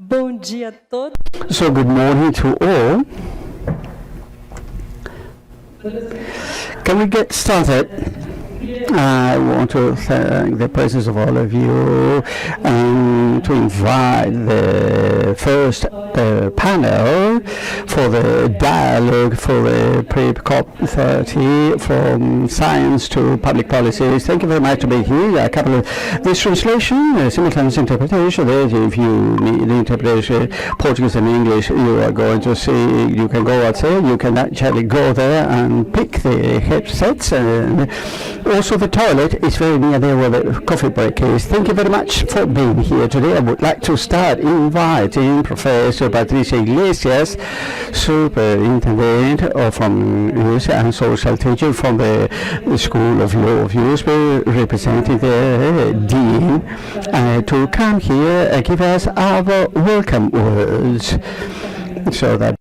Bom dia a todos. So good morning to all. Can we get started? I want to thank the presence of all of you and to invite the first panel for the dialogue for the pre-COP30 from science to public policies. Thank you very much to be here. A couple of this translation, simultaneous interpretation. If you need the interpretation, Portuguese and English, you are going to see. You can go outside. You can actually go there and pick the headsets and. Also, the toilet is very near there where the coffee break is. Thank you very much for being here today. I would like to start inviting Professor Patricia Iglesias, Superintendent from Youth and Social Teaching from the School of Law of USP, representing the Dean, to come here and give us our welcome words. So that.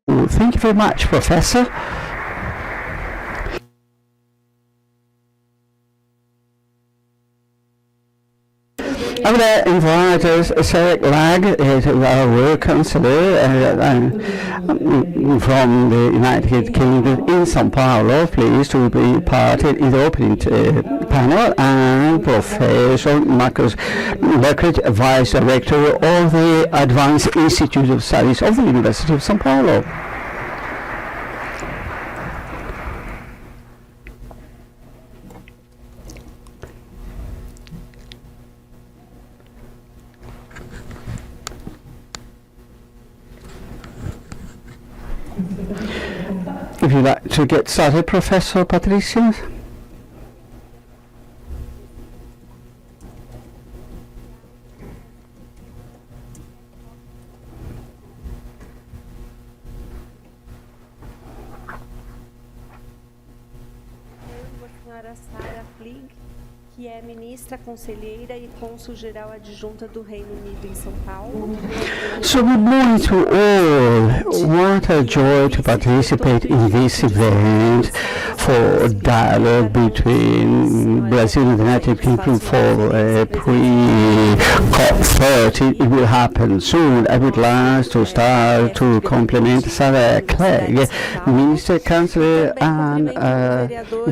Thank you very much, Professor. I would invite Sarek Lag, our work councillor from the United Kingdom in São Paulo, please to be part in the opening panel, and Professor Marcus Beckett, Vice Director of the Advanced Institute of Studies of the University of São Paulo. If you'd like to get started, Professor Patricia. Que é ministra, conselheira e cônsul-geral adjunta do Reino Unido em São Paulo. So good morning to all. What a joy to participate in this event for dialogue between Brazil and the United Kingdom for pre-COP30. It will happen soon. I would like to start to compliment Sarah Clegg, Minister, Councillor and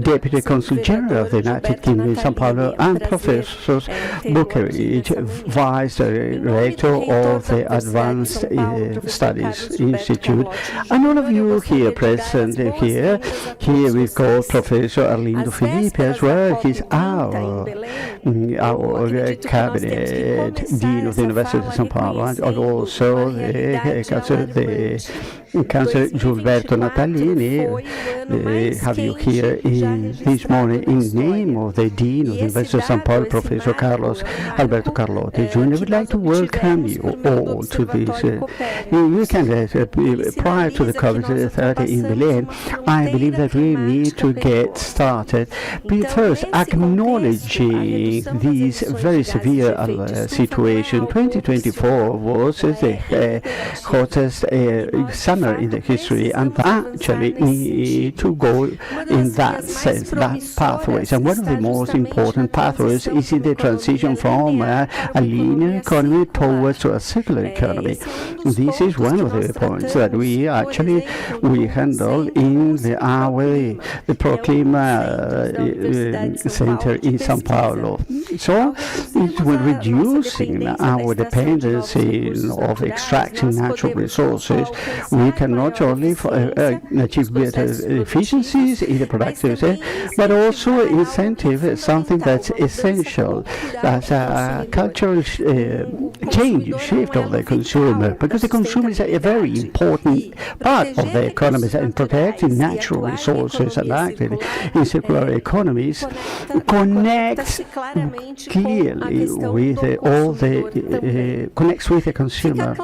Deputy Consul General of the United Kingdom in São Paulo, and Professor Buckeridge, Vice Director of the Advanced Studies Institute, and all of you here present here we've got Professor Arlindo Felipe as well. He's our cabinet dean of the University of São Paulo, and also the Councillor Gilberto Natalini. Have you here this morning in name of the Dean of the University of São Paulo, Professor Carlos Alberto Carlotti Jr. I would like to welcome you all to this. You can, prior to the COP30 in Berlin, I believe that we need to get started. First, acknowledging this very severe situation. 2024 was the hottest summer in the history, and actually need to go in that sense, that pathways. And one of the most important pathways is in the transition from a linear economy towards a circular economy. This is one of the points that we handle in the Proclima Center in São Paulo. So we're reducing our dependency of extracting natural resources. We can not only achieve better efficiencies in the productivity, but also incentive something that's essential. That's a cultural shift of the consumer, because the consumer is a very important part of the economy, and protecting natural resources and acting in circular economies connects clearly with connects with the consumer.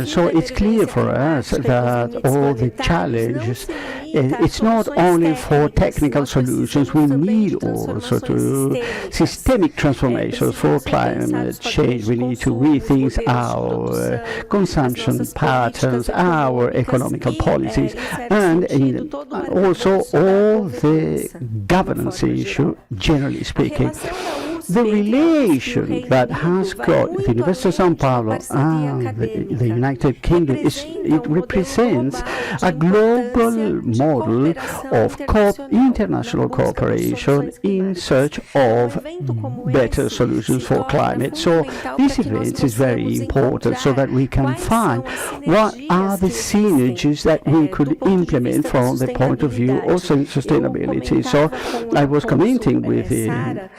So it's clear for us that all the challenges, it's not only for technical solutions, we need also to systemic transformations for climate change. We need to rethink our consumption patterns, our economical policies, and also all the governance issue, generally speaking. the relation that has got the University of São Paulo and the United Kingdom it represents a global model of international cooperation in search of better solutions for climate. So this event is very important so that we can find what are the synergies that we could implement from the point of view of sustainability. So I was commenting with the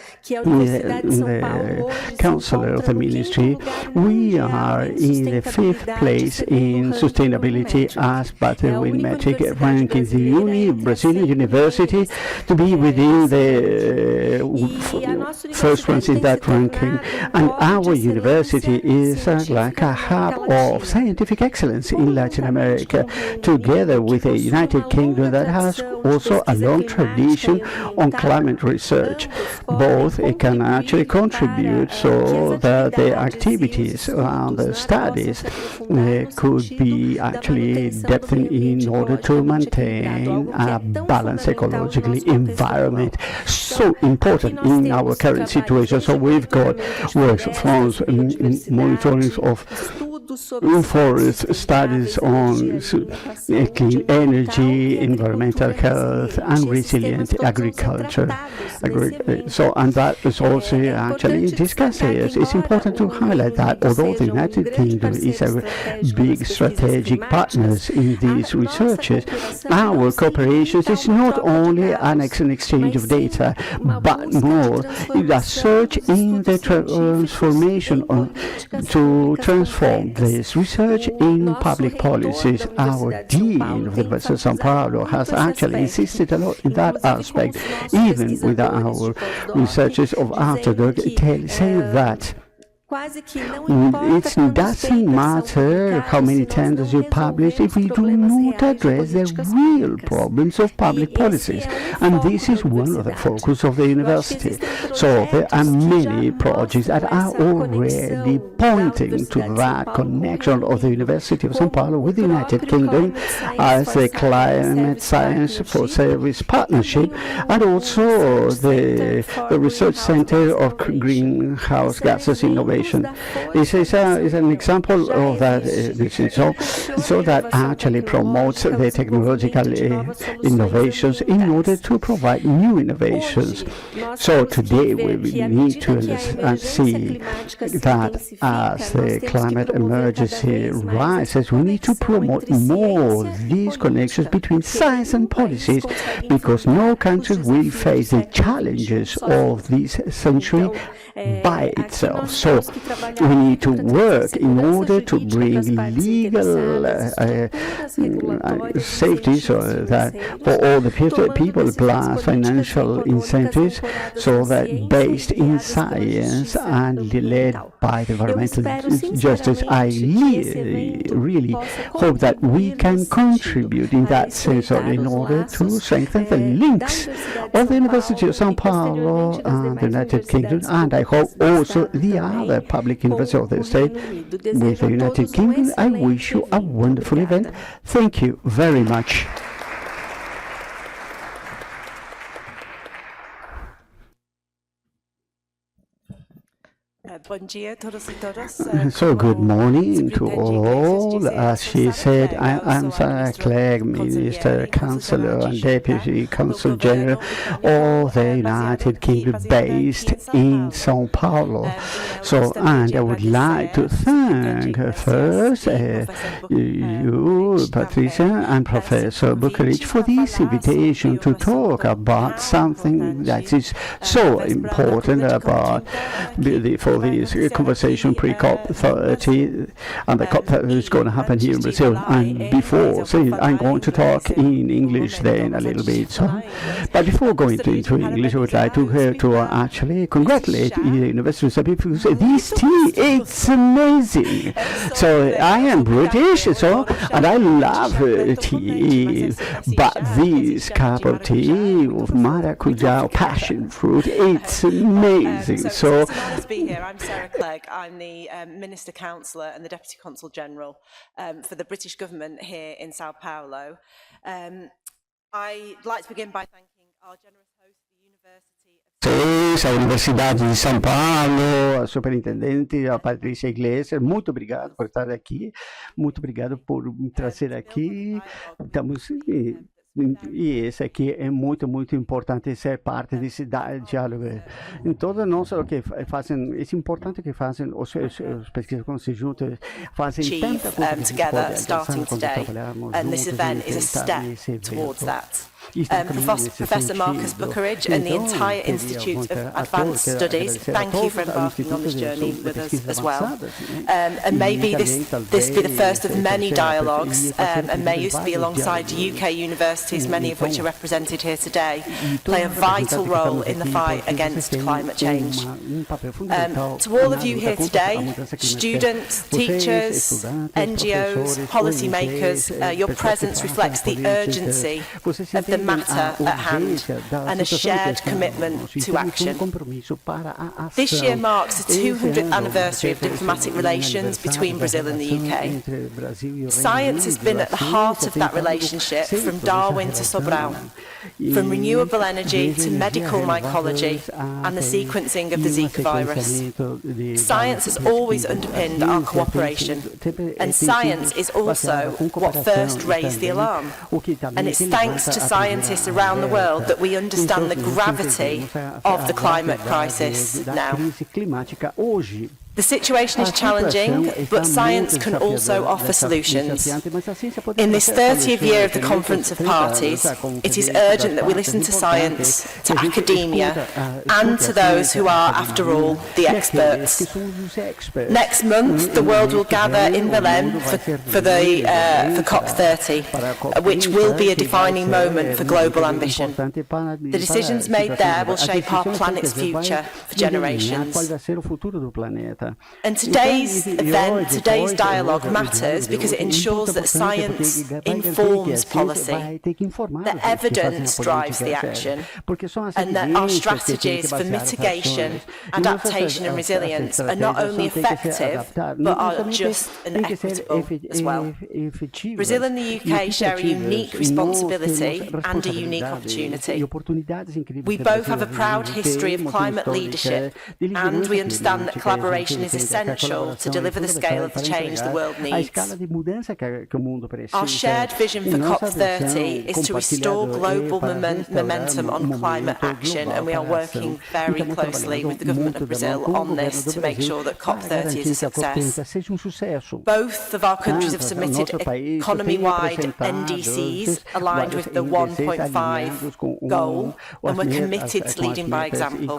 counselor of the ministry. We are in the 5th place in sustainability as per the Winmetric ranking. The Brazilian university to be within the first ones in that ranking. And our university is like a hub of scientific excellence in Latin America, together with the United Kingdom that has also a long tradition on climate research. Both can actually contribute so that the activities and the studies could be actually depthened in order to maintain a balanced ecologically environment. So important in our current situation. So we've got works from monitoring of forest studies on clean energy, environmental health, and resilient agriculture. And that is also actually discussed here. It's important to highlight that although the United Kingdom is a big strategic partners in these researches, our cooperation is not only an exchange of data, but more a search in the transformation to transform this research in public policies. Our Dean of the University of São Paulo has actually insisted a lot in that aspect, even with our researchers of Afterwork saying that it doesn't matter how many tenders you publish if we do not address the real problems of public policies. And this is one of the focus of the university. So there are many projects that are already pointing to that connection of the University of São Paulo with the United Kingdom as the Climate Science for Service Partnership, and also the Research Center of Greenhouse Gases Innovation. This is an example of that, so that actually promotes the technological innovations in order to provide new innovations. So today we need to see that as the climate emergency rises, we need to promote more these connections between science and policies, because no country will face the challenges of this century by itself. So we need to work in order to bring legal safety, so that for all the people plus financial incentives, so that based in science and led by the environmental justice. I really hope that we can contribute in that sense in order to strengthen the links of the University of São Paulo and the United Kingdom, and I hope also the other public universities of the state with the United Kingdom. I wish you a wonderful event. Thank you very much. So good morning to all. As she said, I'm Sarah Clegg, Minister, Councillor and Deputy Consul General of the United Kingdom based in São Paulo. So, and I would like to thank first you, Patricia, and Professor Bukarich for this invitation to talk about something that is so important about for this conversation pre-COP30, and the COP30 is going to happen here in Brazil. And before, I'm going to talk in English then a little bit. So, but before going into English, I would like to actually congratulate the University of São Paulo, because this tea, it's amazing. So I am British, and I love tea, but this cup of tea with maracuja, passion fruit, it's amazing. So I'm Sarah Clegg. I'm the Minister Councillor and the Deputy Consul General for the British Government here in Sao Paulo. I'd like to begin by thanking our generous host, the University of Iglesias, a Universidade de São Paulo, a superintendente, a Patrícia Iglesias, muito obrigado por estar aqui, muito obrigado por me trazer aqui. Estamos... E esse aqui é muito, muito importante ser parte desse diálogo. Então, não só o que fazem, é importante que fazem os pesquisadores conjuntos, fazem tanta coisa together starting today, and this event is a step towards that. Professor Marcus Buckeridge and the entire Institute of Advanced Studies, thank you for embarking on this journey with us as well. And maybe this be the first of many dialogues, and may you be alongside UK universities, many of which are represented here today, play a vital role in the fight against climate change. To all of you here today, students, teachers, NGOs, policymakers, your presence reflects the urgency of the matter at hand and a shared commitment to action. This year marks the 200th anniversary of diplomatic relations between Brazil and the UK. Science has been at the heart of that relationship from Darwin to Sobral, from renewable energy to medical mycology and the sequencing of the Zika virus. Science has always underpinned our cooperation, and science is also what first raised the alarm. And it's thanks to scientists around the world that we understand the gravity of the climate crisis now. The situation is challenging, but science can also offer solutions. In this 30th year of the Conference of Parties, it is urgent that we listen to science, to academia, and to those who are, after all, the experts. Next month, the world will gather in Belém for COP30, which will be a defining moment for global ambition. The decisions made there will shape our planet's future for generations. And today's event, today's dialogue matters because it ensures that science informs policy, that evidence drives the action, and that our strategies for mitigation, adaptation and resilience are not only effective, but are just and equitable as well. Brazil and the UK share a unique responsibility and a unique opportunity. We both have a proud history of climate leadership, and we understand that collaboration is essential to deliver the scale of the change the world needs. Our shared vision for COP30 is to restore global momentum on climate action, and we are working very closely with the government of Brazil on this to make sure that COP30 is a success. Both of our countries have submitted economy-wide NDCs aligned with the 1.5 goal, and we're committed to leading by example.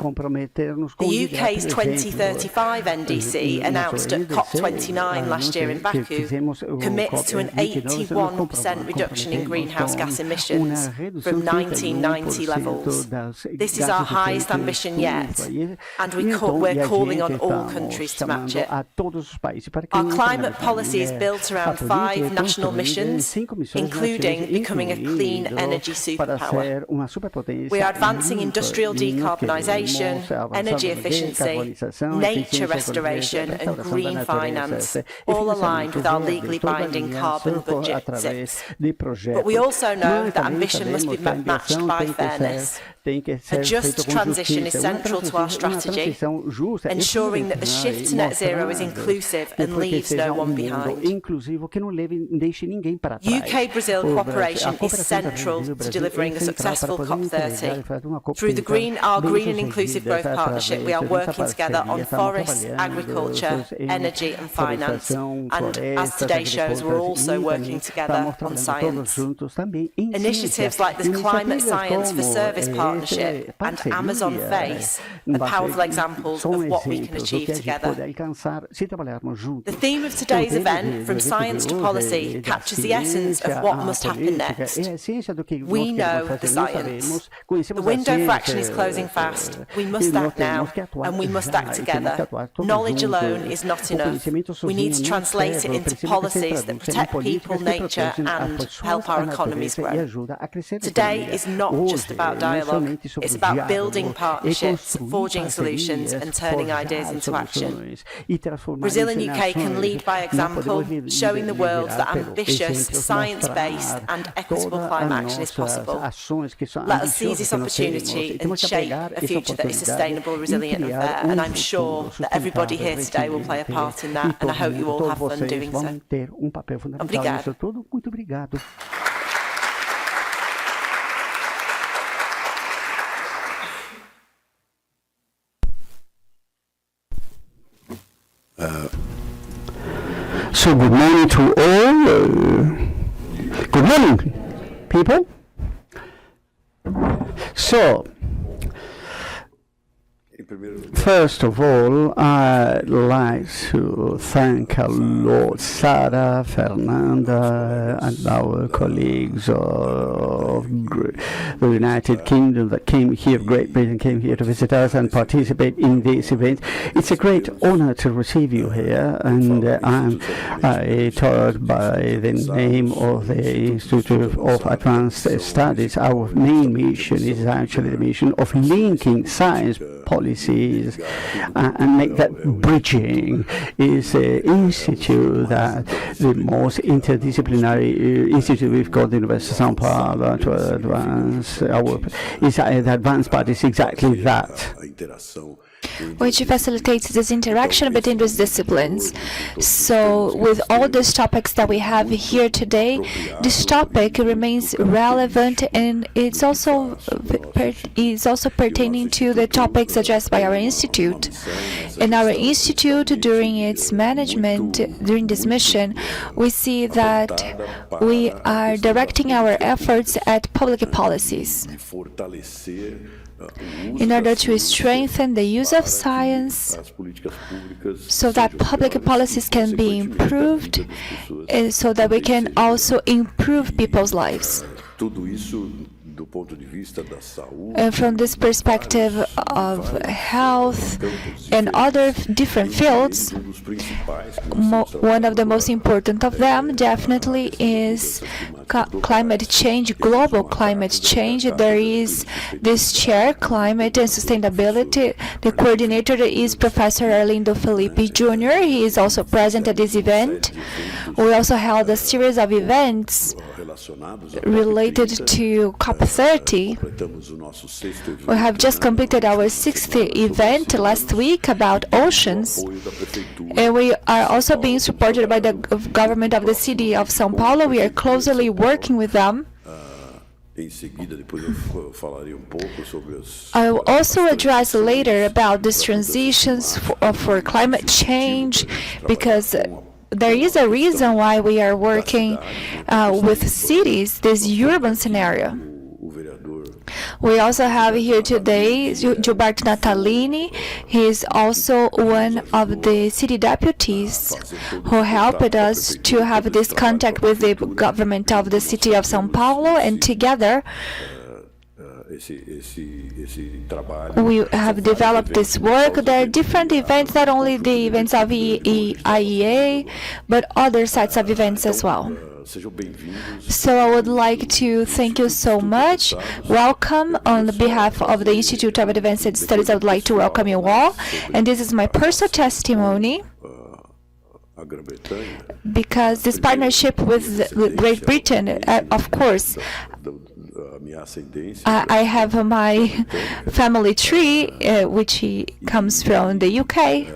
The UK's 2035 NDC, announced at COP29 last year in Baku, commits to an 81% reduction in greenhouse gas emissions from 1990 levels. This is our highest ambition yet, and we're calling on all countries to match it. Our climate policy is built around 5 national missions, including becoming a clean energy superpower. We are advancing industrial decarbonisation, energy efficiency, nature restoration and green finance, all aligned with our legally binding carbon budget zips. But we also know that ambition must be matched by fairness. A just transition is central to our strategy, ensuring that the shift to net zero is inclusive and leaves no one behind. UK-Brazil cooperation is central to delivering a successful COP30. Through our Green and Inclusive Growth Partnership, we are working together on forests, agriculture, energy and finance, and as today shows, we're also working together on science. Initiatives like the Climate Science for Service Partnership and Amazon Face are powerful examples of what we can achieve together. The theme of today's event, From Science to Policy, captures the essence of what must happen next. We know the science. The window for action is closing fast. We must act now, and we must act together. Knowledge alone is not enough. We need to translate it into policies that protect people, nature, and help our economies grow. Today is not just about dialogue. It's about building partnerships, forging solutions, and turning ideas into action. Brazil and UK can lead by example, showing the world that ambitious, science-based and equitable climate action is possible. Let us seize this opportunity and shape a future that is sustainable, resilient and fair, and I'm sure that everybody here today will play a part in that, and I hope you all have fun doing so. Obrigada. Muito obrigado. So good morning to all. Good morning, people. So, first of all, I'd like to thank our Lord Sarah, Fernanda, and our colleagues of the United Kingdom that came here, Great Britain came here to visit us and participate in this event. It's a great honor to receive you here, and I talk by the name of the Institute of Advanced Studies. Our main mission is actually the mission of linking science policies and make that bridging. Is the institute that the most interdisciplinary institute we've got, the University of São Paulo, to advance our the advanced part is exactly that, which facilitates this interaction between these disciplines. So with all these topics that we have here today, this topic remains relevant, and it's also pertaining to the topics addressed by our institute. In our institute, during its management, during this mission, we see that we are directing our efforts at public policies in order to strengthen the use of science so that public policies can be improved and so that we can also improve people's lives. And from this perspective of health and other different fields, one of the most important of them definitely is climate change, global climate change. There is this chair, Climate and Sustainability. The coordinator is Professor Arlindo Felipe Jr. He is also present at this event. We also held a series of events related to COP30. We have just completed our 6th event last week about oceans, and we are also being supported by the government of the city of São Paulo. We are closely working with them. I will also address later about these transitions for climate change, because there is a reason why we are working with cities, this urban scenario. We also have here today Gilberto Natalini. He is also one of the city deputies who helped us to have this contact with the government of the city of São Paulo, and together we have developed this work. There are different events, not only the events of IEA, but other sets of events as well. So I would like to thank you so much. Welcome on behalf of the Institute of Advanced Studies. I would like to welcome you all. And this is my personal testimony, because this partnership with Great Britain, of course, I have my family tree, which comes from the UK.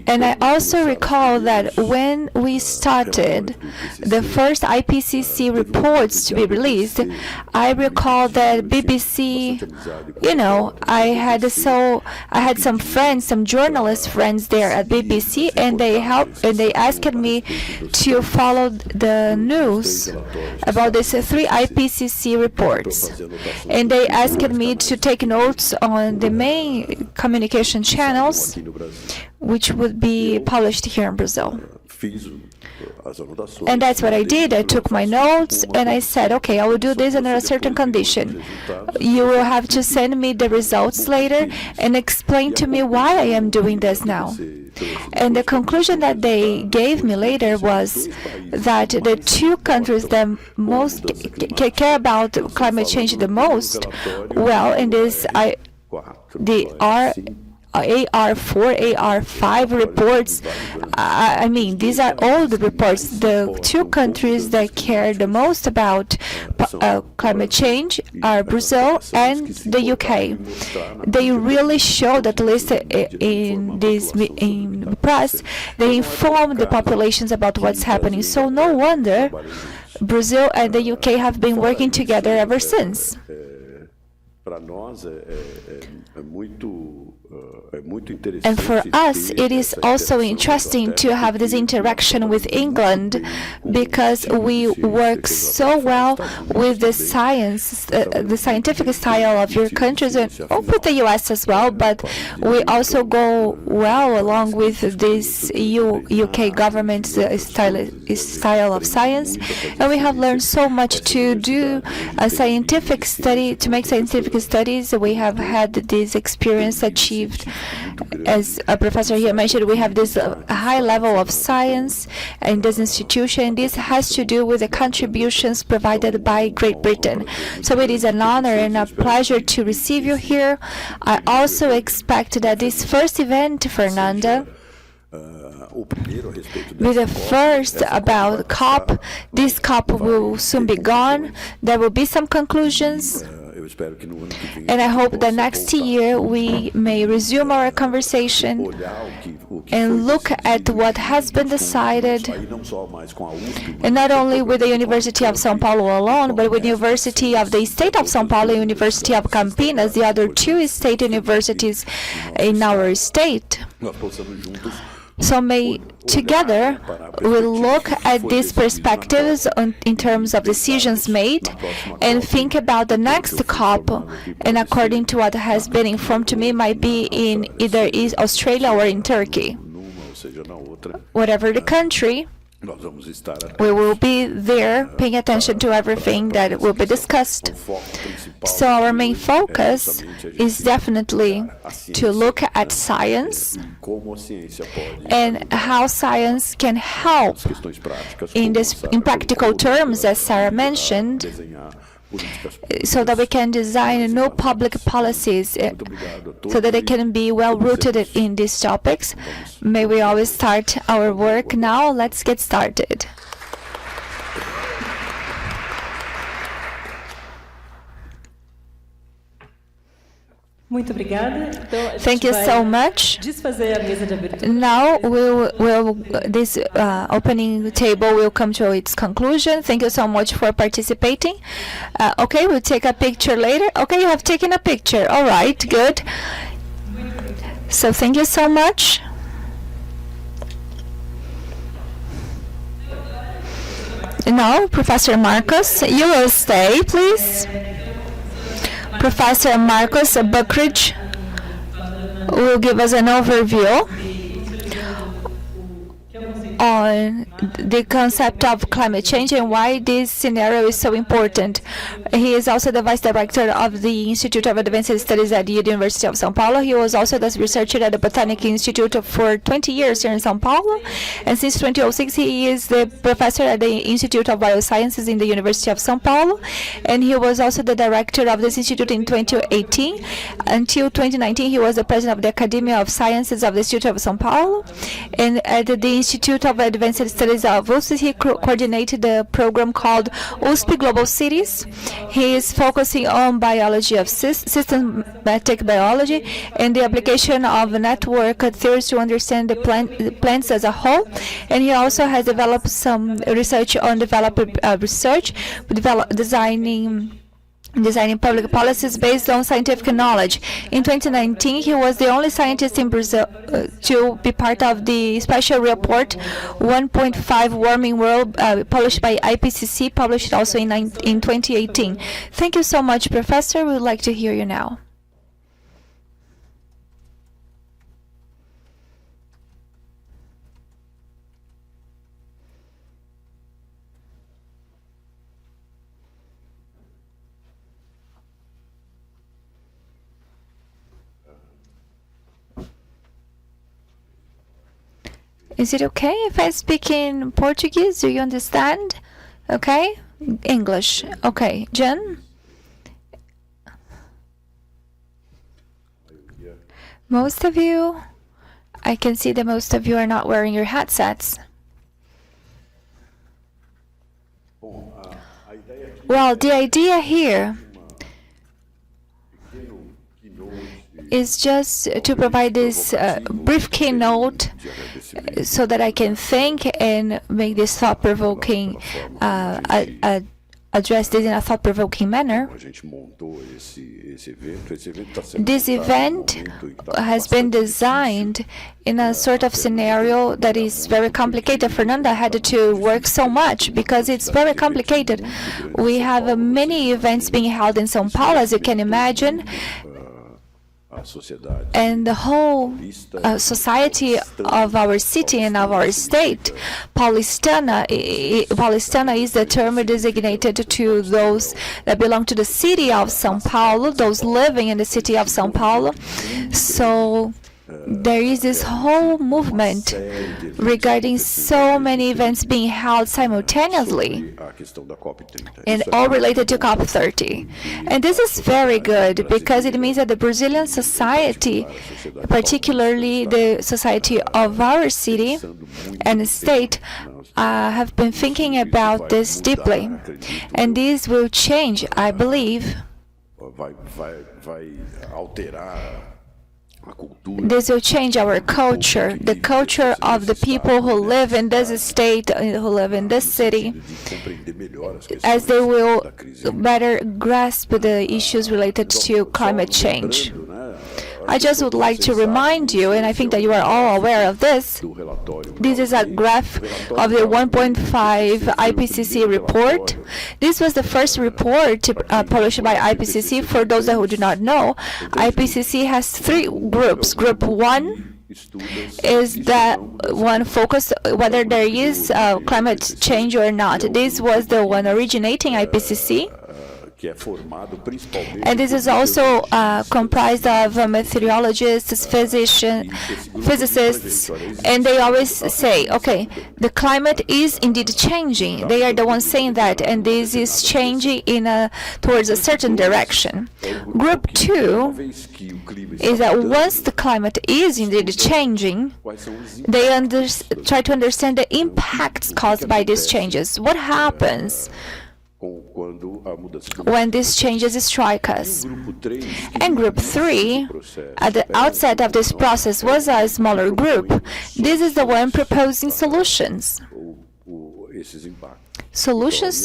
And I also recall that when we started the first IPCC reports to be released, I recall that BBC, I had some friends, some journalist friends there at BBC, and they asked me to follow the news about these 3 IPCC reports. And they asked me to take notes on the main communication channels, which would be published here in Brazil. And that's what I did. I took my notes and I said, okay, I will do this under a certain condition. You will have to send me the results later and explain to me why I am doing this now. And the conclusion that they gave me later was that the two countries that most care about climate change the most, well, in this, the AR4, AR5 reports, I mean, these are all the reports. The two countries that care the most about climate change are Brazil and the UK. They really showed, at least in the press, they inform the populations about what's happening. So no wonder Brazil and the UK have been working together ever since. And for us, it is also interesting to have this interaction with England, because we work so well with the science, the scientific style of your countries, and with the US as well, but we also go well along with this UK government's style of science, and we have learned so much to do a scientific study, to make scientific studies. We have had this experience achieved. As a professor here mentioned, we have this high level of science in this institution. This has to do with the contributions provided by Great Britain. So it is an honor and a pleasure to receive you here. I also expect that this first event, Fernanda, with the first about COP, this COP will soon be gone. There will be some conclusions. And I hope that next year we may resume our conversation and look at what has been decided, and not only with the University of São Paulo alone, but with the University of the State of São Paulo, University of Campinas, the other two state universities in our state. So may together we look at these perspectives in terms of decisions made and think about the next COP, and according to what has been informed to me, might be in either East Australia or in Turkey. Whatever the country, we will be there paying attention to everything that will be discussed. So our main focus is definitely to look at science and how science can help in practical terms, as Sarah mentioned, so that we can design new public policies so that they can be well rooted in these topics. May we always start our work now. Let's get started. Thank you so much. Now this opening table will come to its conclusion. Thank you so much for participating. Okay, we'll take a picture later. Okay, you have taken a picture. All right, good. So thank you so much. Now, Professor Marcos, you will stay, please. Professor Marcos Buckridge will give us an overview on the concept of climate change and why this scenario is so important. He is also the Vice Director of the Institute of Advanced Studies at the University of São Paulo. He was also the researcher at the Botanic Institute for 20 years here in São Paulo. And since 2006, he is the professor at the Institute of Biosciences in the University of São Paulo. And he was also the director of this institute in 2018. Until 2019, he was the president of the Academy of Sciences of the Institute of São Paulo. And at the Institute of Advanced Studies of USP, he coordinated the program called USP Global Cities. He is focusing on biology of systematic biology and the application of network theories to understand the plants as a whole. And he also has developed some research on designing public policies based on scientific knowledge. In 2019, he was the only scientist in Brazil to be part of the special report 1.5 Warming World, published by IPCC, published also in 2018. Thank you so much, Professor. We would like to hear you now. Is it okay if I speak in Portuguese? Do you understand? Okay? English. Okay. Jen? Most of you, I can see that most of you are not wearing your headsets. Well, the idea here is just to provide this brief keynote so that I can think and make this thought-provoking, address this in a thought-provoking manner. This event has been designed in a sort of scenario that is very complicated. Fernanda had to work so much because it's very complicated. We have many events being held in São Paulo, as you can imagine, and the whole society of our city and of our state. Paulistana is the term designated to those that belong to the city of São Paulo, those living in the city of São Paulo. So there is this whole movement regarding so many events being held simultaneously and all related to COP30. And this is very good because it means that the Brazilian society, particularly the society of our city and state, have been thinking about this deeply. And this will change, I believe. This will change our culture, the culture of the people who live in this state, who live in this city, as they will better grasp the issues related to climate change. I just would like to remind you, and I think that you are all aware of this, this is a graph of the 1.5 IPCC report. This was the first report published by IPCC. For those who do not know, IPCC has three groups. Group 1 is that one focused whether there is climate change or not. This was the one originating IPCC. And this is also comprised of meteorologists, physicists, and they always say, okay, the climate is indeed changing. They are the ones saying that, and this is changing towards a certain direction. Group 2 is that once the climate is indeed changing, they try to understand the impacts caused by these changes. What happens when these changes strike us? And Group 3, at the outset of this process, was a smaller group. This is the one proposing solutions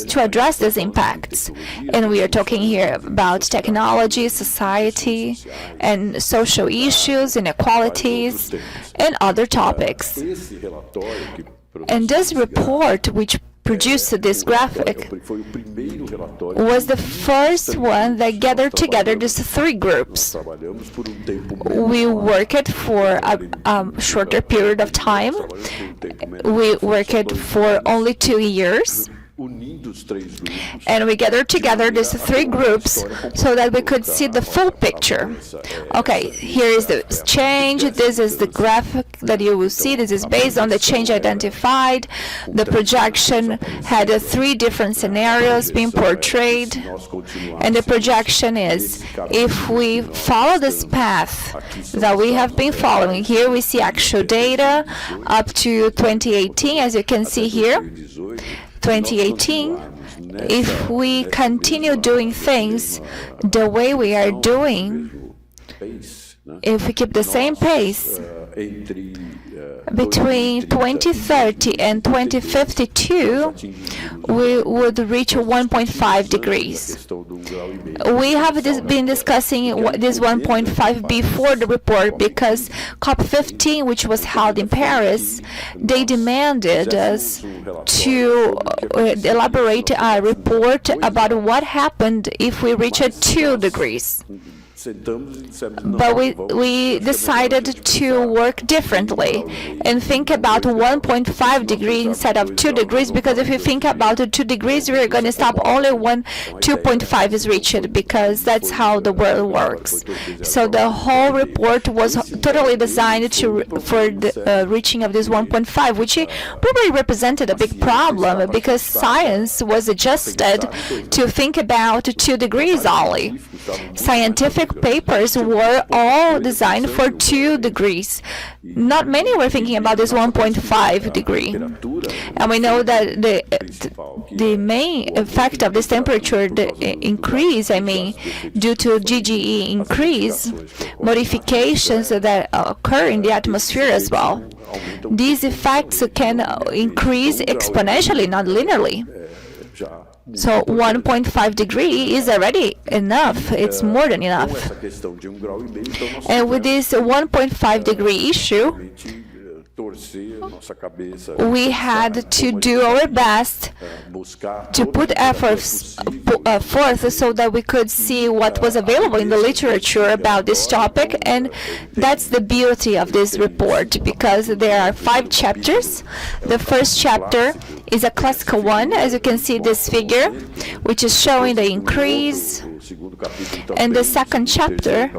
to address these impacts. And we are talking here about technology, society, and social issues, inequalities, and other topics. And this report, which produced this graphic, was the first one that gathered together these three groups. We worked for a shorter period of time. We worked for only 2 years. And we gathered together these three groups so that we could see the full picture. Okay, here is the change. This is the graphic that you will see. This is based on the change identified. The projection had three different scenarios being portrayed. And the projection is, if we follow this path that we have been following, here we see actual data up to 2018, as you can see here. 2018, if we continue doing things the way we are doing, if we keep the same pace, between 2030 and 2052, we would reach 1.5 degrees. We have been discussing this 1.5 before the report because COP15, which was held in Paris, they demanded us to elaborate a report about what happened if we reached 2 degrees. But we decided to work differently and think about 1.5 degrees instead of 2 degrees, because if you think about 2 degrees, we're going to stop only when 2.5 is reached, because that's how the world works. So the whole report was totally designed for the reaching of this 1.5, which probably represented a big problem, because science was adjusted to think about 2 degrees only. Scientific papers were all designed for 2 degrees. Not many were thinking about this 1.5 degree. And we know that the main effect of this temperature increase, due to GGE increase, modifications that occur in the atmosphere as well. These effects can increase exponentially, not linearly. So 1.5 degree is already enough. It's more than enough. And with this 1.5 degree issue, we had to do our best to put efforts forth so that we could see what was available in the literature about this topic. And that's the beauty of this report, because there are 5 chapters. The first chapter is a classical one, as you can see this figure, which is showing the increase. And the second chapter,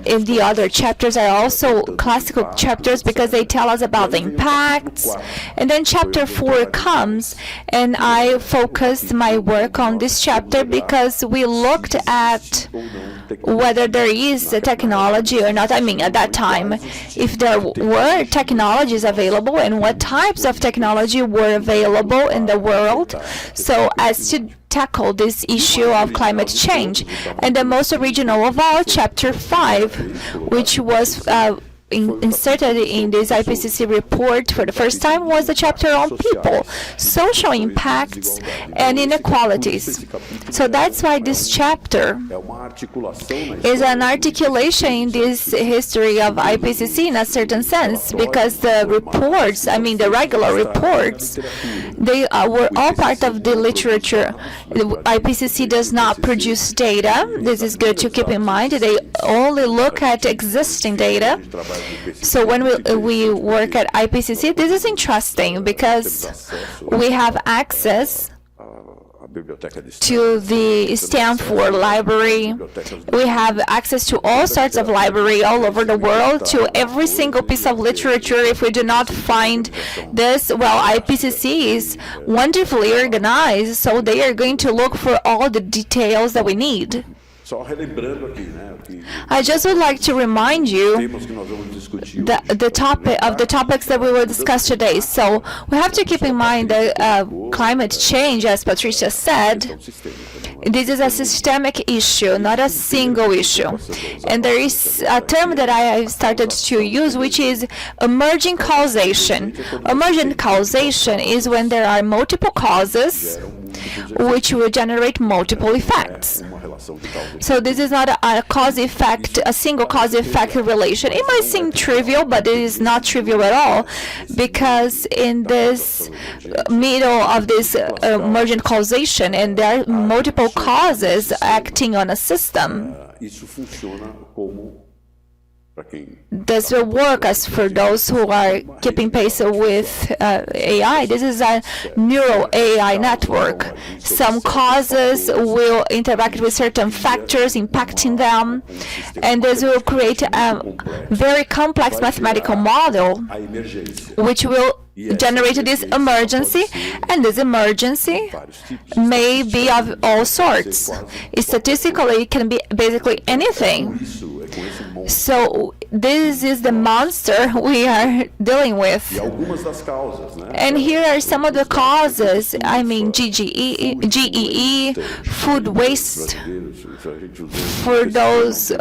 and the other chapters are also classical chapters because they tell us about the impacts. And then chapter 4 comes, and I focused my work on this chapter because we looked at whether there is a technology or not. At that time, if there were technologies available and what types of technology were available in the world, so as to tackle this issue of climate change. And the most original of all, chapter 5, which was inserted in this IPCC report for the first time, was the chapter on people, social impacts, and inequalities. So that's why this chapter is an articulation in this history of IPCC in a certain sense, because the reports, the regular reports, they were all part of the literature. The IPCC does not produce data. This is good to keep in mind. They only look at existing data. So when we work at IPCC, this is interesting because we have access to the Stanford Library. We have access to all sorts of library all over the world, to every single piece of literature. If we do not find this, well, IPCC is wonderfully organized, so they are going to look for all the details that we need. I just would like to remind you the topics that we will discuss today. So we have to keep in mind that climate change, as Patricia said, this is a systemic issue, not a single issue. And there is a term that I have started to use, which is emerging causation. Emergent causation is when there are multiple causes which will generate multiple effects. So this is not a cause-effect, a single cause-effect relation. It might seem trivial, but it is not trivial at all, because in this middle of this emergent causation, and there are multiple causes acting on a system, this will work as for those who are keeping pace with AI. This is a neural AI network. Some causes will interact with certain factors impacting them, and this will create a very complex mathematical model which will generate this emergency, and this emergency may be of all sorts. Statistically, it can be basically anything. So this is the monster we are dealing with. And here are some of the causes. GEE, food waste. For those,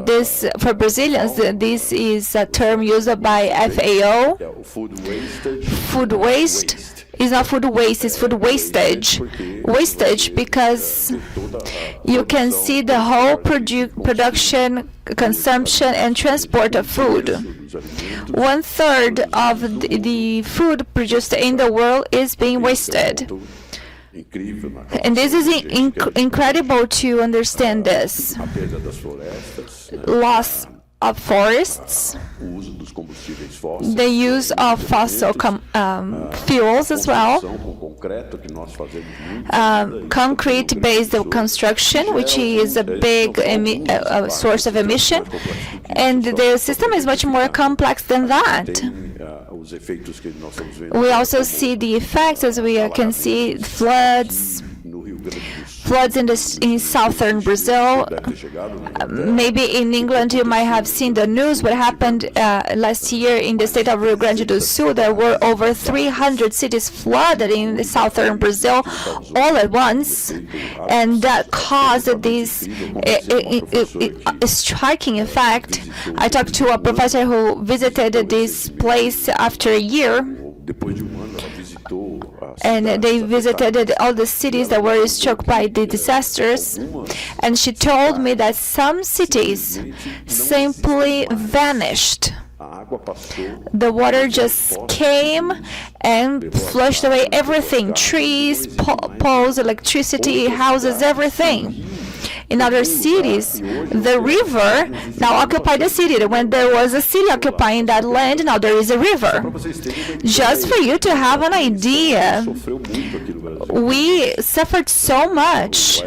this for Brazilians, this is a term used by FAO. Food waste is not food waste, it's food wastage. Wastage because you can see the whole production, consumption, and transport of food. 1/3 of the food produced in the world is being wasted. And this is incredible to understand this. Loss of forests, the use of fossil fuels as well, concrete-based construction, which is a big source of emission, and the system is much more complex than that. We also see the effects, as we can see, floods in southern Brazil. Maybe in England you might have seen the news what happened last year in the state of Rio Grande do Sul. There were over 300 cities flooded in the southern Brazil all at once, and that caused this striking effect. I talked to a professor who visited this place after a year, and they visited all the cities that were struck by the disasters, and she told me that some cities simply vanished. The water just came and flushed away everything, trees, poles, electricity, houses, everything. In other cities, the river now occupied the city. When there was a city occupying that land, now there is a river. Just for you to have an idea, we suffered so much.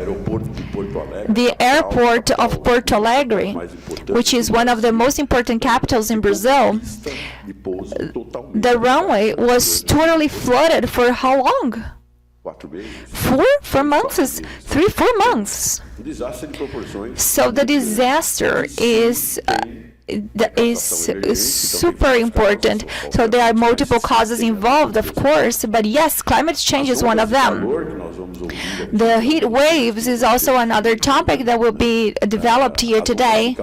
The airport of Porto Alegre, which is one of the most important capitals in Brazil, the runway was totally flooded for how long? 4 months, 3-4 months. So the disaster is super important. So there are multiple causes involved, of course, but yes, climate change is one of them. The heat waves is also another topic that will be developed here today.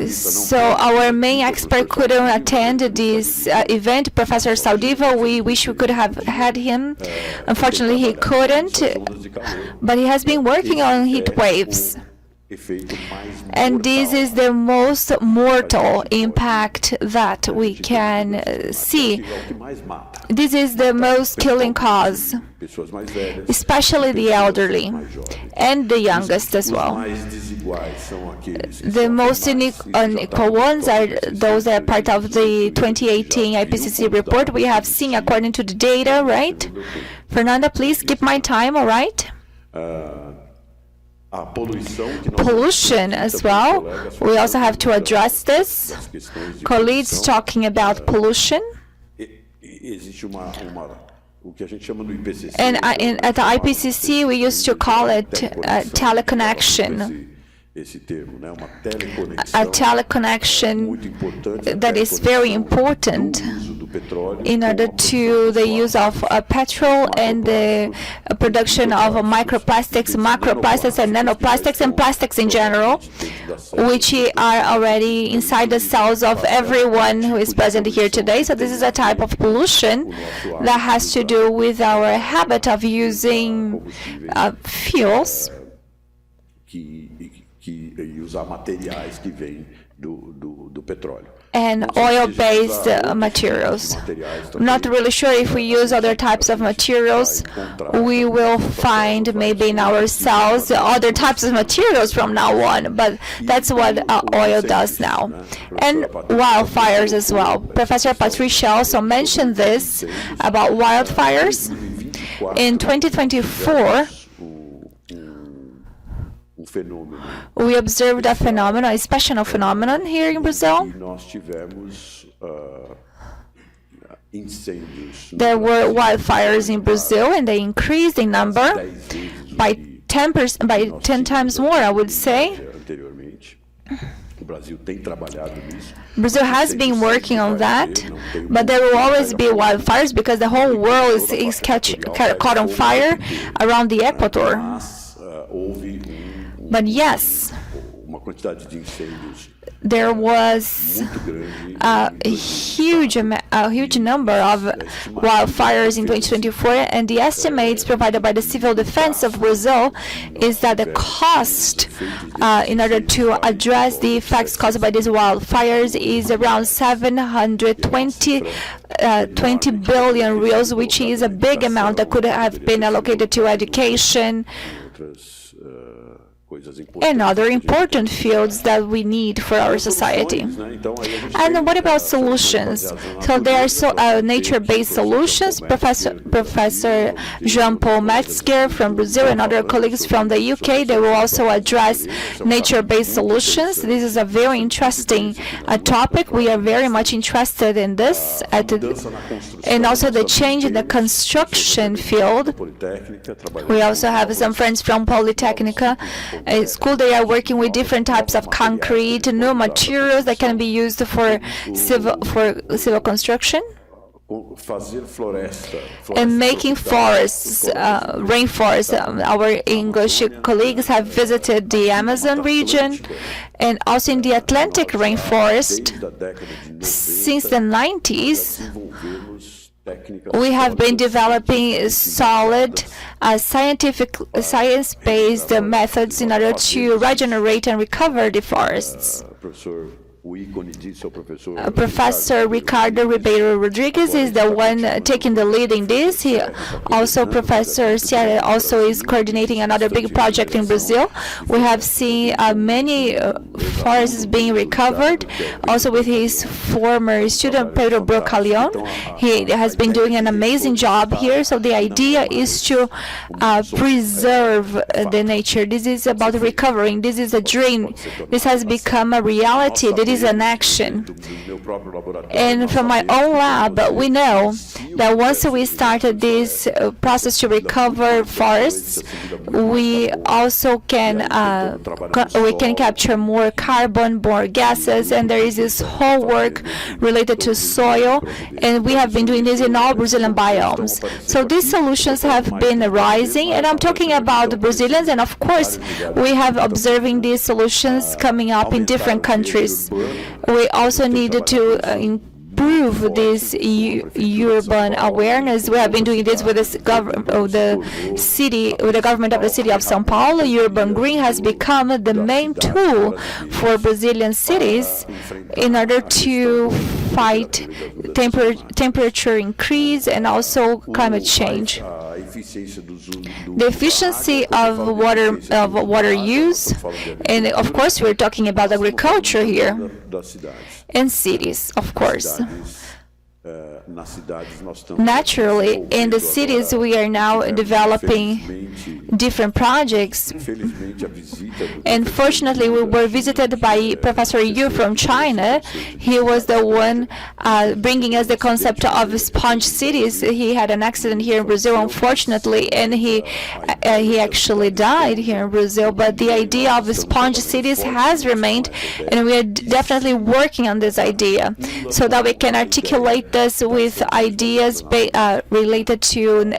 So our main expert couldn't attend this event, Professor Saldiva. We wish we could have had him. Unfortunately, he couldn't, but he has been working on heat waves. And this is the most mortal impact that we can see. This is the most killing cause, especially the elderly and the youngest as well. The most unequal ones are those that are part of the 2018 IPCC report. We have seen according to the data, right? Fernanda, please keep my time, all right? Pollution as well. We also have to address this. Colleagues talking about pollution. And at the IPCC, we used to call it teleconnection. A teleconnection that is very important in order to the use of petrol and the production of microplastics, macroplastics, and nanoplastics, and plastics in general, which are already inside the cells of everyone who is present here today. So this is a type of pollution that has to do with our habit of using fuels and oil-based materials. Not really sure if we use other types of materials. We will find maybe in our cells other types of materials from now on, but that's what oil does now. And wildfires as well. Professor Patricia also mentioned this about wildfires. In 2024, we observed a phenomenon, a special phenomenon here in Brazil. There were wildfires in Brazil, and they increased in number by 10 times more, I would say. Brazil has been working on that, but there will always be wildfires because the whole world is caught on fire around the equator. But yes, there was a huge number of wildfires in 2024, and the estimates provided by the Civil Defense of Brazil is that the cost in order to address the effects caused by these wildfires is around 720 billion reals, which is a big amount that could have been allocated to education and other important fields that we need for our society. And what about solutions? So there are nature-based solutions. Professor Jean-Paul Metzger from Brazil and other colleagues from the UK, they will also address nature-based solutions. This is a very interesting topic. We are very much interested in this, and also the change in the construction field. We also have some friends from Polytechnica school. They are working with different types of concrete, new materials that can be used for civil construction, and making forests, rainforests. Our English colleagues have visited the Amazon region and also in the Atlantic rainforest. Since the 90s, we have been developing solid science-based methods in order to regenerate and recover the forests. Professor Ricardo Ribeiro Rodrigues is the one taking the lead in this. Professor Sierra also is coordinating another big project in Brazil. We have seen many forests being recovered, also with his former student Pedro Brocalion. He has been doing an amazing job here. So the idea is to preserve the nature. This is about recovering. This is a dream. This has become a reality. This is an action. And from my own lab, we know that once we started this process to recover forests, we also can capture more carbon, more gases, and there is this whole work related to soil, and we have been doing this in all Brazilian biomes. So these solutions have been arising, and I'm talking about the Brazilians, and of course we have observing these solutions coming up in different countries. We also needed to improve this urban awareness. We have been doing this with the government of the city of São Paulo. Urban Green has become the main tool for Brazilian cities in order to fight temperature increase and also climate change. The efficiency of water use, and of course we're talking about agriculture here, and cities, of course. Naturally, in the cities we are now developing different projects, and fortunately we were visited by Professor Yu from China. He was the one bringing us the concept of sponge cities. He had an accident here in Brazil, unfortunately, and he actually died here in Brazil, but the idea of sponge cities has remained, and we are definitely working on this idea so that we can articulate this with ideas related to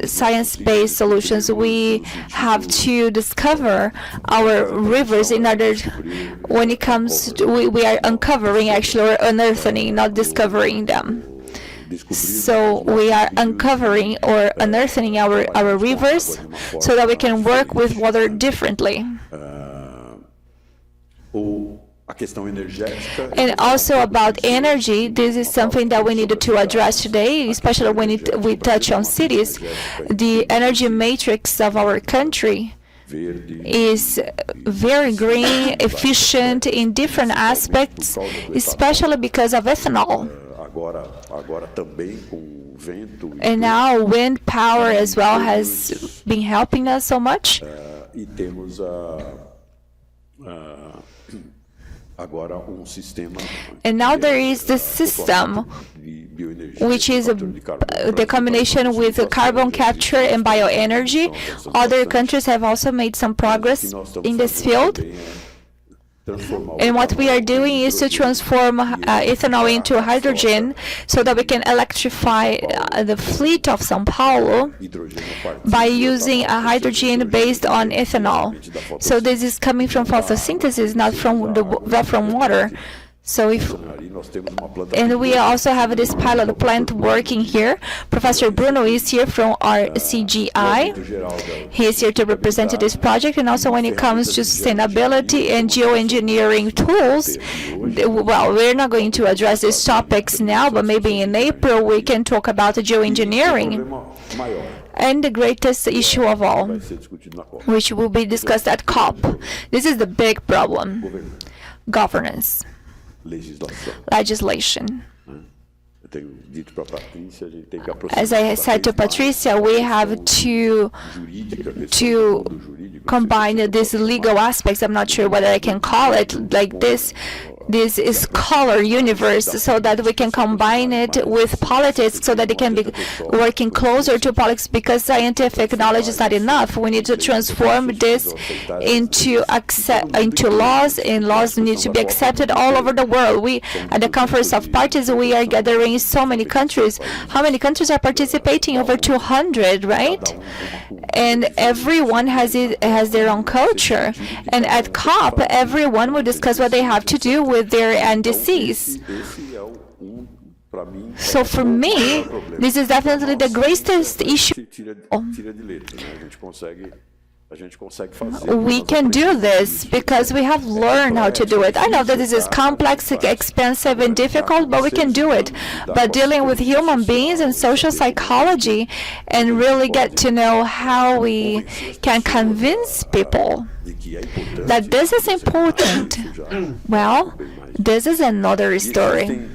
science-based solutions. We have to discover our rivers in order, when it comes to, we are uncovering actually, or unearthing, not discovering them. So we are uncovering or unearthing our rivers so that we can work with water differently. And also about energy, this is something that we needed to address today, especially when we touch on cities. The energy matrix of our country is very green, efficient in different aspects, especially because of ethanol. And now wind power as well has been helping us so much. And now there is this system, which is the combination with carbon capture and bioenergy. Other countries have also made some progress in this field. And what we are doing is to transform ethanol into hydrogen so that we can electrify the fleet of São Paulo by using a hydrogen based on ethanol. So this is coming from photosynthesis, not from water. So and we also have this pilot plant working here. Professor Bruno is here from our CGI. He is here to represent this project. And also when it comes to sustainability and geoengineering tools, well, we're not going to address these topics now, but maybe in April we can talk about geoengineering. And the greatest issue of all, which will be discussed at COP. This is the big problem: governance. Legislation. As I said to Patricia, we have to combine these legal aspects. I'm not sure whether I can call it like this. This is color universe, so that we can combine it with politics, so that it can be working closer to politics, because scientific knowledge is not enough. We need to transform this into laws, and laws need to be accepted all over the world. We, at the Conference of Parties, we are gathering so many countries. How many countries are participating? Over 200, right? And everyone has their own culture. And at COP, everyone will discuss what they have to do with their NDCs. So for me, this is definitely the greatest issue. We can do this because we have learned how to do it. I know that this is complex, expensive, and difficult, but we can do it. But dealing with human beings and social psychology, and really get to know how we can convince people that this is important, well, this is another story.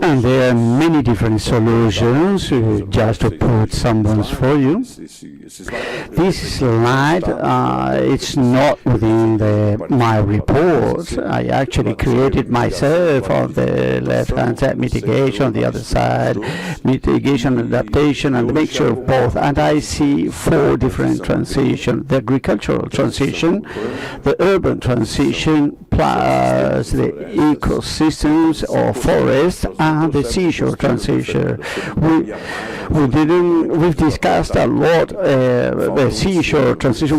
And there are many different solutions, just to put some ones for you. This slide, it's not within my report. I actually created myself. On the left-hand side, mitigation, on the other side, mitigation, adaptation, and the mixture of both. And I see 4 different transitions: the agricultural transition, the urban transition, plus the ecosystems or forests, and the seashore transition. We've discussed a lot the seashore transition.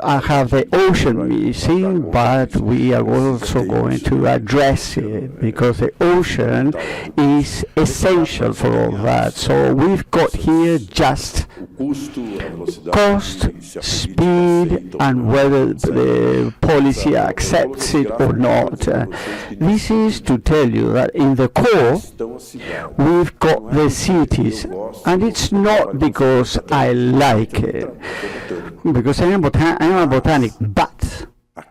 I have the ocean missing, but we are also going to address it because the ocean is essential for all that. So we've got here just cost, speed, and whether the policy accepts it or not. This is to tell you that in the core we've got the cities, and it's not because I like it, because I am a botanic, but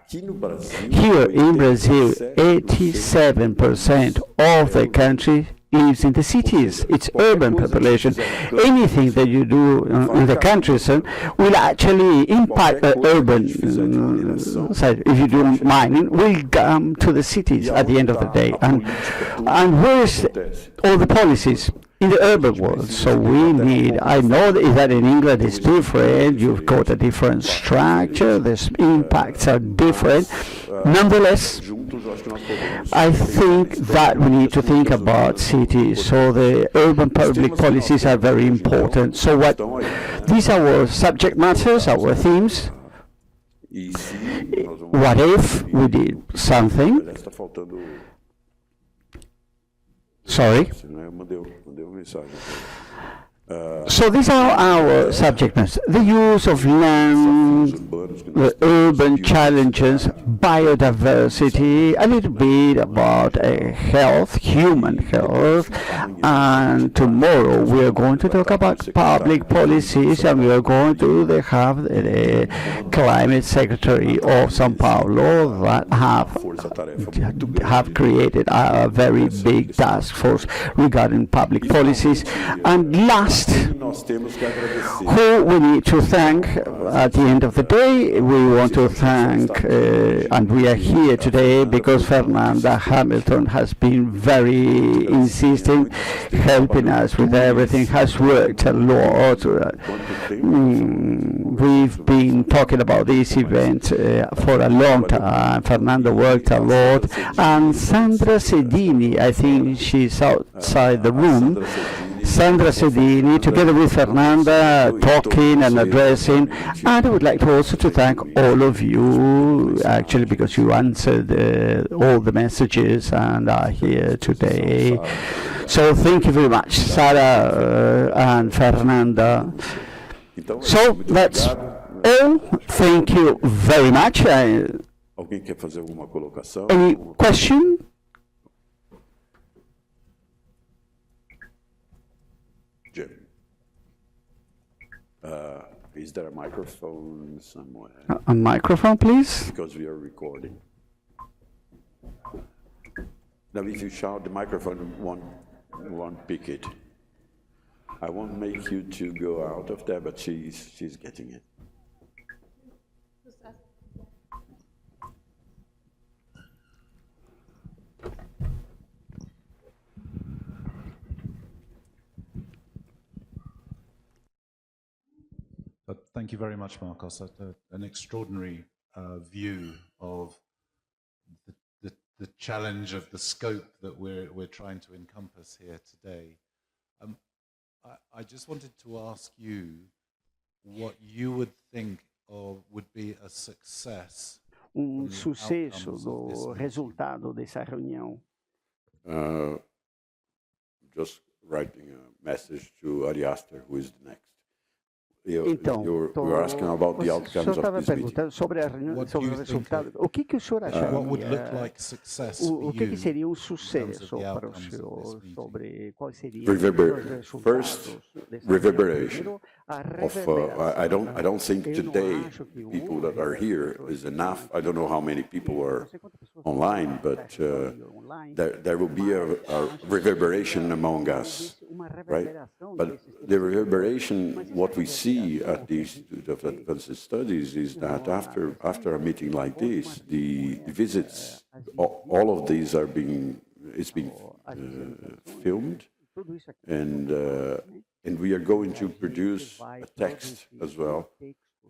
here in Brazil, 87% of the country lives in the cities. It's urban population. Anything that you do in the countryside will actually impact the urban side. If you do mining, will come to the cities at the end of the day. And where's all the policies? In the urban world. So we need, I know that in England it's different, you've got a different structure, the impacts are different. Nonetheless, I think that we need to think about cities, so the urban public policies are very important. So these are our subject matters, our themes. What if we did something? Sorry. So these are our subject matters: the use of land, the urban challenges, biodiversity, a little bit about health, human health, and tomorrow we are going to talk about public policies, and we are going to have the climate secretary of São Paulo that have created a very big task force regarding public policies. And last, who we need to thank at the end of the day, we want to thank, and we are here today because Fernanda Hamilton has been very insistent, helping us with everything, has worked a lot. We've been talking about this event for a long time. Fernanda worked a lot, and Sandra Sedini, I think she's outside the room. Sandra Sedini, together with Fernanda, talking and addressing, and I would like to also to thank all of you, actually, because you answered all the messages and are here today. So thank you very much, Sarah and Fernanda. So that's all. Thank you very much. Any question? Is there a microphone somewhere? A microphone, please. Because we are recording. Now, if you shout, the microphone won't pick it. I won't make you to go out of there, but she's getting it. Thank you very much, Marcos. An extraordinary view of the challenge of the scope that we're trying to encompass here today. I just wanted to ask you what you would think of would be a success. Sucesso do resultado dessa reunião. Just writing a message to Ari Aster, who is the next. Então, you're asking about the outcomes of this meeting. Sobre o resultado. O que o senhor acharia? O que seria um sucesso para o senhor? Sobre qual seria os resultados? First, reverberation. I don't think today people that are here is enough. I don't know how many people are online, but there will be a reverberation among us, right? But the reverberation, what we see at the Institute of Advanced Studies is that after a meeting like this, the visits, all of these are being filmed, and we are going to produce a text as well,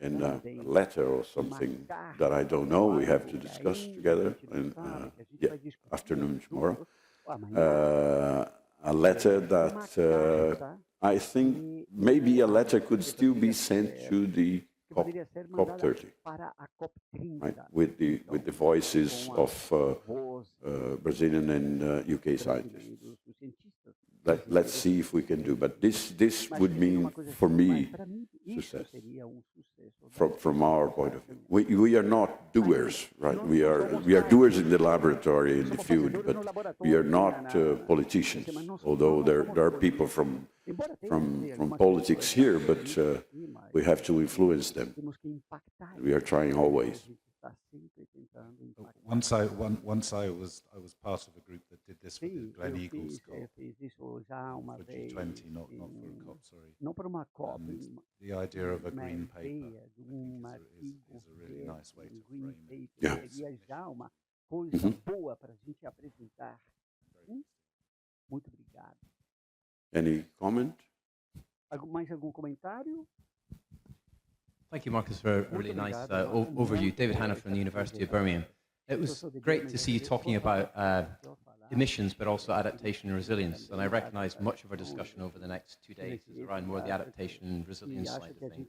and a letter or something that I don't know. We have to discuss together in afternoon tomorrow. A letter that I think maybe a letter could still be sent to the COP30, right? With the voices of Brazilian and UK scientists. Let's see if we can do. But this would mean for me success from our point of view. We are not doers, right? We are doers in the laboratory, in the field, but we are not politicians. Although there are people from politics here, but we have to influence them. We are trying always. Once I was part of a group that did this for the Glen Eagles COP, for G20, not for a COP, sorry. The idea of a green paper is a really nice way to frame it. Yeah. Any comment? Mais algum comentário? Thank you, Marcus, for a really nice overview. David Hanna from the University of Birmingham. It was great to see you talking about emissions, but also adaptation and resilience. And I recognize much of our discussion over the next 2 days is around more the adaptation and resilience side of things.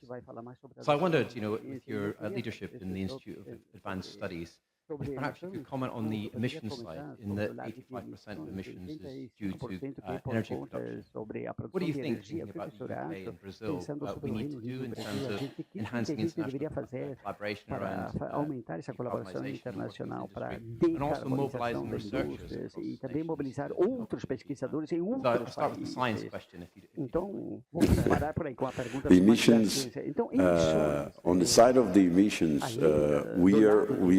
So I wondered, with your leadership in the Institute of Advanced Studies, if perhaps you could comment on the emissions side, in that 85% of emissions is due to energy production. What do you think, thinking about the UK and Brazil, we need to do in terms of enhancing international collaboration around aumentar essa colaboração internacional para and also mobilizing researchers e também mobilizar outros pesquisadores em outros países. Então, vamos parar por aí com a pergunta the emissions, on the side of the emissions, we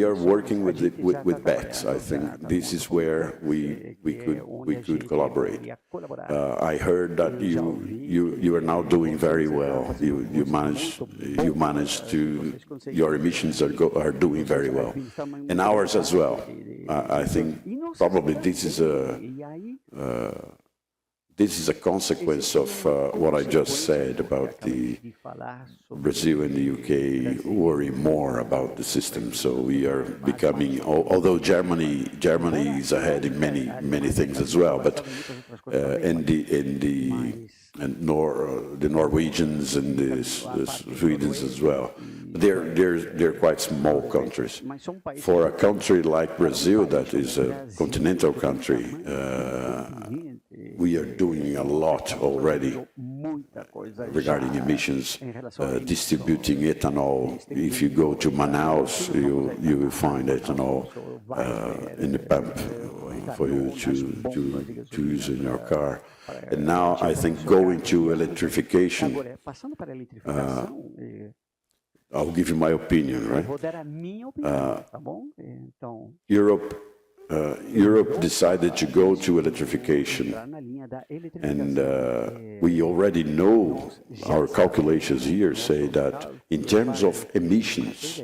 are working starting with bets. I think this is where we could collaborate. I heard that you are now doing very well. You managed to, your emissions are doing very well, and ours as well. I think probably this is a consequence of what I just said about the Brazil and the UK worry more about the system. So we are becoming, although Germany is ahead in many things as well, but the Norwegians and the Swedes as well. They're quite small countries. For a country like Brazil, that is a continental country, we are doing a lot already regarding emissions, distributing ethanol. If you go to Manaus, you will find ethanol in the pump for you to use in your car. And now I think going to electrification, I'll give you my opinion, right? Europe decided to go to electrification, and we already know, our calculations here say that in terms of emissions,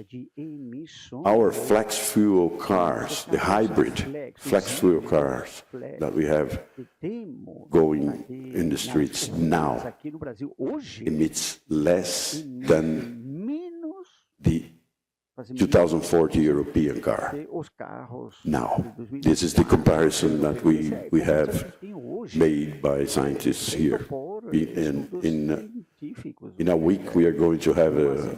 our flex fuel cars, the hybrid flex fuel cars that we have going in the streets now, emits less than the 2040 European car. Now, this is the comparison that we have made by scientists here. In a week, we are going to have a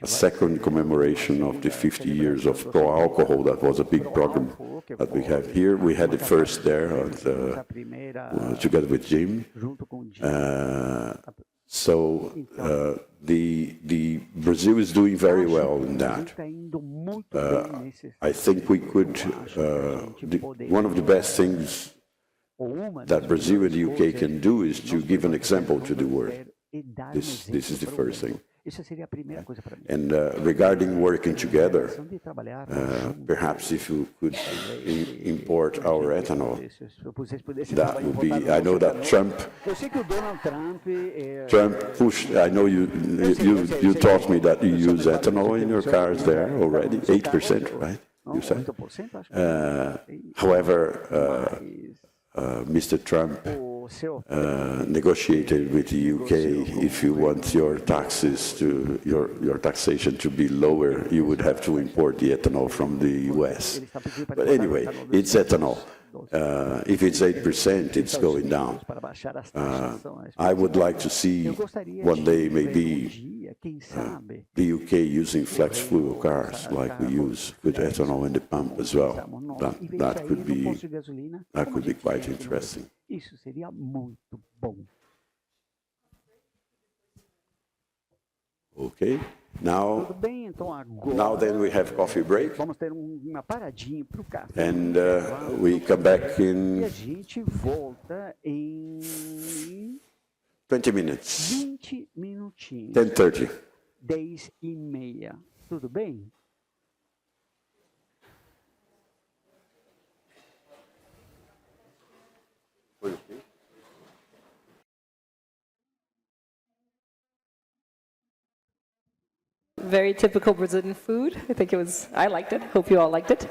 second commemoration of the 50 years of pro alcohol. That was a big program that we have here. We had it first there together with Jim. So the Brazil is doing very well in that. I think we could, one of the best things that Brazil and the UK can do is to give an example to the world. This is the first thing. And regarding working together, perhaps if you could import our ethanol, that would be, I know that Trump pushed, I know you taught me that you use ethanol in your cars there already, 8%, right? You said? However, Mr. Trump negotiated with the UK, if you want your taxes to your taxation to be lower, you would have to import the ethanol from the US. But anyway, it's ethanol. If it's 8%, it's going down. I would like to see one day maybe the UK using flex fuel cars like we use with ethanol in the pump as well. That could be quite interesting. Okay. Now then we have coffee break, and we come back in 20 minutes, 10:30. 10:30. Tudo bem? Very typical Brazilian food. I liked it. Hope you all liked it.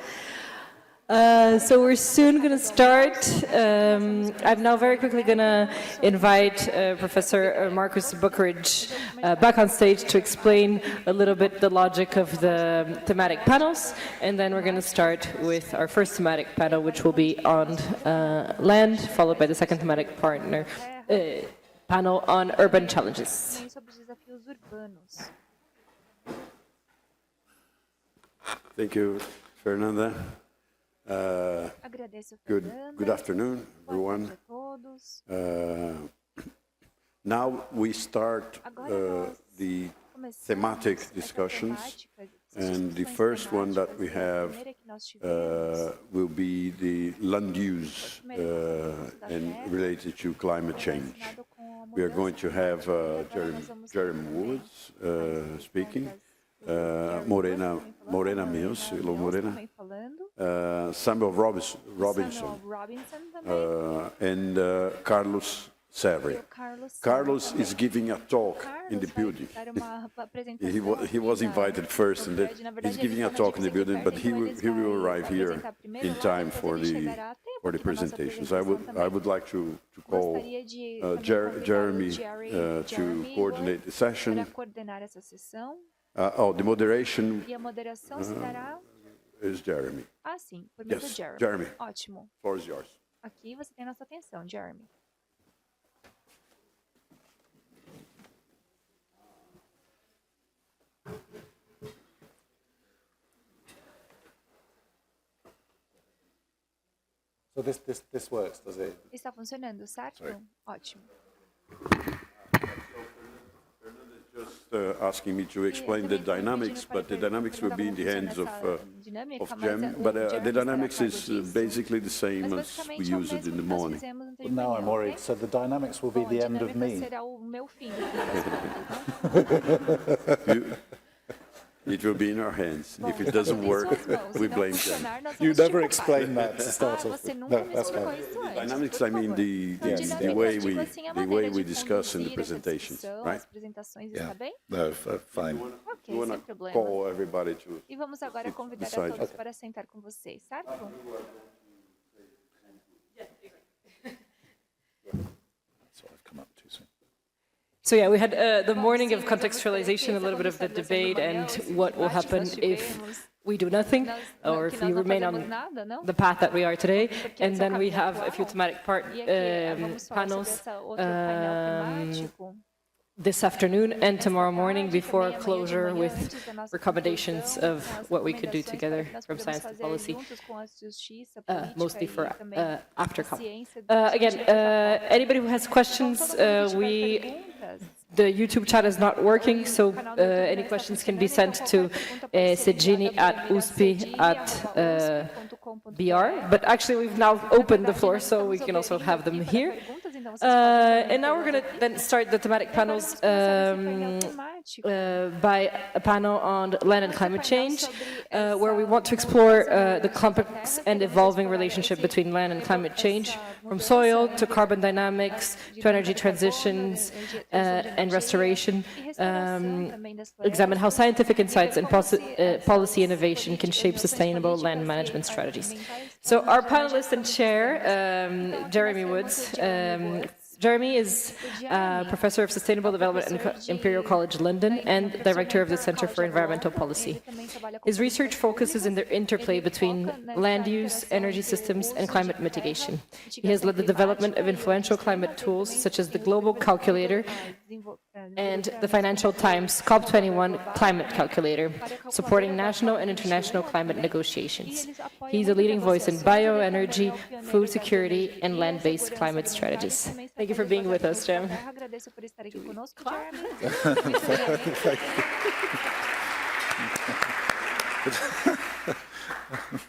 So we're soon going to start. I'm now very quickly going to invite Professor Marcus Buckeridge back on stage to explain a little bit the logic of the thematic panels. And then we're going to start with our first thematic panel, which will be on land, followed by the second thematic panel on urban challenges. Thank you, Fernanda. Good afternoon, everyone. Now we start the thematic discussions, and the first one that we have will be the land use and related to climate change. We are going to have Jeremy Woods speaking. Morena Mills, hello Morena. Samuel Robinson, and Carlos Serri. Carlos is giving a talk in the building. He was invited first, and he's giving a talk in the building, but he will arrive here in time for the presentations. I would like to call Jeremy to coordinate the session. The moderation is Jeremy. Sim, por meio do Yes, Jeremy. Jeremy. Ótimo. Floor is yours. Aqui você tem nossa atenção, Jeremy. So this works, does it? Está funcionando, certo? Ótimo. Just asking me to explain the dynamics, but the dynamics will be in the hands of Jem. But the dynamics is basically the same as we use it in the morning. Well, now I'm worried. So the dynamics will be the end of me. It will be in our hands. If it doesn't work, we blame Jem. You never explained that to start off with. No, that's fine. Dynamics, I mean the way we discuss in the presentations, right? Yeah. No, fine. You want to call everybody to E vamos agora convidar a todos para sentar com vocês, certo? So I've come up too soon. So yeah, we had the morning of contextualization, a little bit of the debate and what will happen if we do nothing or if we remain on the path that we are today. And then we have a few thematic panels this afternoon and tomorrow morning before closure with recommendations of what we could do together from science to policy, mostly for after COP. Again, anybody who has questions, the YouTube chat is not working, so any questions can be sent to segini@usp.br. But actually, we've now opened the floor, so we can also have them here. And now we're going to then start the thematic panels by a panel on land and climate change, where we want to explore the complex and evolving relationship between land and climate change, from soil to carbon dynamics to energy transitions and restoration, examine how scientific insights and policy innovation can shape sustainable land management strategies. So our panelist and chair, Jeremy Woods. Jeremy is Professor of Sustainable Development at Imperial College London and Director of the Centre for Environmental Policy. His research focuses in the interplay between land use, energy systems, and climate mitigation. He has led the development of influential climate tools such as the Global Calculator and the Financial Times COP21 Climate Calculator, supporting national and international climate negotiations. He's a leading voice in bioenergy, food security, and land-based climate strategies. Thank you for being with us, Jem.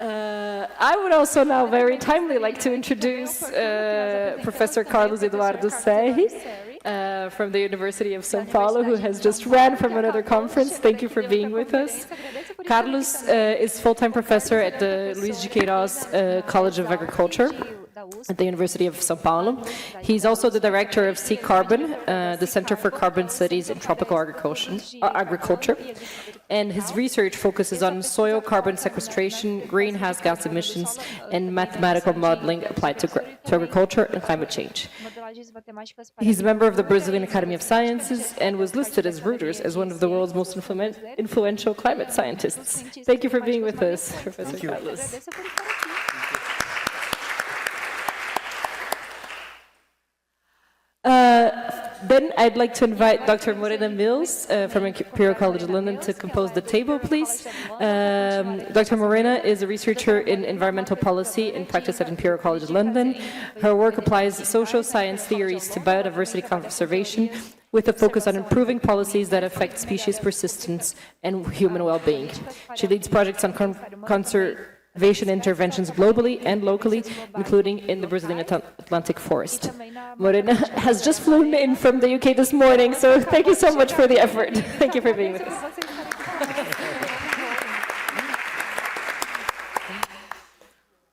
I would also now very timely like to introduce Professor Carlos Eduardo Serri from the University of São Paulo, who has just ran from another conference. Thank you for being with us. Carlos is full-time professor at the Luiz de Queiroz College of Agriculture at the University of São Paulo. He's also the director of Sea Carbon, the Center for Carbon Studies in Tropical Agriculture. And his research focuses on soil carbon sequestration, greenhouse gas emissions, and mathematical modeling applied to agriculture and climate change. He's a member of the Brazilian Academy of Sciences and was listed as Reuters as one of the world's most influential climate scientists. Thank you for being with us, Professor Carlos. Then I'd like to invite Dr. Morena Mills from Imperial College London to compose the table, please. Dr. Morena is a researcher in environmental policy and practice at Imperial College London. Her work applies social science theories to biodiversity conservation with a focus on improving policies that affect species persistence and human well-being. She leads projects on conservation interventions globally and locally, including in the Brazilian Atlantic forest. Morena has just flown in from the UK this morning, so thank you so much for the effort. Thank you for being with us.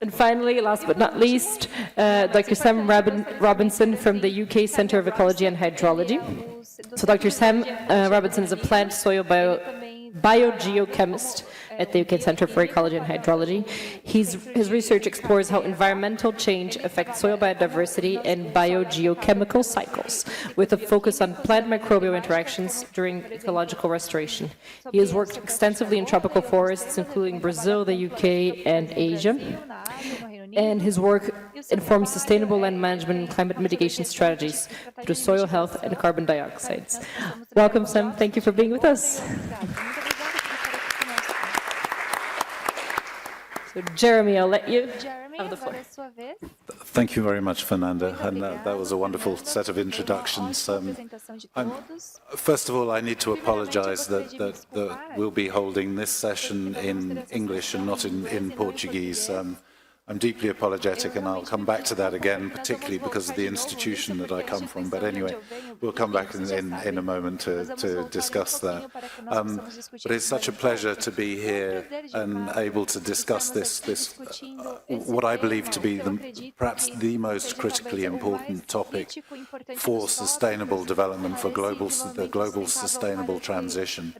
And finally, last but not least, Dr. Sam Robinson from the UK Centre of Ecology and Hydrology. So Dr. Sam Robinson is a plant soil biogeochemist at the UK Centre for Ecology and Hydrology. His research explores how environmental change affects soil biodiversity and biogeochemical cycles, with a focus on plant microbial interactions during ecological restoration. He has worked extensively in tropical forests, including Brazil, the UK, and Asia. And his work informs sustainable land management and climate mitigation strategies through soil health and carbon dioxide. Welcome, Sam. Thank you for being with us. So, Jeremy, I'll let you have the floor. Thank you very much, Fernanda, and that was a wonderful set of introductions. First of all, I need to apologize that we'll be holding this session in English and not in Portuguese. I'm deeply apologetic, and I'll come back to that again, particularly because of the institution that I come from. But anyway, we'll come back in a moment to discuss that. But it's such a pleasure to be here and able to discuss this what I believe to be perhaps the most critically important topic for sustainable development, for the global sustainable transition.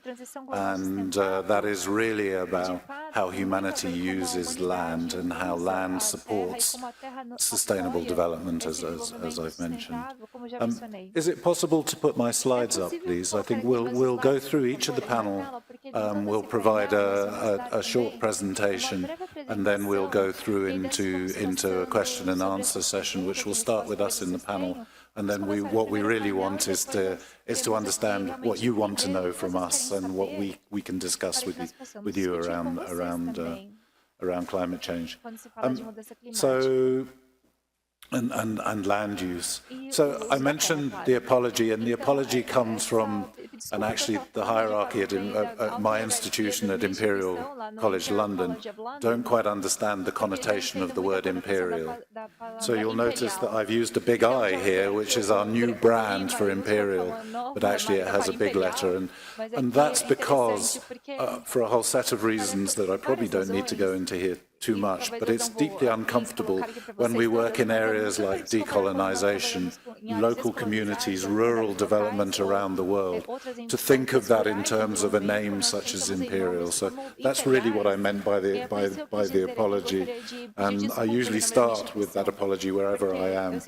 And that is really about how humanity uses land and how land supports sustainable development, as I've mentioned. Is it possible to put my slides up, please? I think we'll go through each of the panel. We'll provide a short presentation, and then we'll go through into a question and answer session, which will start with us in the panel. And then what we really want is to understand what you want to know from us and what we can discuss with you around climate change. And land use. So I mentioned the apology, and the apology comes from, and actually the hierarchy at my institution at Imperial College London don't quite understand the connotation of the word imperial. So you'll notice that I've used a big I here, which is our new brand for imperial, but actually it has a big letter. And that's because, for a whole set of reasons that I probably don't need to go into here too much, but it's deeply uncomfortable when we work in areas like decolonization, local communities, rural development around the world, to think of that in terms of a name such as imperial. So that's really what I meant by the apology. And I usually start with that apology wherever I am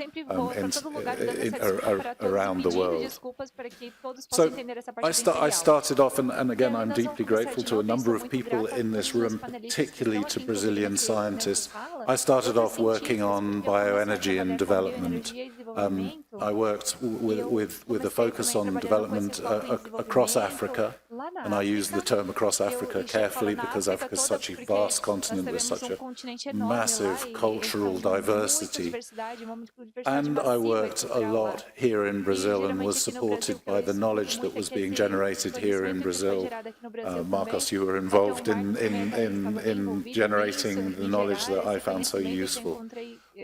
around the world. So I started off, and again, I'm deeply grateful to a number of people in this room, particularly to Brazilian scientists. I started off working on bioenergy and development. I worked with a focus on development across Africa, and I use the term across Africa carefully because Africa is such a vast continent with such a massive cultural diversity. And I worked a lot here in Brazil and was supported by the knowledge that was being generated here in Brazil. Marcos, you were involved in generating the knowledge that I found so useful.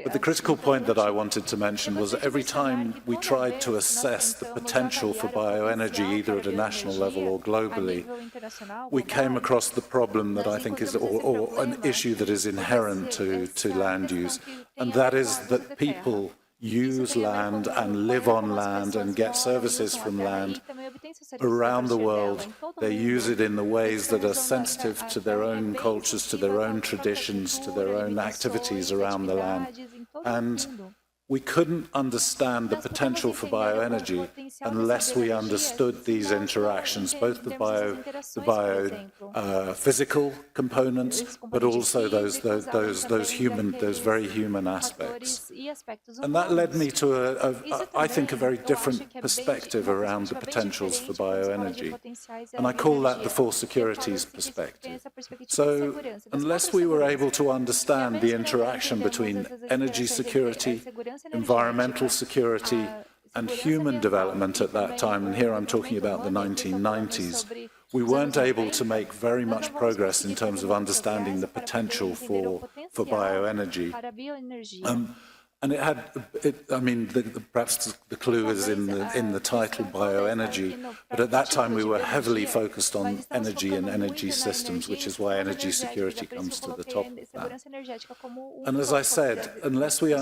But the critical point that I wanted to mention was that every time we tried to assess the potential for bioenergy, either at a national level or globally, we came across the problem that I think is, or an issue that is inherent to land use, and that is that people use land and live on land and get services from land around the world. They use it in the ways that are sensitive to their own cultures, to their own traditions, to their own activities around the land. And we couldn't understand the potential for bioenergy unless we understood these interactions, both the physical components, but also those very human aspects. And that led me to I think, a very different perspective around the potentials for bioenergy. And I call that the four securities perspective. So unless we were able to understand the interaction between energy security, environmental security, and human development at that time, and here I'm talking about the 1990s, we weren't able to make very much progress in terms of understanding the potential for bioenergy. And it had, I mean, perhaps the clue is in the title, bioenergy, but at that time we were heavily focused on energy and energy systems, which is why energy security comes to the top of that. And as I said, unless we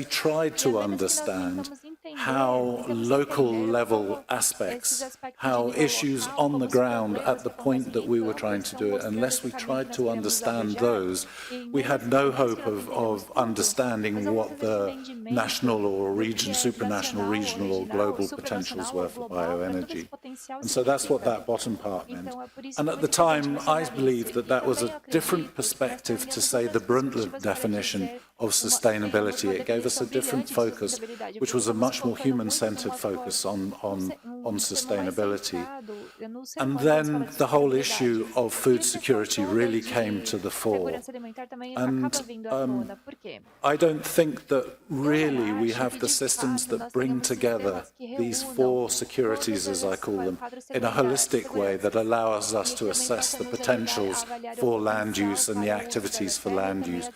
tried to understand how local level aspects, how issues on the ground at the point that we were trying to do it, unless we tried to understand those, we had no hope of understanding what the national or supranational, regional or global potentials were for bioenergy. And so that's what that bottom part meant. And at the time, I believed that that was a different perspective to, say, the Brundtland definition of sustainability. It gave us a different focus, which was a much more human-centered focus on sustainability. And then the whole issue of food security really came to the fore. And I don't think that really we have the systems that bring together these four securities, as I call them, in a holistic way that allows us to assess the potentials for land use and the activities for land use,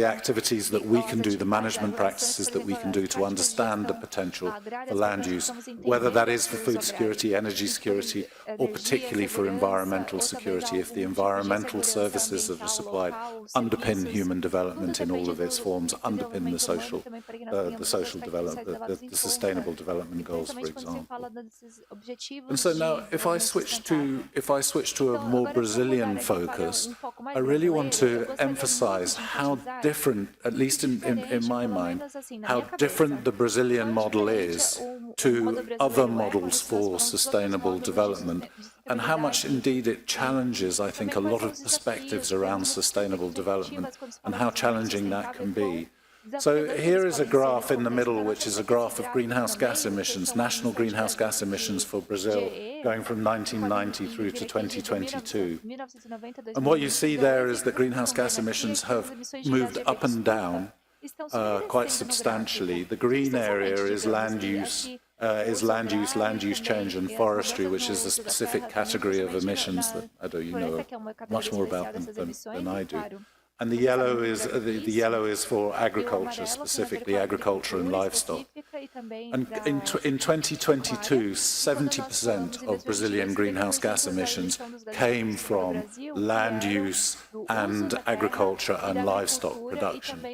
the activities that we can do, the management practices that we can do to understand the potential for land use, whether that is for food security, energy security, or particularly for environmental security, if the environmental services that are supplied underpin human development in all of its forms, underpin the social development, the sustainable development goals, for example. And so now, if I switch to a more Brazilian focus, I really want to emphasize how different, at least in my mind, how different the Brazilian model is to other models for sustainable development, and how much indeed it challenges, I think, a lot of perspectives around sustainable development and how challenging that can be. So here is a graph in the middle, which is a graph of greenhouse gas emissions, national greenhouse gas emissions for Brazil, going from 1990 through to 2022. And what you see there is that greenhouse gas emissions have moved up and down quite substantially. The green area is land use, land use change and forestry, which is a specific category of emissions that I know you know much more about than I do. And the yellow is for agriculture, specifically agriculture and livestock. And in 2022, 70% of Brazilian greenhouse gas emissions came from land use and agriculture and livestock production.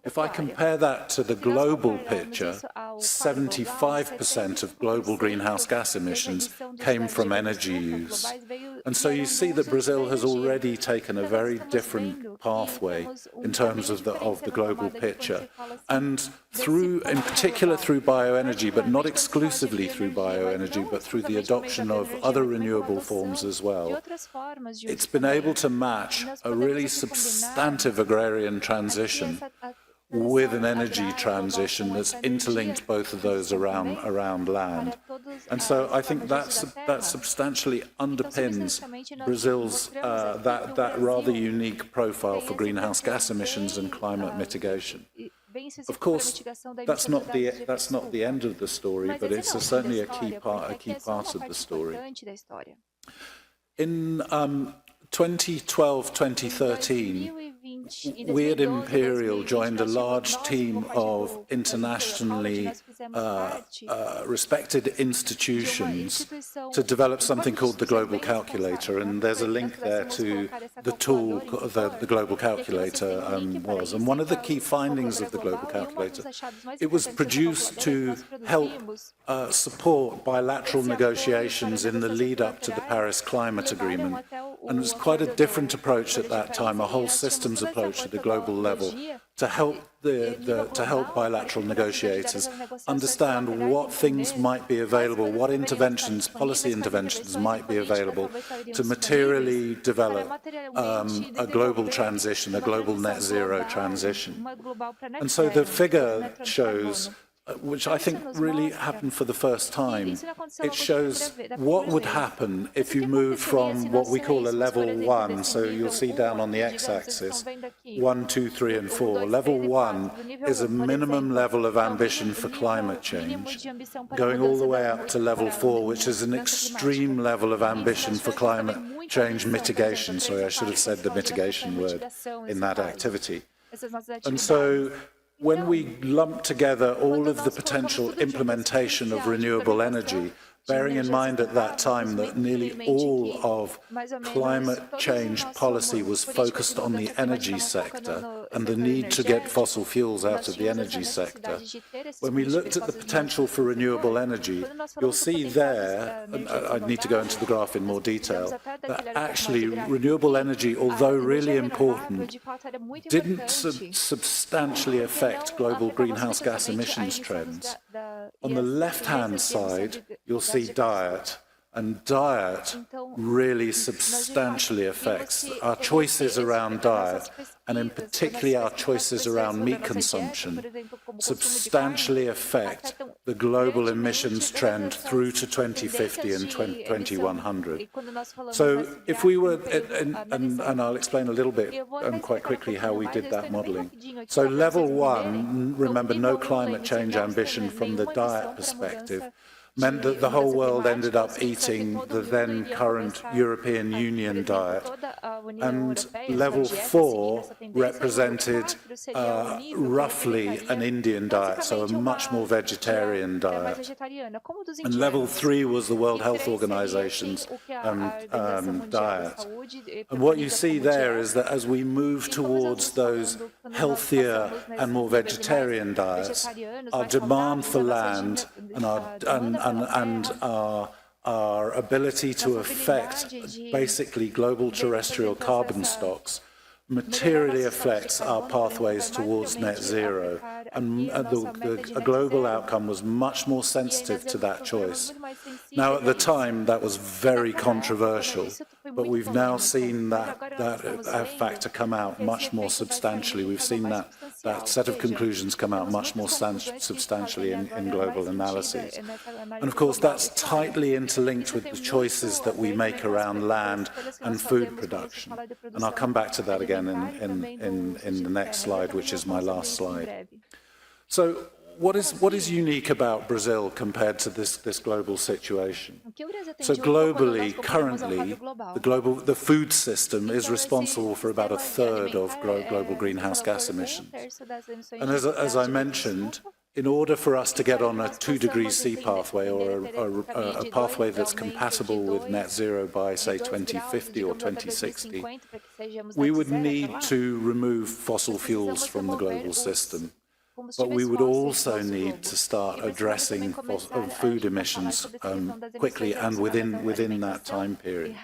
If I compare that to the global picture, 75% of global greenhouse gas emissions came from energy use. And so you see that Brazil has already taken a very different pathway in terms of the global picture. And in particular through bioenergy, but not exclusively through bioenergy, but through the adoption of other renewable forms as well, it's been able to match a really substantive agrarian transition with an energy transition that's interlinked both of those around land. And so I think that substantially underpins Brazil's that rather unique profile for greenhouse gas emissions and climate mitigation. Of course, that's not the end of the story, but it's certainly a key part of the story. In 2012-2013, we at Imperial joined a large team of internationally respected institutions to develop something called the Global Calculator, and there's a link there to the tool the Global Calculator was. And one of the key findings of the Global Calculator, it was produced to help support bilateral negotiations in the lead up to the Paris Climate Agreement. And it was quite a different approach at that time, a whole systems approach at the global level, to help bilateral negotiators understand what things might be available, what policy interventions might be available to materially develop a global transition, a global net zero transition. And so the figure shows, which I think really happened for the first time, it shows what would happen if you move from what we call a level 1, so you'll see down on the x-axis, 1, 2, 3 and 4. Level 1 is a minimum level of ambition for climate change, going all the way up to level 4, which is an extreme level of ambition for climate change mitigation. Sorry, I should have said the mitigation word in that activity. And so when we lump together all of the potential implementation of renewable energy, bearing in mind at that time that nearly all of climate change policy was focused on the energy sector and the need to get fossil fuels out of the energy sector. When we looked at the potential for renewable energy, you'll see there, and I need to go into the graph in more detail, that actually renewable energy, although really important, didn't substantially affect global greenhouse gas emissions trends. On the left-hand side, you'll see diet, and diet really substantially affects our choices around diet, and in particularly our choices around meat consumption, substantially affect the global emissions trend through to 2050 and 2100. So if we were, and I'll explain a little bit quite quickly how we did that modelling. So level one, remember, no climate change ambition from the diet perspective, meant that the whole world ended up eating the then current European Union diet. And level four represented roughly an Indian diet, so a much more vegetarian diet. And level three was the World Health Organization's diet. And what you see there is that as we move towards those healthier and more vegetarian diets, our demand for land and our ability to affect basically global terrestrial carbon stocks materially affects our pathways towards net zero. And the global outcome was much more sensitive to that choice. Now, at the time, that was very controversial, but we've now seen that factor come out much more substantially. We've seen that set of conclusions come out much more substantially in global analyses. And of course, that's tightly interlinked with the choices that we make around land and food production. And I'll come back to that again in the next slide, which is my last slide. So what is unique about Brazil compared to this global situation? So globally, currently, the food system is responsible for about a third of global greenhouse gas emissions. And as I mentioned, in order for us to get on a 2 C pathway or a pathway that's compatible with net zero by, say, 2050 or 2060, we would need to remove fossil fuels from the global system. But we would also need to start addressing food emissions quickly and within that time period.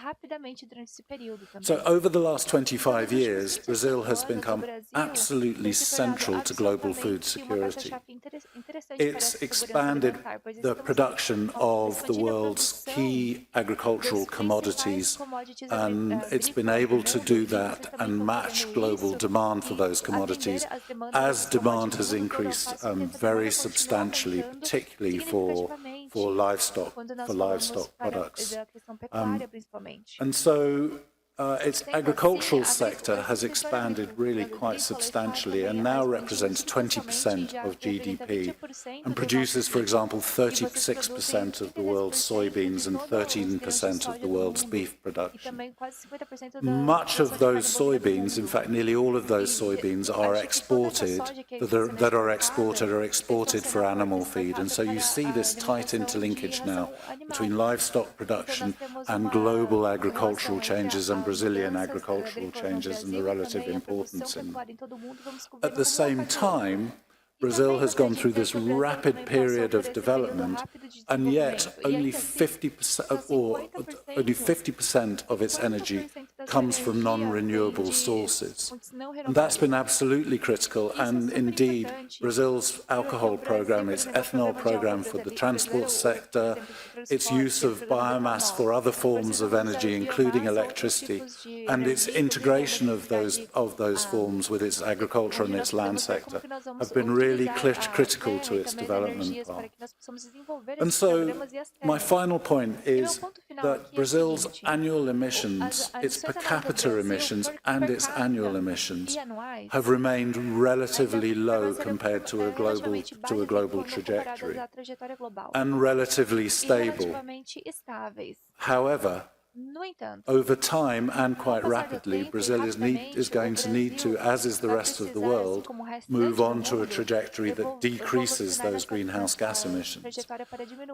So over the last 25 years, Brazil has become absolutely central to global food security. It's expanded the production of the world's key agricultural commodities, and it's been able to do that and match global demand for those commodities as demand has increased very substantially, particularly for livestock products. And so its agricultural sector has expanded really quite substantially and now represents 20% of GDP and produces, for example, 36% of the world's soybeans and 13% of the world's beef production. Much of those soybeans, in fact, nearly all of those soybeans are exported, are exported for animal feed. And so you see this tight interlinkage now between livestock production and global agricultural changes and Brazilian agricultural changes and the relative importance in them. At the same time, Brazil has gone through this rapid period of development, and yet only 50% of its energy comes from non-renewable sources. And that's been absolutely critical, and indeed Brazil's alcohol program, its ethanol program for the transport sector, its use of biomass for other forms of energy, including electricity, and its integration of those forms with its agriculture and its land sector have been really critical to its development path. And so my final point is that Brazil's annual emissions, its per capita emissions and its annual emissions have remained relatively low compared to a global trajectory and relatively stable. However, over time and quite rapidly, Brazil is going to need to, as is the rest of the world, move on to a trajectory that decreases those greenhouse gas emissions.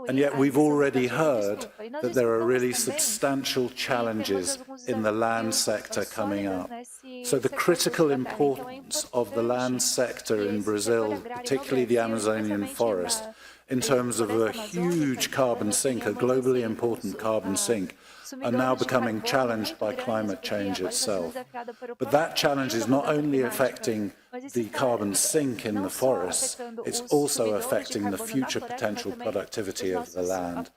And yet we've already heard that there are really substantial challenges in the land sector coming up. So the critical importance of the land sector in Brazil, particularly the Amazonian forest, in terms of a huge carbon sink, a globally important carbon sink, are now becoming challenged by climate change itself. But that challenge is not only affecting the carbon sink in the forests, it's also affecting the future potential productivity of the land.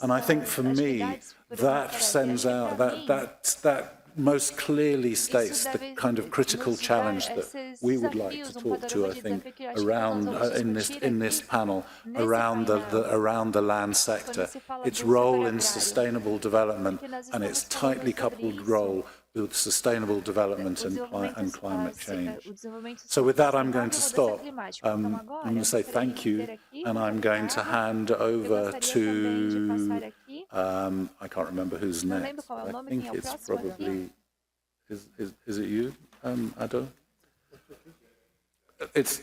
And I think for me, that sends out, that most clearly states the kind of critical challenge that we would like to talk to, I think, around in this panel, around the land sector, its role in sustainable development and its tightly coupled role with sustainable development and climate change. So with that, I'm going to stop. I'm going to say thank you, and I'm going to hand over to, I can't remember who's next. I think it's probably, is it you, Ado? It's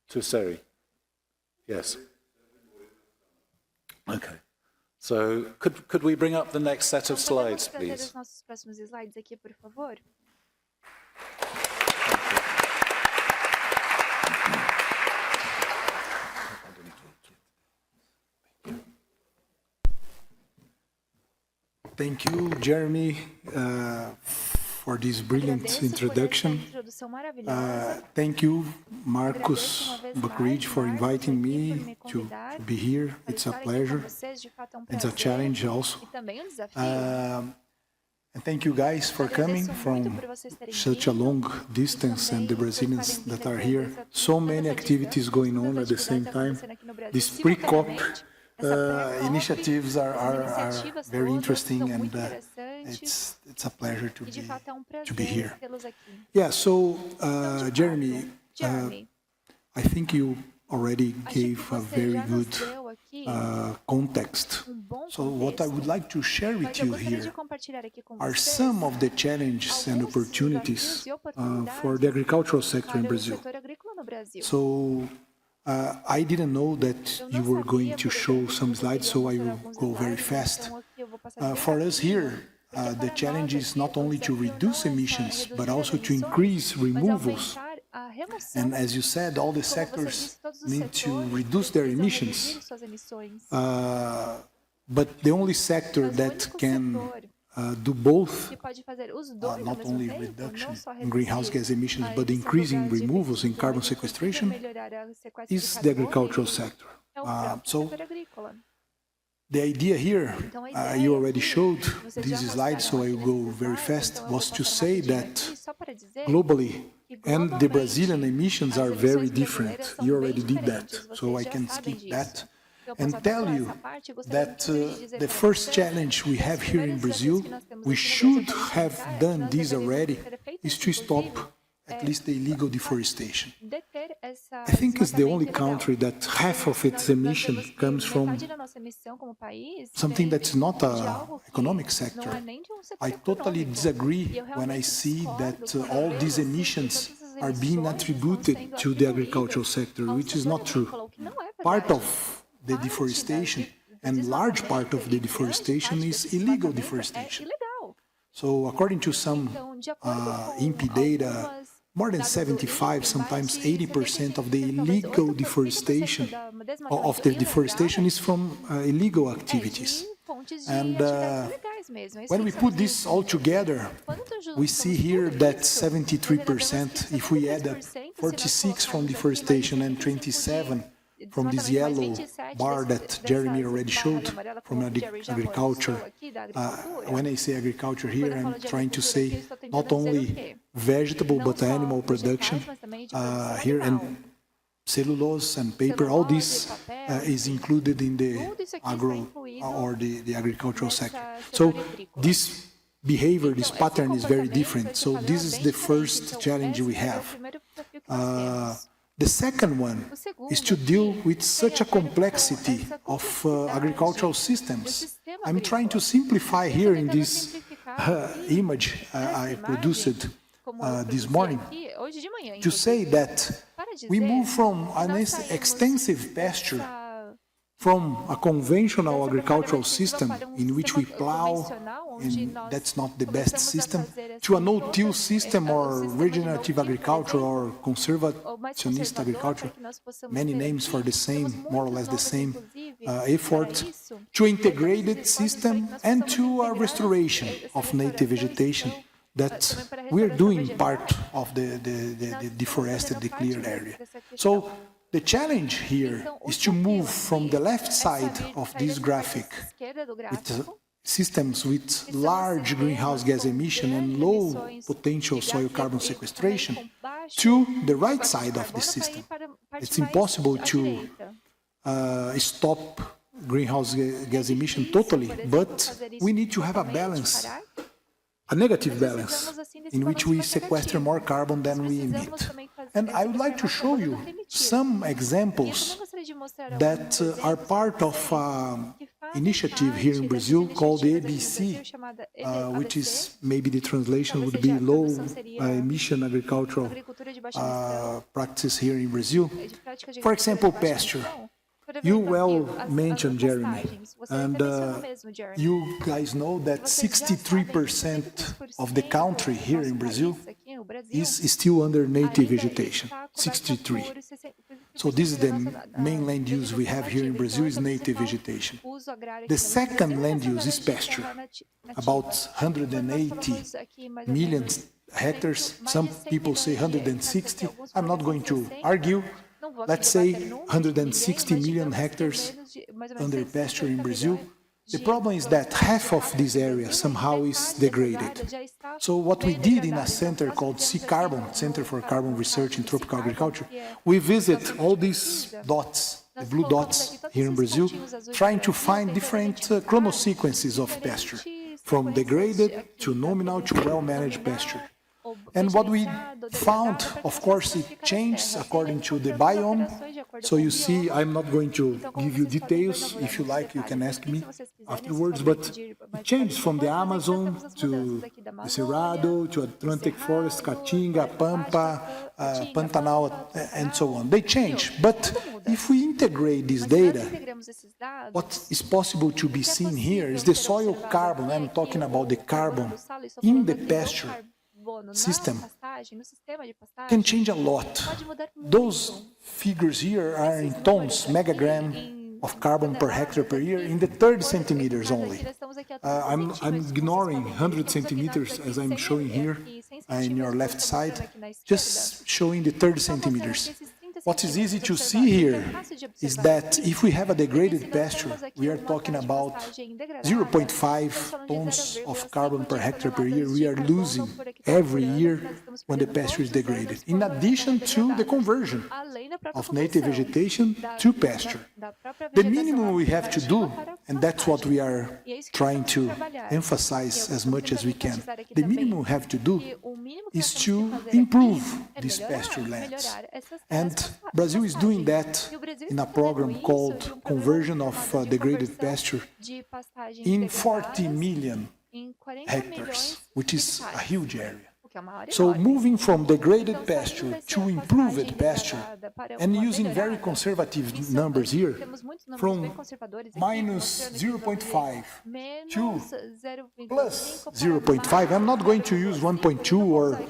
to Seri. Yes. Okay. So could we bring up the next set of slides, please? Thank you, Jeremy, for this brilliant introduction. Thank you, Marcos Buckridge, for inviting me to be here. It's a pleasure. It's a challenge also. And thank you guys for coming from such a long distance, and the Brazilians that are here. So many activities going on at the same time. This pre-COP initiatives are very interesting, and it's a pleasure to be here. Yeah, so Jeremy, I think you already gave a very good context. So what I would like to share with you here are some of the challenges and opportunities for the agricultural sector in Brazil. So I didn't know that you were going to show some slides, so I will go very fast. For us here, the challenge is not only to reduce emissions, but also to increase removals. And as you said, all the sectors need to reduce their emissions. But the only sector that can do both, not only reduction in greenhouse gas emissions, but increasing removals in carbon sequestration, is the agricultural sector. So the idea here, you already showed this slide, so I will go very fast, was to say that globally, and the Brazilian emissions are very different. You already did that, so I can skip that and tell you that the first challenge we have here in Brazil, we should have done this already, is to stop at least the illegal deforestation. I think it's the only country that half of its emission comes from something that's not an economic sector. I totally disagree when I see that all these emissions are being attributed to the agricultural sector, which is not true. Part of the deforestation, and large part of the deforestation, is illegal deforestation. So according to some INPE data, more than 75, sometimes 80% of the illegal deforestation, of the deforestation is from illegal activities. And when we put this all together, we see here that 73%, if we add up 46 from deforestation and 27 from this yellow bar that Jeremy already showed from agriculture. When I say agriculture here, I'm trying to say not only vegetable but animal production here, and cellulose and paper, all this is included in the agro or the agricultural sector. So this behavior, this pattern is very different. So this is the first challenge we have. The second one is to deal with such a complexity of agricultural systems. I'm trying to simplify here in this image I produced this morning to say that we move from an extensive pasture, from a conventional agricultural system in which we plow, and that's not the best system, to a no-till system or regenerative agriculture or conservationist agriculture, many names for the same, more or less the same effort, to integrated system and to a restoration of native vegetation that we're doing part of the deforested, the cleared area. So the challenge here is to move from the left side of this graphic with systems with large greenhouse gas emission and low potential soil carbon sequestration to the right side of the system. It's impossible to stop greenhouse gas emission totally, but we need to have a balance, a negative balance, in which we sequester more carbon than we emit. And I would like to show you some examples that are part of an initiative here in Brazil called the ABC, which is, maybe the translation would be low emission agricultural practice here in Brazil. For example, pasture. You well mentioned, Jeremy, and you guys know that 63% of the country here in Brazil is still under native vegetation, 63. So this is the main land use we have here in Brazil, is native vegetation. The second land use is pasture, about 180 million hectares. Some people say 160. I'm not going to argue. Let's say 160 million hectares under pasture in Brazil. The problem is that half of this area somehow is degraded. So what we did in a center called C-Carbon, Center for Carbon Research in Tropical Agriculture, we visit all these dots, the blue dots here in Brazil, trying to find different chronosequences of pasture, from degraded to nominal to well-managed pasture. And what we found, of course, it changes according to the biome. So you see, I'm not going to give you details. If you like, you can ask me afterwards. But it changes from the Amazon to the Cerrado, to Atlantic Forest, Caatinga, Pampa, Pantanal, and so on. They change. But if we integrate this data, what is possible to be seen here is the soil carbon. I'm talking about the carbon in the pasture system can change a lot. Those figures here are in tons, megagram of carbon per hectare per year in the 30 centimeters only. I'm ignoring 100 centimeters as I'm showing here in your left side, just showing the 30 centimeters. What is easy to see here is that if we have a degraded pasture, we are talking about 0.5 tons of carbon per hectare per year we are losing every year when the pasture is degraded, in addition to the conversion of native vegetation to pasture. The minimum we have to do, and that's what we are trying to emphasize as much as we can, the minimum we have to do is to improve these pasture lands. And Brazil is doing that in a program called Conversion of Degraded Pasture in 40 million hectares, which is a huge area. So moving from degraded pasture to improved pasture, and using very conservative numbers here, from minus 0.5 to plus 0.5, I'm not going to use 1.2 or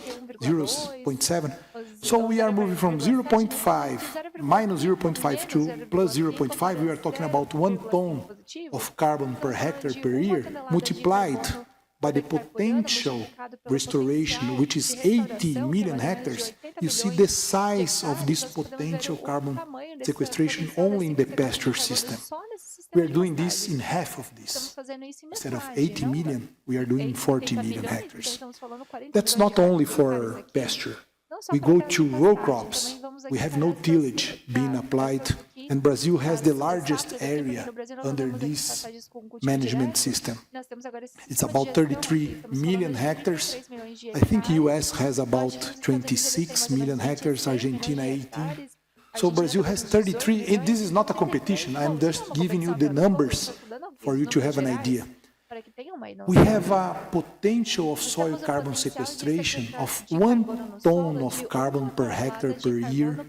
0.7. So we are moving from 0.5, minus 0.5 to plus 0.5. We are talking about 1 ton of carbon per hectare per year, multiplied by the potential restoration, which is 80 million hectares. You see the size of this potential carbon sequestration only in the pasture system. We are doing this in half of this. Instead of 80 million, we are doing 40 million hectares. That's not only for pasture. We go to row crops. We have no tillage being applied, and Brazil has the largest area under this management system. It's about 33 million hectares. I think US has about 26 million hectares, Argentina 18. So Brazil has 33, and this is not a competition. I'm just giving you the numbers for you to have an idea. We have a potential of soil carbon sequestration of 1 ton of carbon per hectare per year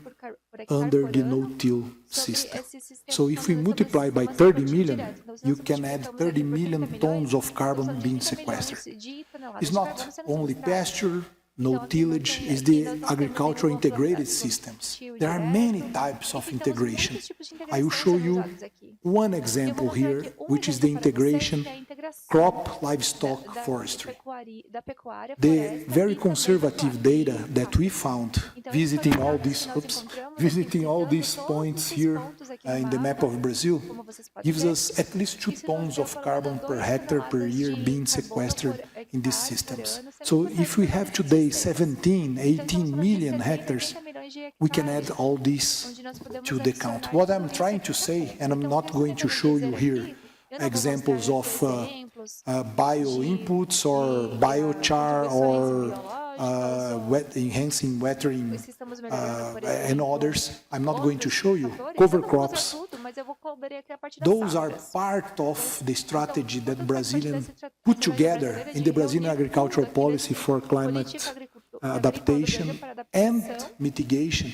under the no-till system. So if we multiply by 30 million, you can add 30 million tons of carbon being sequestered. It's not only pasture, no tillage, is the agricultural integrated systems. There are many types of integration. I will show you one example here, which is the integration crop, livestock, forestry. The very conservative data that we found visiting all these points here in the map of Brazil gives us at least 2 tons of carbon per hectare per year being sequestered in these systems. So if we have today 17, 18 million hectares, we can add all this to the count. What I'm trying to say, and I'm not going to show you here examples of bio inputs or biochar or enhancing watering and others, I'm not going to show you. Cover crops, those are part of the strategy that Brazilians put together in the Brazilian agricultural policy for climate adaptation and mitigation.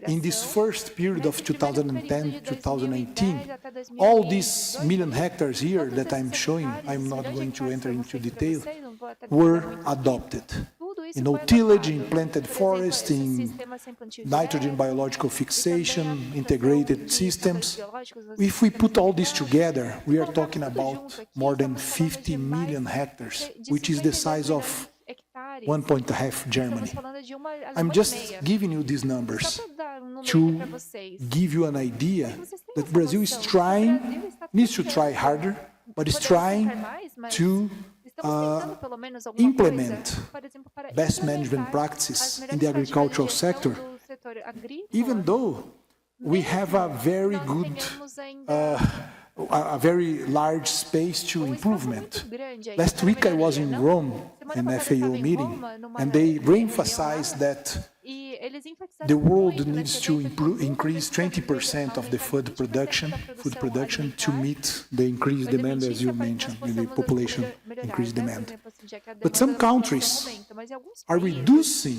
In this first period of 2010-2018, all these million hectares here that I'm showing, I'm not going to enter into detail, were adopted. In no-tillage, in planted forest, in nitrogen biological fixation, integrated systems. If we put all this together, we are talking about more than 50 million hectares, which is the size of 1.5 Germany. I'm just giving you these numbers to give you an idea that Brazil is trying, needs to try harder, but is trying to implement best management practices in the agricultural sector, even though we have a very good, a very large space to improvement. Last week I was in Rome, an FAO meeting, and they re-emphasized that the world needs to increase 20% of the food production to meet the increased demand, as you mentioned, the population increased demand. But some countries are reducing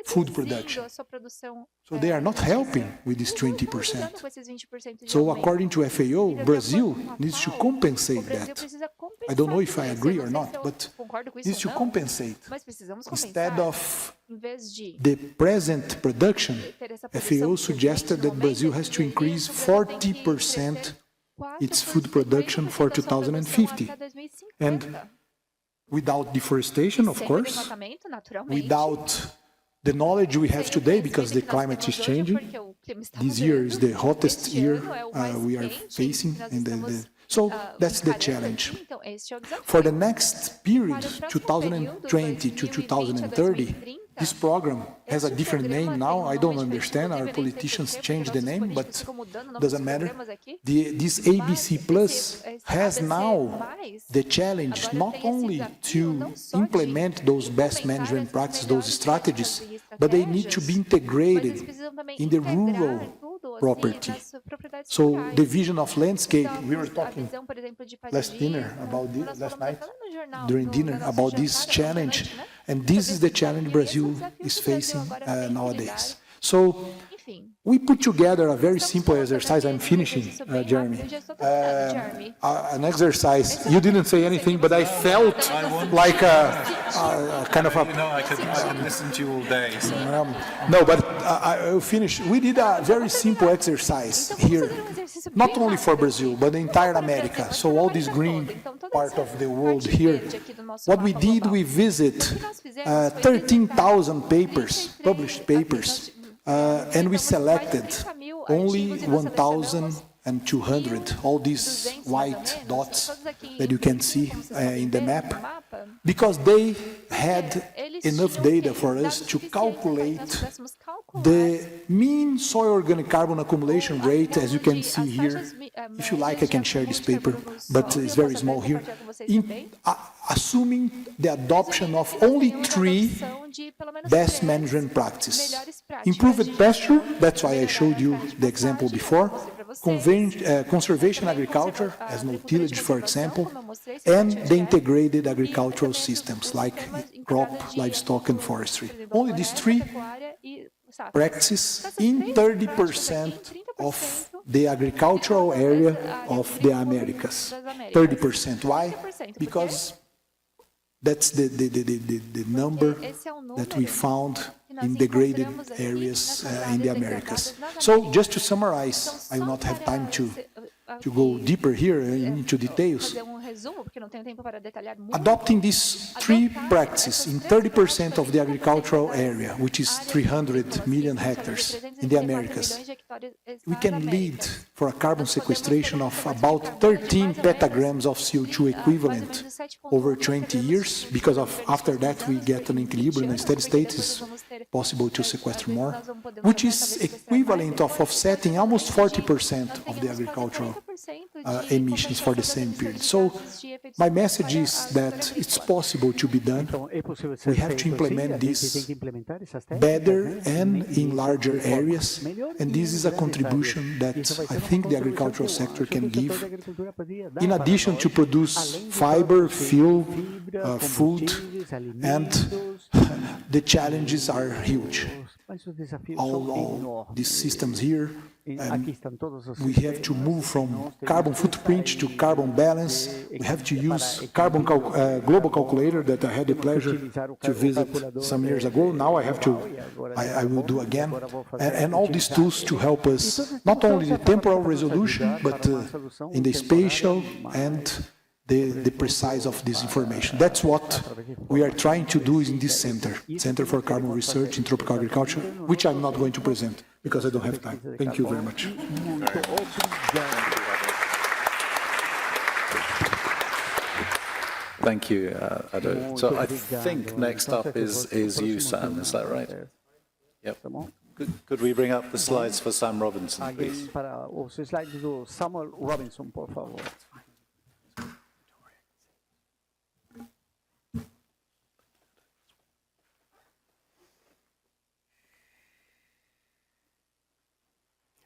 food production, so they are not helping with this 20%. So according to FAO, Brazil needs to compensate that. I don't know if I agree or not, but needs to compensate. Instead of the present production, FAO suggested that Brazil has to increase 40% its food production for 2050. And without deforestation, of course, without the knowledge we have today, because the climate is changing. This year is the hottest year we are facing. So that's the challenge. For the next period, 2020 to 2030, this program has a different name now. I don't understand. Our politicians changed the name, but doesn't matter. This ABC Plus has now the challenge not only to implement those best management practices, those strategies, but they need to be integrated in the rural property. So the vision of landscape, we were talking last night during dinner about this challenge, and this is the challenge Brazil is facing nowadays. So we put together a very simple exercise. I'm finishing, Jeremy. An exercise. You didn't say anything, but I felt like a kind of a... You know, I could listen to you all day. So. No, but I'll finish. We did a very simple exercise here, not only for Brazil, but the entire America. So all this green part of the world here. What we did, we visit 13,000 papers, published papers, and we selected only 1,200, all these white dots that you can see in the map, because they had enough data for us to calculate the mean soil organic carbon accumulation rate, as you can see here, if you like, I can share this paper, but it's very small here. Assuming the adoption of only 3 best management practices. Improved pasture, that's why I showed you the example before. Conservation agriculture, as no tillage, for example, and the integrated agricultural systems like crop, livestock, and forestry. Only these 3 practices in 30% of the agricultural area of the Americas. 30%. Why? Because that's the number that we found in degraded areas in the Americas. So just to summarize, I will not have time to go deeper here into details. Adopting these 3 practices in 30% of the agricultural area, which is 300 million hectares in the Americas, we can lead for a carbon sequestration of about 13 petagrams of CO2 equivalent over 20 years, because after that we get an equilibrium, a steady state is possible to sequester more, which is equivalent of offsetting almost 40% of the agricultural emissions for the same period. So my message is that it's possible to be done. We have to implement this better and in larger areas, and this is a contribution that I think the agricultural sector can give, in addition to produce fiber, fuel, food, and the challenges are huge. All these systems here, we have to move from carbon footprint to carbon balance. We have to use global calculator that I had the pleasure to visit some years ago. Now I will do again. And all these tools to help us, not only the temporal resolution, but in the spatial and the precise of this information. That's what we are trying to do in this Center for Carbon Research in Tropical Agriculture, which I'm not going to present because I don't have time. Thank you very much. Thank you, Ado. So I think next up is you, Sam. Is that right? Yep. Could we bring up the slides for Sam Robinson, please?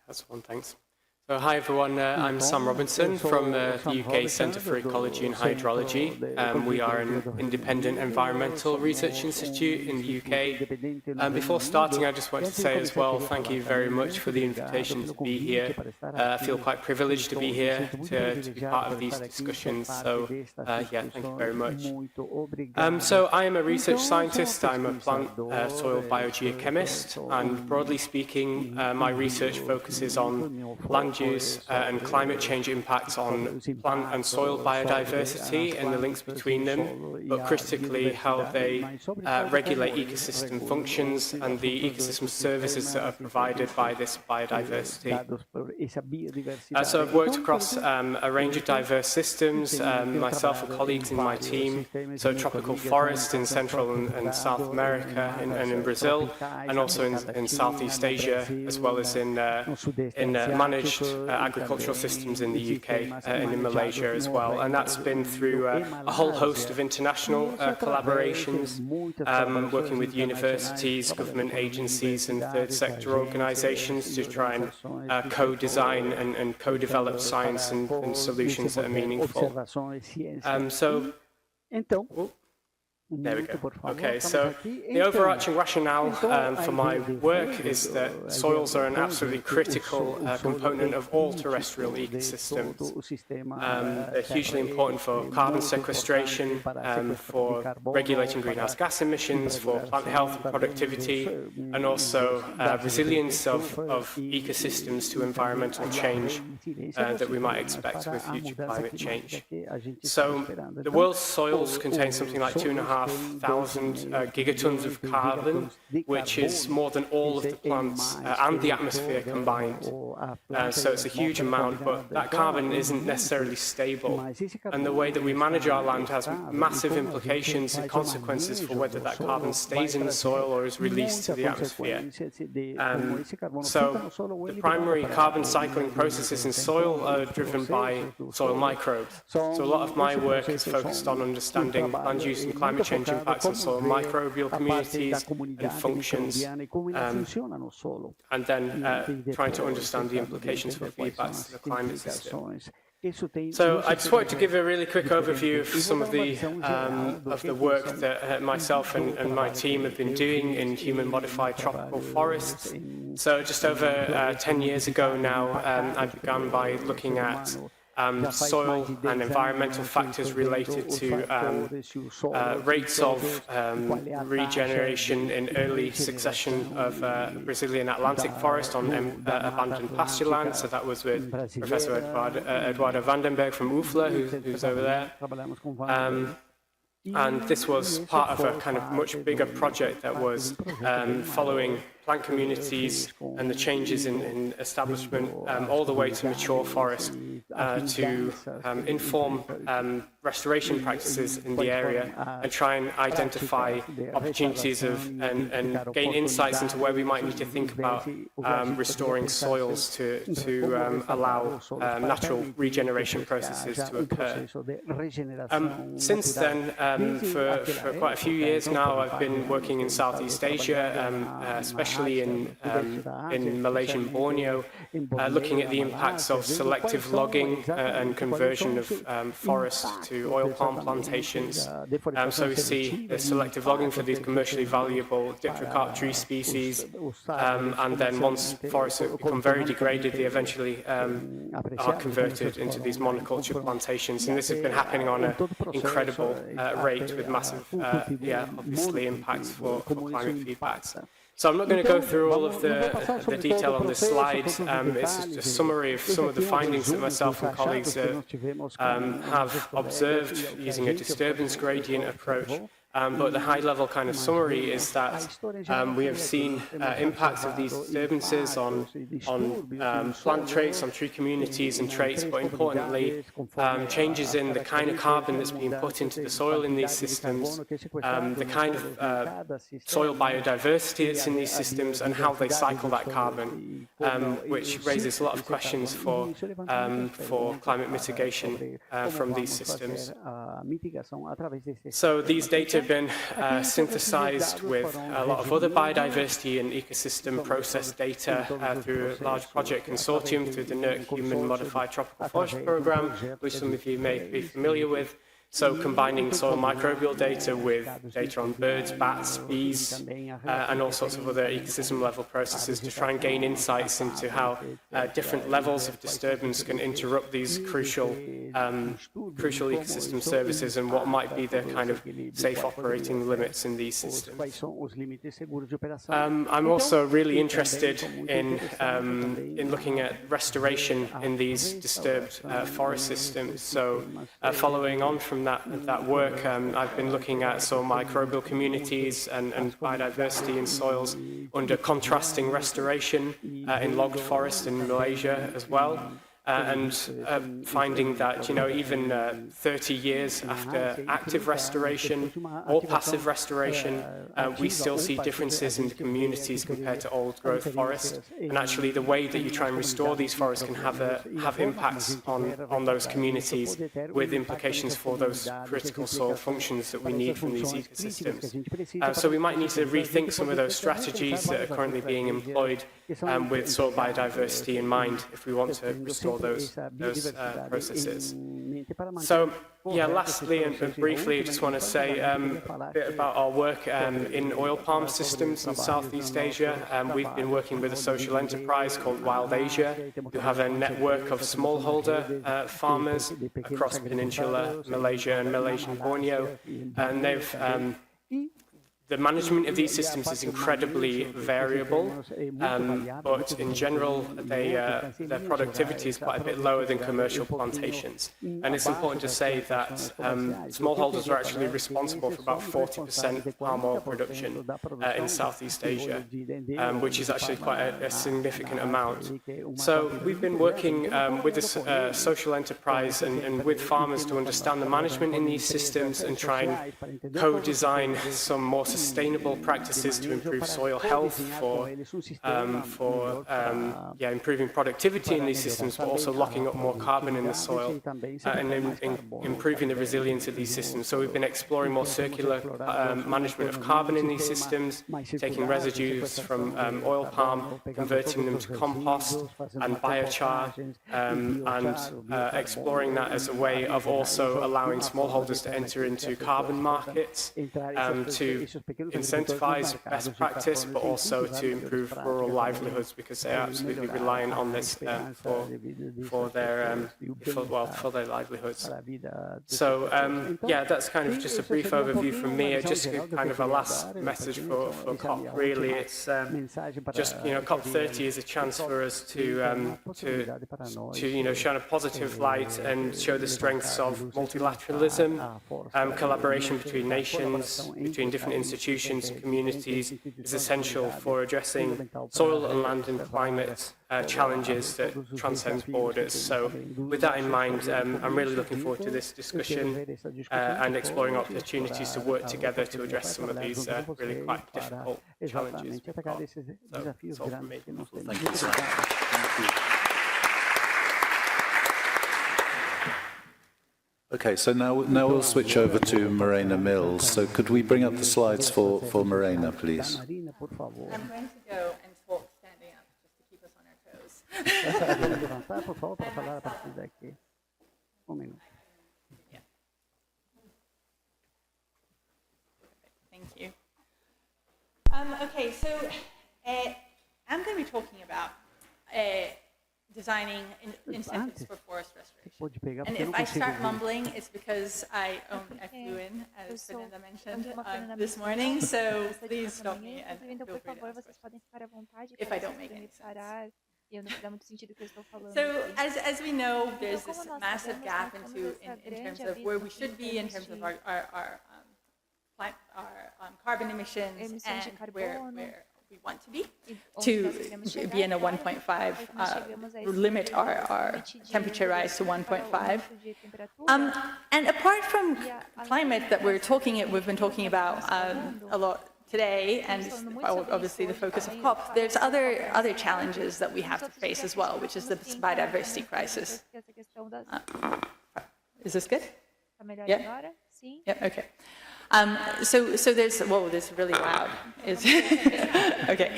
That's one, thanks. So hi everyone, I'm Sam Robinson from the UK Centre for Ecology and Hydrology. We are an independent environmental research institute in the UK. Before starting, I just want to say as well, thank you very much for the invitation to be here. I feel quite privileged to be here to be part of these discussions. So yeah, thank you very much. So I am a research scientist. I'm a plant soil biogeochemist, and broadly speaking, my research focuses on land use and climate change impacts on plant and soil biodiversity and the links between them, but critically how they regulate ecosystem functions and the ecosystem services that are provided by this biodiversity. So I've worked across a range of diverse systems, myself and colleagues in my team, so tropical forests in Central and South America and in Brazil, and also in Southeast Asia, as well as in managed agricultural systems in the UK and in Malaysia as well. And that's been through a whole host of international collaborations, working with universities, government agencies and third sector organizations to try and co-design and co-develop science and solutions that are meaningful. There we go. Okay, so the overarching rationale for my work is that soils are an absolutely critical component of all terrestrial ecosystems. They're hugely important for carbon sequestration, for regulating greenhouse gas emissions, for plant health and productivity, and also resilience of ecosystems to environmental change that we might expect with future climate change. So the world's soils contain something like 2.5 3,500 gigatons of carbon, which is more than all of the plants and the atmosphere combined. So it's a huge amount, but that carbon isn't necessarily stable. And the way that we manage our land has massive implications and consequences for whether that carbon stays in the soil or is released to the atmosphere. So the primary carbon cycling processes in soil are driven by soil microbes. So a lot of my work is focused on understanding land use and climate change impacts on soil microbial communities and functions, and then trying to understand the implications for feedbacks to the climate system. So I just wanted to give a really quick overview of some of the work that myself and my team have been doing in human-modified tropical forests. So just over 10 years ago now, I began by looking at soil and environmental factors related to rates of regeneration in early succession of Brazilian Atlantic forest on abandoned pasture land. So that was with Professor Eduardo Vandenberg from UFLA, who's over there. And this was part of a kind of much bigger project that was following plant communities and the changes in establishment all the way to mature forest to inform restoration practices in the area and try and identify opportunities and gain insights into where we might need to think about restoring soils to allow natural regeneration processes to occur. Since then, for quite a few years now, I've been working in Southeast Asia, especially in Malaysian Borneo, looking at the impacts of selective logging and conversion of forests to oil palm plantations. So we see the selective logging for these commercially valuable dipterocarp tree species, and then once forests have become very degraded, they eventually are converted into these monoculture plantations. And this has been happening on an incredible rate with massive, obviously, impacts for climate feedbacks. So I'm not going to go through all of the detail on this slide. It's just a summary of some of the findings that myself and colleagues have observed using a disturbance gradient approach. But the high-level kind of summary is that we have seen impacts of these disturbances on plant traits, on tree communities and traits, but importantly, changes in the kind of carbon that's being put into the soil in these systems, the kind of soil biodiversity that's in these systems, and how they cycle that carbon, which raises a lot of questions for climate mitigation from these systems. So these data been synthesized with a lot of other biodiversity and ecosystem process data through a large project consortium through the NERC Human Modified Tropical Forest Programme, which some of you may be familiar with. So combining soil microbial data with data on birds, bats, bees, and all sorts of other ecosystem level processes to try and gain insights into how different levels of disturbance can interrupt these crucial ecosystem services and what might be the kind of safe operating limits in these systems. I'm also really interested in looking at restoration in these disturbed forest systems. So following on from that work, I've been looking at soil microbial communities and biodiversity in soils under contrasting restoration in logged forests in Malaysia as well. And finding that, even 30 years after active restoration or passive restoration, we still see differences in the communities compared to old-growth forests. And actually, the way that you try and restore these forests can have impacts on those communities, with implications for those critical soil functions that we need from these ecosystems. So we might need to rethink some of those strategies that are currently being employed with soil biodiversity in mind if we want to restore those processes. So, lastly and briefly, I just want to say a bit about our work in oil palm systems in Southeast Asia. We've been working with a social enterprise called Wild Asia, who have a network of smallholder farmers across Peninsular Malaysia and Malaysian Borneo, and they've the management of these systems is incredibly variable, but in general, their productivity is quite a bit lower than commercial plantations. And it's important to say that smallholders are actually responsible for about 40% of palm oil production in Southeast Asia, which is actually quite a significant amount. So we've been working with this social enterprise and with farmers to understand the management in these systems and try and co-design some more sustainable practices to improve soil health, for improving productivity in these systems, but also locking up more carbon in the soil and improving the resilience of these systems. So we've been exploring more circular management of carbon in these systems, taking residues from oil palm, converting them to compost and biochar, and exploring that as a way of also allowing smallholders to enter into carbon markets, to incentivize best practice, but also to improve rural livelihoods, because they are absolutely reliant on this for their livelihoods. So yeah, that's kind of just a brief overview from me. Just kind of a last message for COP. Really, it's just COP30 is a chance for us to shine a positive light and show the strengths of multilateralism, collaboration between nations, between different institutions and communities is essential for addressing soil and land and climate challenges that transcend borders. So with that in mind, I'm really looking forward to this discussion and exploring opportunities to work together to address some of these really quite difficult challenges. So that's all from me. Thank you so much. Thank you. Okay, so now we'll switch over to Morena Mills. So could we bring up the slides for Morena, please? I'm going to go and talk standing up just to keep us on our toes. Yeah. Thank you. Okay, so I'm going to be talking about designing incentives for forest restoration. And if I start mumbling, it's because I flew in, as Fernanda mentioned, this morning, so please stop me and feel free to ask questions if I don't make any sense. So as we know, there's this massive gap in terms of where we should be in terms of our carbon emissions and where we want to be in a 1.5, limit our temperature rise to 1.5. And apart from climate that we've been talking about a lot today, and obviously the focus of COP, there's other challenges that we have to face as well, which is the biodiversity crisis. Is this good? Yeah? Yeah, okay. So there's, whoa, this is really loud. Okay.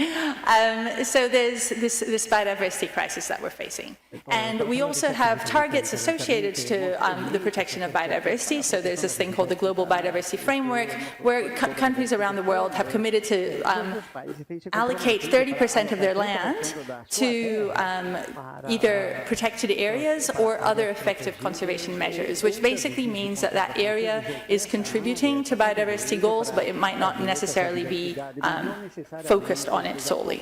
So there's this biodiversity crisis that we're facing. And we also have targets associated to the protection of biodiversity. So there's this thing called the Global Biodiversity Framework, where countries around the world have committed to allocate 30% of their land to either protected areas or other effective conservation measures, which basically means that that area is contributing to biodiversity goals, but it might not necessarily be focused on it solely.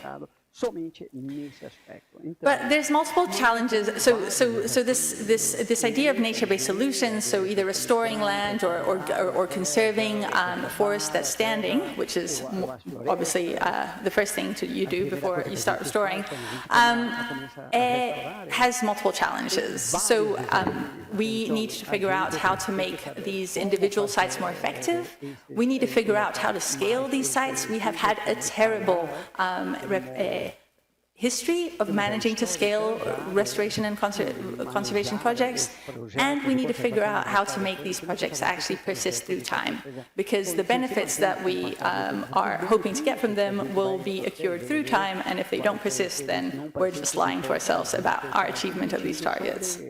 But there's multiple challenges. So this idea of nature-based solutions, so either restoring land or conserving forest that's standing, which is obviously the first thing you do before you start restoring, has multiple challenges. So we need to figure out how to make these individual sites more effective. We need to figure out how to scale these sites. We have had a terrible history of managing to scale restoration and conservation projects, and we need to figure out how to make these projects actually persist through time, because the benefits that we are hoping to get from them will be accrued through time, and if they don't persist, then we're just lying to ourselves about our achievement of these targets.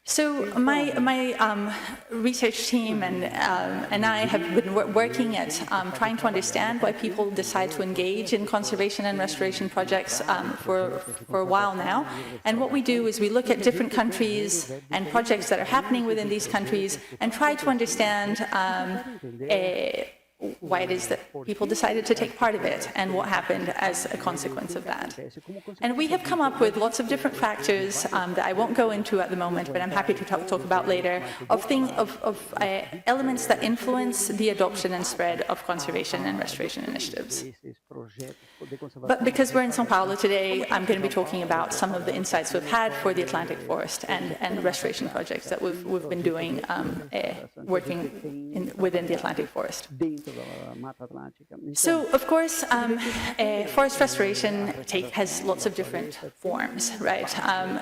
So my research team and I have been working at trying to understand why people decide to engage in conservation and restoration projects for a while now. And what we do is we look at different countries and projects that are happening within these countries and try to understand why it is that people decided to take part of it and what happened as a consequence of that. And we have come up with lots of different factors that I won't go into at the moment, but I'm happy to talk about later, of elements that influence the adoption and spread of conservation and restoration initiatives. But because we're in São Paulo today, I'm going to be talking about some of the insights we've had for the Atlantic forest and restoration projects that we've been doing, working within the Atlantic forest. So, of course, forest restoration has lots of different forms, right?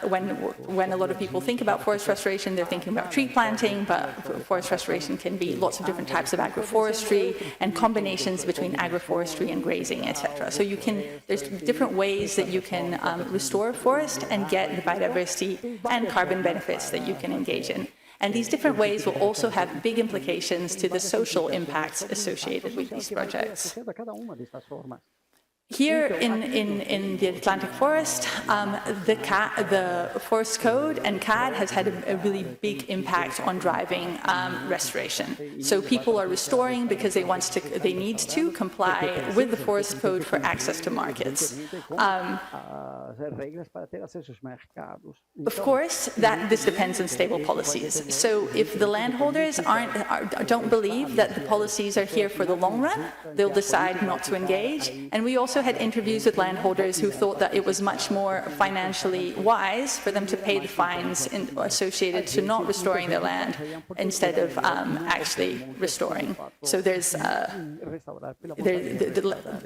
When a lot of people think about forest restoration, they're thinking about tree planting, but forest restoration can be lots of different types of agroforestry and combinations between agroforestry and grazing, etc. So there's different ways that you can restore a forest and get the biodiversity and carbon benefits that you can engage in. And these different ways will also have big implications to the social impacts associated with these projects. Here in the Atlantic forest, the Forest Code and CAD has had a really big impact on driving restoration. So people are restoring because they need to comply with the Forest Code for access to markets. Of course, this depends on stable policies. So if the landholders don't believe that the policies are here for the long run, they'll decide not to engage. And we also had interviews with landholders who thought that it was much more financially wise for them to pay the fines associated to not restoring their land instead of actually restoring. So the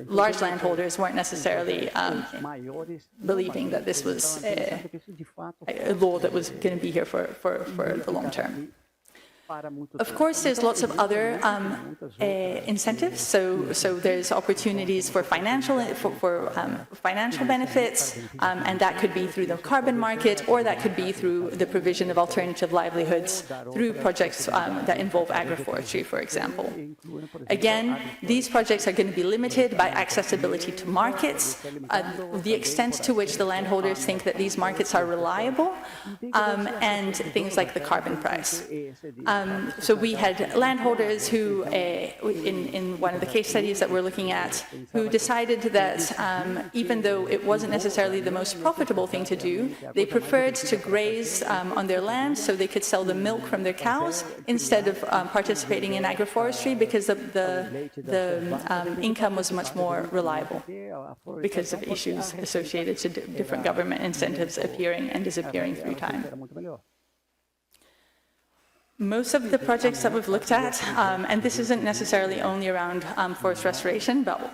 large landholders weren't necessarily believing that this was a law that was going to be here for the long term. Of course, there's lots of other incentives. So there's opportunities for financial benefits, and that could be through the carbon market, or that could be through the provision of alternative livelihoods through projects that involve agroforestry, for example. Again, these projects are going to be limited by accessibility to markets, the extent to which the landholders think that these markets are reliable, and things like the carbon price. So we had landholders who, in one of the case studies that we're looking at, who decided that even though it wasn't necessarily the most profitable thing to do, they preferred to graze on their land so they could sell the milk from their cows instead of participating in agroforestry, because the income was much more reliable because of issues associated to different government incentives appearing and disappearing through time. Most of the projects that we've looked at, and this isn't necessarily only around forest restoration, but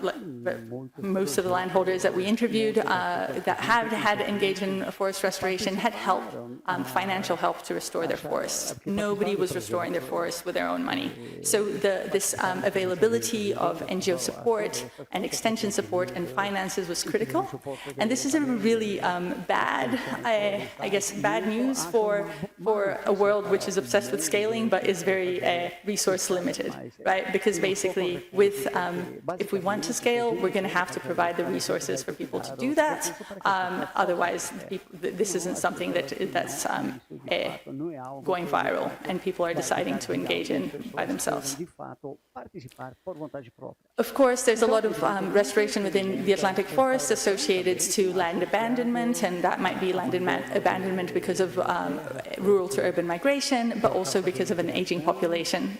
most of the landholders that we interviewed that had engaged in forest restoration had help, financial help to restore their forests. Nobody was restoring their forests with their own money. So this availability of NGO support and extension support and finances was critical. And this is a really bad, I guess, bad news for a world which is obsessed with scaling, but is very resource limited, right? Because basically, if we want to scale, we're going to have to provide the resources for people to do that. Otherwise, this isn't something that's going viral, and people are deciding to engage in by themselves. Of course, there's a lot of restoration within the Atlantic forest associated to land abandonment, and that might be land abandonment because of rural to urban migration, but also because of an aging population.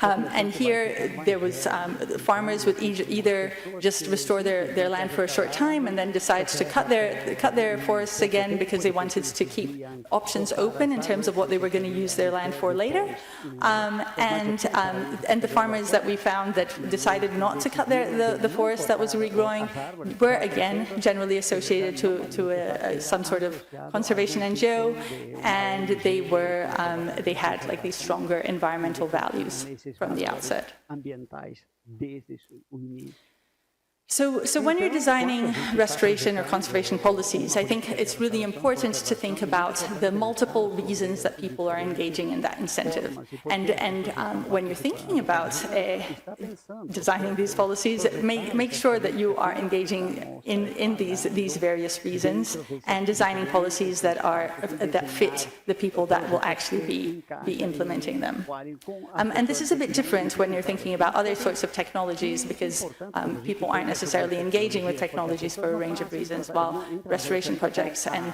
And here there was farmers would either just restore their land for a short time and then decide to cut their forests again because they wanted to keep options open in terms of what they were going to use their land for later. And the farmers that we found that decided not to cut the forest that was regrowing were again generally associated to some sort of conservation NGO, and they had like these stronger environmental values from the outset. So when you're designing restoration or conservation policies, I think it's really important to think about the multiple reasons that people are engaging in that incentive. And when you're thinking about designing these policies, make sure that you are engaging in these various reasons and designing policies that fit the people that will actually be implementing them. And this is a bit different when you're thinking about other sorts of technologies, because people aren't necessarily engaging with technologies for a range of reasons, while restoration projects and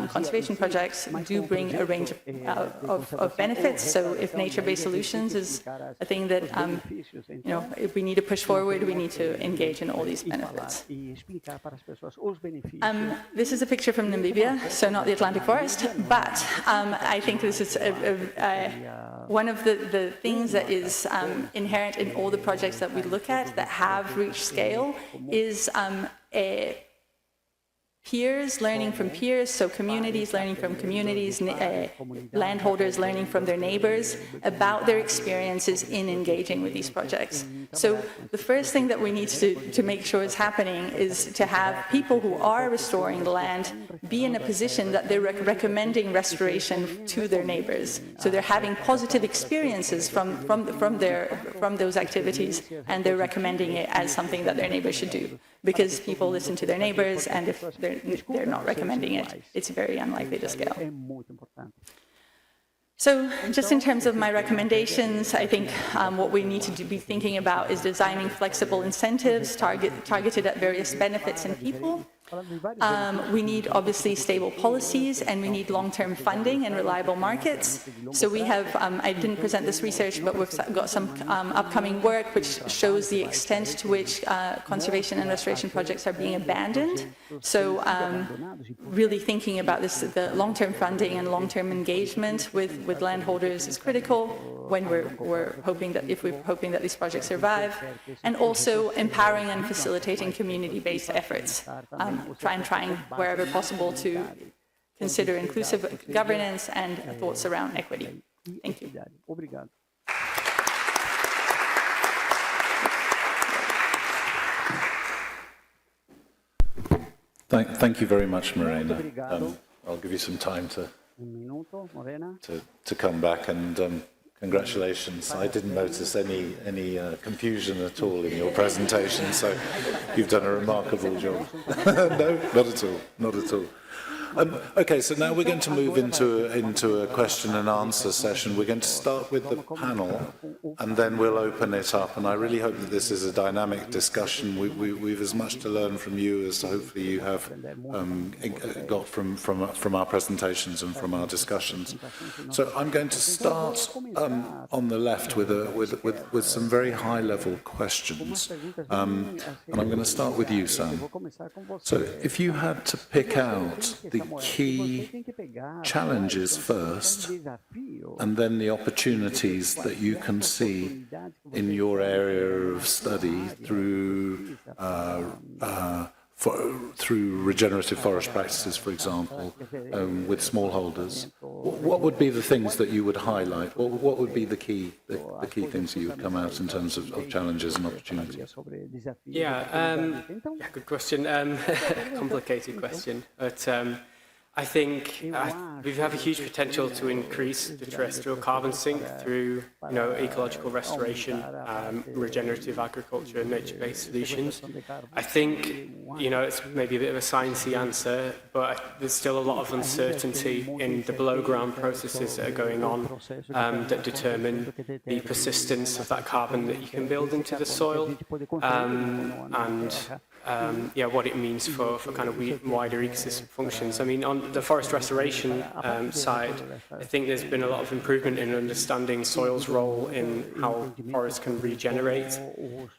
conservation projects do bring a range of benefits. So if nature-based solutions is a thing that if we need to push forward, we need to engage in all these benefits. This is a picture from Namibia, so not the Atlantic forest, but I think this is one of the things that is inherent in all the projects that we look at that have reached scale is peers learning from peers, so communities learning from communities, landholders learning from their neighbors about their experiences in engaging with these projects. So the first thing that we need to make sure is happening is to have people who are restoring the land be in a position that they're recommending restoration to their neighbors. So they're having positive experiences from those activities, and they're recommending it as something that their neighbors should do. Because people listen to their neighbors, and if they're not recommending it, it's very unlikely to scale. So just in terms of my recommendations, I think what we need to be thinking about is designing flexible incentives targeted at various benefits and people. We need obviously stable policies, and we need long-term funding and reliable markets. So we have, I didn't present this research, but we've got some upcoming work which shows the extent to which conservation and restoration projects are being abandoned. So really thinking about this, the long-term funding and long-term engagement with landholders is critical when we're hoping that these projects survive, and also empowering and facilitating community-based efforts. Trying wherever possible to consider inclusive governance and thoughts around equity. Thank you. Thank you very much, Morena. I'll give you some time to come back, and congratulations. I didn't notice any confusion at all in your presentation, so you've done a remarkable job. No, not at all, not at all. Okay, so now we're going to move into a question and answer session. We're going to start with the panel, and then we'll open it up. And I really hope that this is a dynamic discussion. We've as much to learn from you as hopefully you have got from our presentations and from our discussions. So I'm going to start on the left with some very high-level questions, and I'm going to start with you, Sam. So if you had to pick out the key challenges first, and then the opportunities that you can see in your area of study through regenerative forest practices, for example, with smallholders, what would be the things that you would highlight? What would be the key things that you would come out in terms of challenges and opportunities? Yeah, good question. Complicated question, but I think we have a huge potential to increase the terrestrial carbon sink through, ecological restoration, regenerative agriculture, and nature-based solutions. I think, it's maybe a bit of a sciencey answer, but there's still a lot of uncertainty in the below-ground processes that are going on that determine the persistence of that carbon that you can build into the soil, and what it means for kind of wider ecosystem functions. I mean, on the forest restoration side, I think there's been a lot of improvement in understanding soil's role in how forests can regenerate,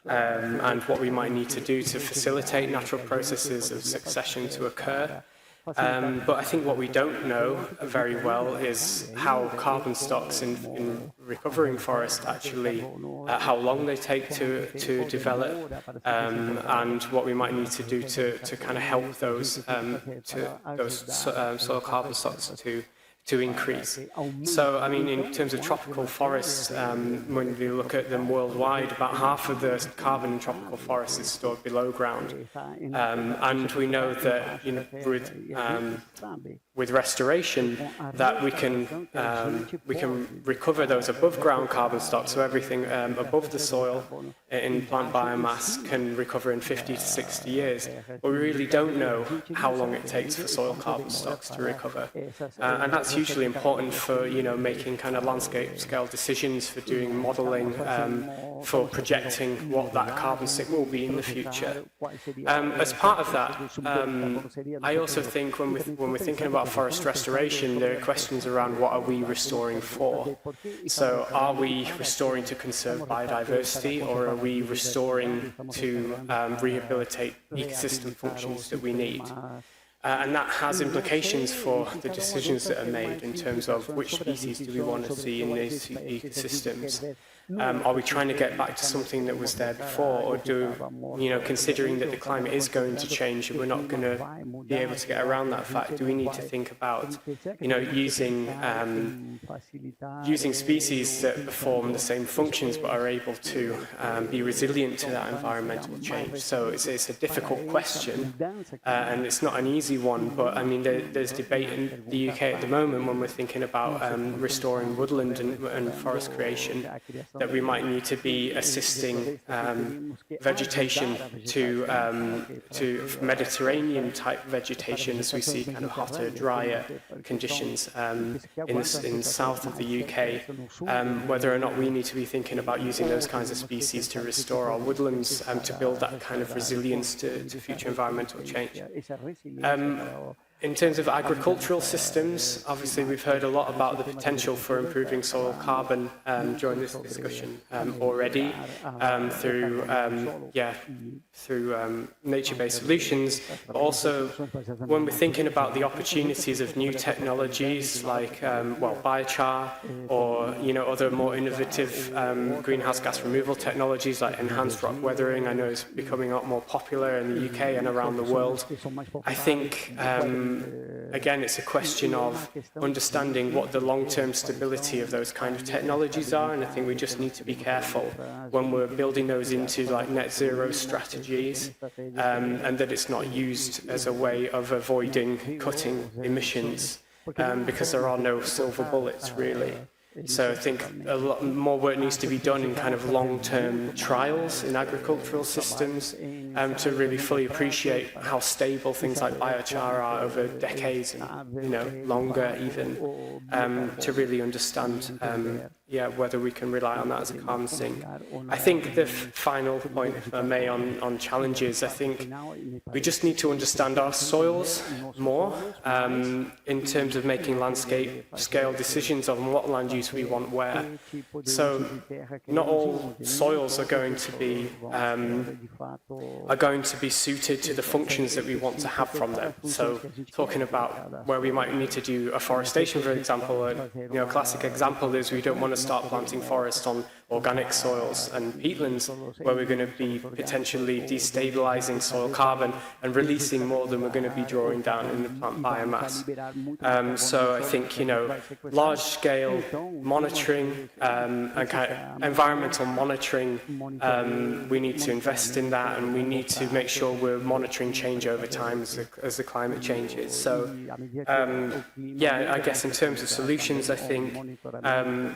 and what we might need to do to facilitate natural processes of succession to occur. But I think what we don't know very well is how carbon stocks in recovering forest actually, how long they take to develop, and what we might need to do to kind of help those soil carbon stocks to increase. So, I mean, in terms of tropical forests, when we look at them worldwide, about half of the carbon in tropical forests is stored below ground. And we know that, you know, with restoration, that we can recover those above ground carbon stocks, so everything above the soil in plant biomass can recover in 50 to 60 years. But we really don't know how long it takes for soil carbon stocks to recover. And that's hugely important for, you know, making kind of landscape scale decisions, for doing modelling, for projecting what that carbon sink will be in the future. As part of that, I also think when we're thinking about forest restoration, there are questions around what are we restoring for. So are we restoring to conserve biodiversity, or are we restoring to rehabilitate ecosystem functions that we need? And that has implications for the decisions that are made in terms of which species do we want to see in these ecosystems. Are we trying to get back to something that was there before, or you know, considering that the climate is going to change and we're not going to be able to get around that fact, do we need to think about, you know, using species that perform the same functions but are able to be resilient to that environmental change? So it's a difficult question, and it's not an easy one, but I mean, there's debate in the UK at the moment when we're thinking about restoring woodland and forest creation, that we might need to be assisting vegetation to Mediterranean type vegetation, as we see kind of hotter, drier conditions in the south of the UK, whether or not we need to be thinking about using those kinds of species to restore our woodlands, to build that kind of resilience to future environmental change. In terms of agricultural systems, obviously we've heard a lot about the potential for improving soil carbon during this discussion already through nature-based solutions, but also when we're thinking about the opportunities of new technologies like biochar, or other more innovative greenhouse gas removal technologies like enhanced rock weathering. I know is becoming a lot more popular in the UK and around the world. I think again, it's a question of understanding what the long-term stability of those kind of technologies are, and I think we just need to be careful when we're building those into like net zero strategies, and that it's not used as a way of avoiding cutting emissions, because there are no silver bullets really. So I think a lot more work needs to be done in kind of long-term trials in agricultural systems to really fully appreciate how stable things like biochar are over decades and longer even, to really understand whether we can rely on that as a carbon sink. I think the final point, if I may, on challenges, I think we just need to understand our soils more in terms of making landscape scale decisions on what land use we want where. So not all soils are going to be suited to the functions that we want to have from them. So talking about where we might need to do afforestation, for example, a classic example is we don't want to start planting forests on organic soils and peatlands where we're going to be potentially destabilizing soil carbon and releasing more than we're going to be drawing down in the plant biomass. So I think, large-scale monitoring and kind of environmental monitoring, we need to invest in that, and we need to make sure we're monitoring change over time as the climate changes. So, I guess in terms of solutions, I think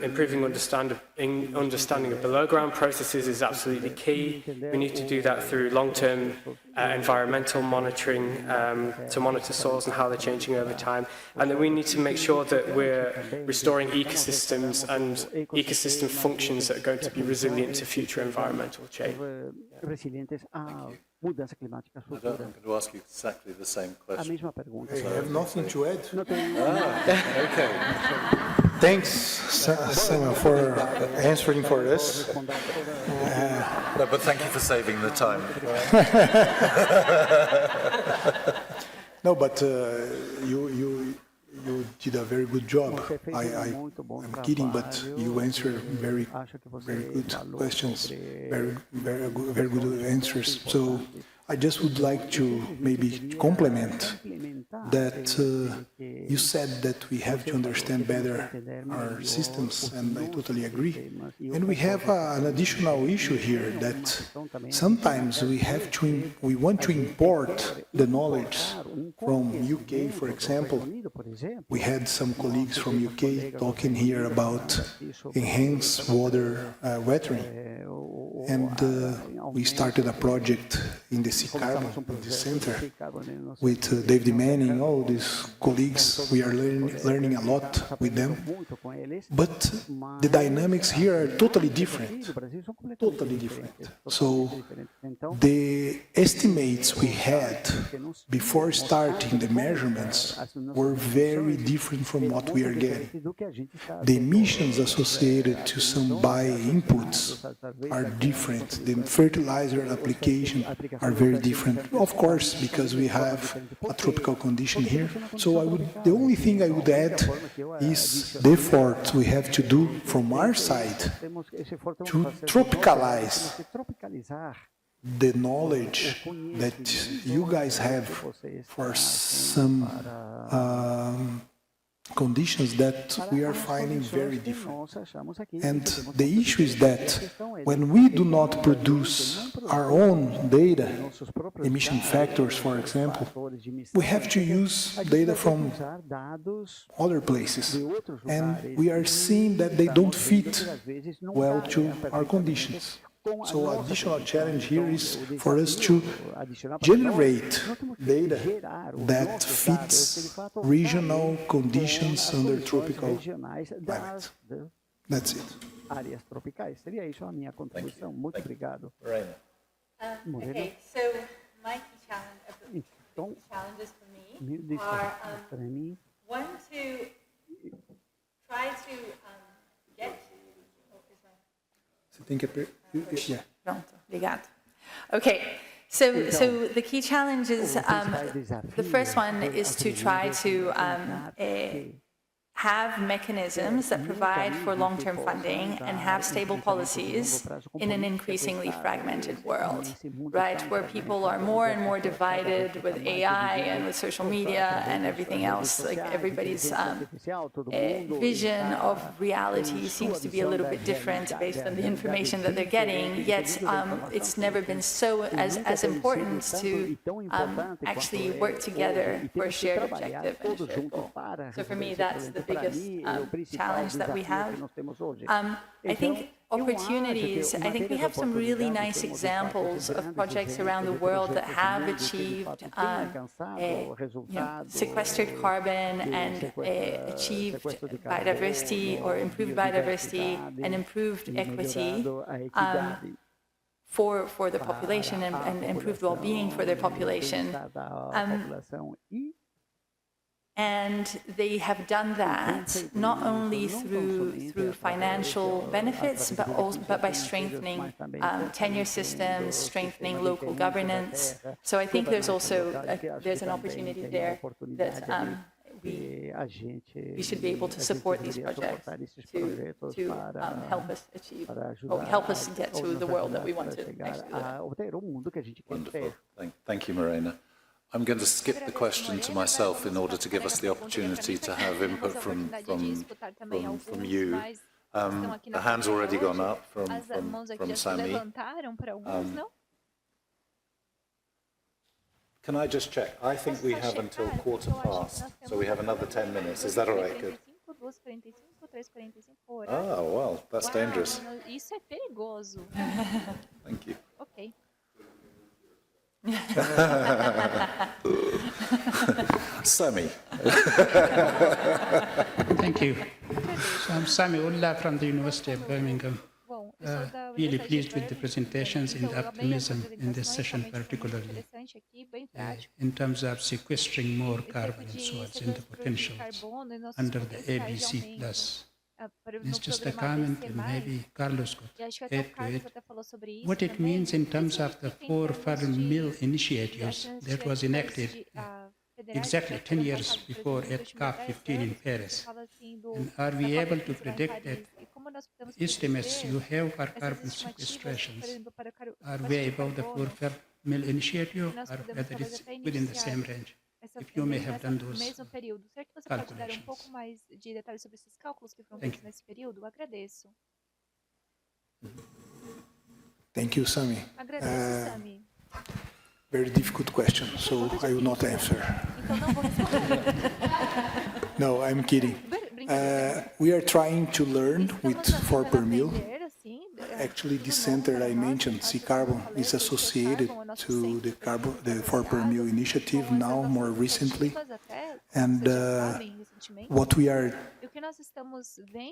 improving understanding of below-ground processes is absolutely key. We need to do that through long-term environmental monitoring to monitor soils and how they're changing over time. And then we need to make sure that we're restoring ecosystems and ecosystem functions that are going to be resilient to future environmental change. I'm going to ask you exactly the same question. I have nothing to add. Okay. Thanks, Samuel, for answering for us. No, but thank you for saving the time. No, but you did a very good job. I'm kidding, but you answered very good questions, very good answers. So I just would like to maybe complement that you said that we have to understand better our systems, and I totally agree. And we have an additional issue here that sometimes we want to import the knowledge from UK, for example. We had some colleagues from UK talking here about enhanced water watering, and we started a project in the C-Carbon, in the center, with David Manning, all these colleagues. We are learning a lot with them. But the dynamics here are totally different. Totally different. So the estimates we had before starting the measurements were very different from what we are getting. The emissions associated to some bio-inputs are different. The fertilizer application are very different. Of course, because we have a tropical condition here. So the only thing I would add is the effort we have to do from our side to tropicalize the knowledge that you guys have for some conditions that we are finding very different. And the issue is that when we do not produce our own data, emission factors, for example, we have to use data from other places. And we are seeing that they don't fit well to our conditions. So additional challenge here is for us to generate data that fits regional conditions under tropical climate. That's it. Áreas tropicais. Seria isso a minha contribuição. Muito obrigado. Okay, so my key challenges for me are one to try to get to. Você tem que Pronto, obrigado. Okay, so the key challenges, the first one is to try to have mechanisms that provide for long-term funding and have stable policies in an increasingly fragmented world, right? Where people are more and more divided with AI and with social media and everything else. Like everybody's vision of reality seems to be a little bit different based on the information that they're getting, yet it's never been so as important to actually work together for a shared objective and a shared goal. So for me, that's the biggest challenge that we have. I think opportunities, I think we have some really nice examples of projects around the world that have achieved sequestered carbon and achieved biodiversity or improved biodiversity and improved equity for the population and improved well-being for their population. And they have done that not only through financial benefits, but by strengthening tenure systems, strengthening local governance. So I think there's also there's an opportunity there that we should be able to support these projects to help us achieve, or help us get to the world that we want to actually live. Wonderful. Thank you, Morena. I'm going to skip the question to myself in order to give us the opportunity to have input from you. The hand's already gone up from Sami. Can I just check? I think we have until 15:15, so we have another 10 minutes. Is that all right? Good. Oh, well, that's dangerous. Isso é perigoso. Thank you. Okay. Sami. Thank you. So I'm Sami Ullah from the University of Birmingham. Really pleased with the presentations and the optimism in this session particularly, in terms of sequestering more carbon and soils and the potentials under the ABC+. It's just a comment, and maybe Carlos could add to it. What it means in terms of the 4 farm mill initiatives that was enacted exactly 10 years before at COP30 in Paris. And are we able to predict that estimates you have for carbon sequestrations are way above the 4 mill initiative or whether it's within the same range. If you may have done those mesmo período. Será que você pode dar um pouco calculations. mais de detalhes sobre esses cálculos que foram Thank feitos nesse período? Agradeço. Thank you, Sami. Agradeço, Sami. Very difficult question, so I will not answer. Então não vou responder. No, I'm kidding. We are trying to learn with 4 per mill. Actually, this center I mentioned, C-Carbon, is associated to the 4 per mill initiative now, more recently. And what we are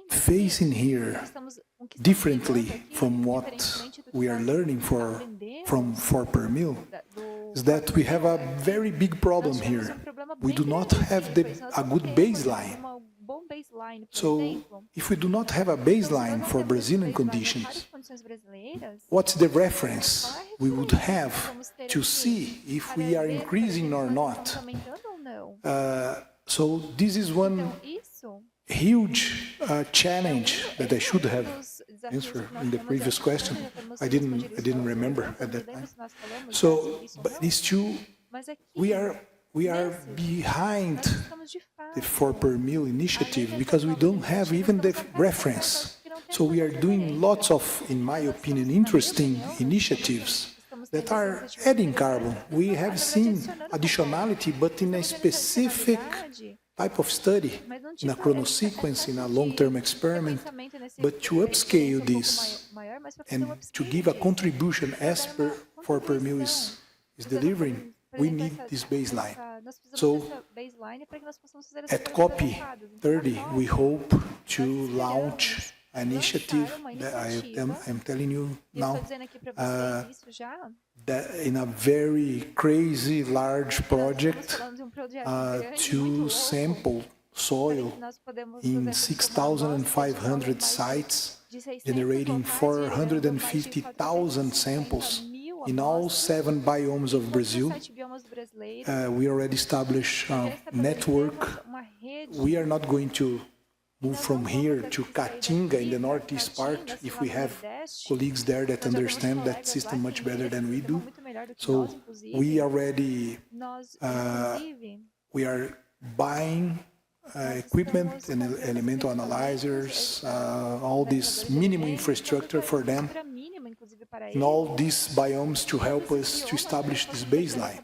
facing here, differently from what we are learning from 4 per mill, is that we have a very big problem here. We do not have a good baseline. So, if we do not have a baseline for Brazilian conditions, what's the reference we would have to see if we are increasing or not? So, this is one huge challenge that I should have answered in the previous question. I didn't remember at that time. So, but these two, we are behind the 4 per mill initiative because we don't have even the reference. So we are doing lots of, in my opinion, interesting initiatives that are adding carbon. We have seen additionality, but in a specific type of study, in a chronosequence, in a long-term experiment. But to upscale this and to give a contribution as per 4 per mill is delivering, we need this baseline. So, at COP30, we hope to launch an initiative that I'm telling you now, that in a very crazy large project to sample soil in 6,500 sites, generating 450,000 samples in all 7 biomes of Brazil. We already established a network. We are not going to move from here to Caatinga in the northeast part if we have colleagues there that understand that system much better than we do. So we already, we are buying equipment and elemental analyzers, all this minimum infrastructure for them in all these biomes to help us to establish this baseline.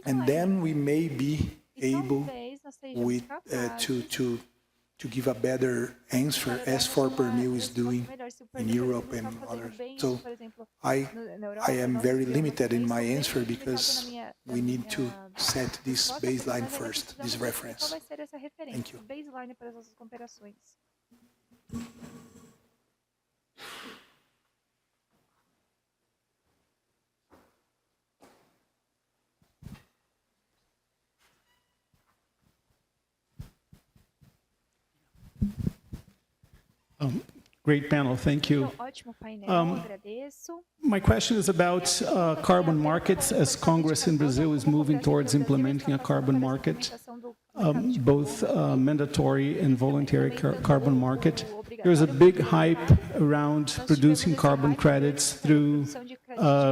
And then we may be able with, to give a better answer as 4 per mill is doing in Europe and others. So I am very limited in my answer because we need to set this baseline first, this reference. Thank you. Great panel, thank you. My question is about carbon markets as Congress in Brazil is moving towards implementing a carbon market, both mandatory and voluntary carbon market. There's a big hype around producing carbon credits through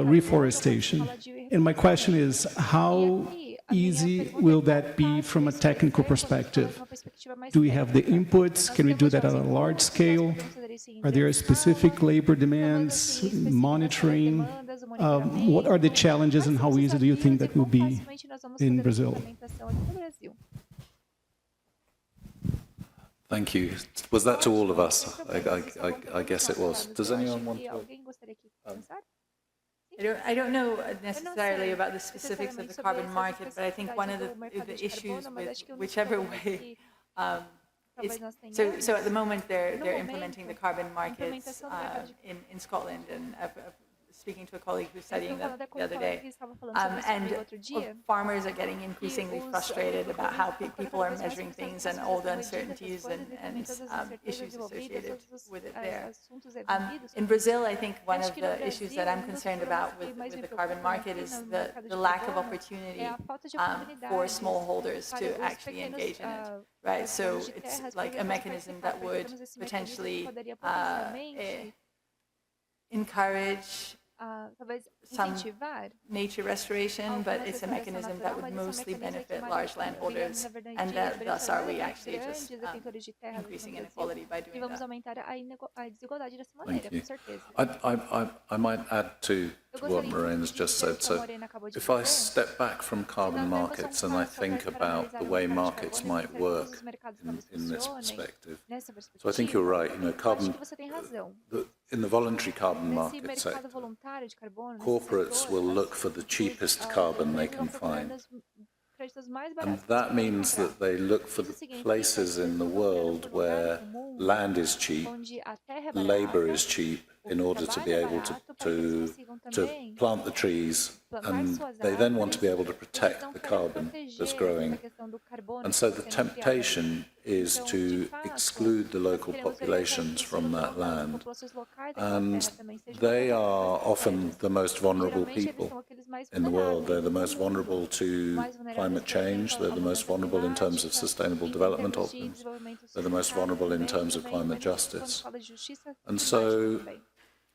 reforestation. And my question is, how easy will that be from a technical perspective? Do we have the inputs? Can we do that at a large scale? Are there specific labor demands, monitoring? What are the challenges and how easy do you think that will be in Brazil? Thank you. Was that to all of us? I guess it was. Does anyone want to? I don't know necessarily about the specifics of the carbon market, but I think one of the issues with whichever way so at the moment they're implementing the carbon markets in Scotland, and speaking to a colleague who's studying that the other day, and farmers are getting increasingly frustrated about how people are measuring things and all the uncertainties and issues associated with it there. In Brazil, I think one of the issues that I'm concerned about with the carbon market is the lack of opportunity for smallholders to actually engage in it, right? So it's like a mechanism that would potentially encourage some nature restoration, but it's a mechanism that would mostly benefit large landholders, and that thus are we actually just increasing inequality by doing that. Thank you. I might add to what Morena's just said. So if I step back from carbon markets and I think about the way markets might work in this perspective, so I think you're right, carbon, in the voluntary carbon market sector, corporates will look for the cheapest carbon they can find. And that means that they look for the places in the world where land is cheap, labor is cheap, in order to be able to plant the trees, and they then want to be able to protect the carbon that's growing. And so the temptation is to exclude the local populations from that land. And they are often the most vulnerable people in the world. They're the most vulnerable to climate change. They're the most vulnerable in terms of sustainable development options. They're the most vulnerable in terms of climate justice. And so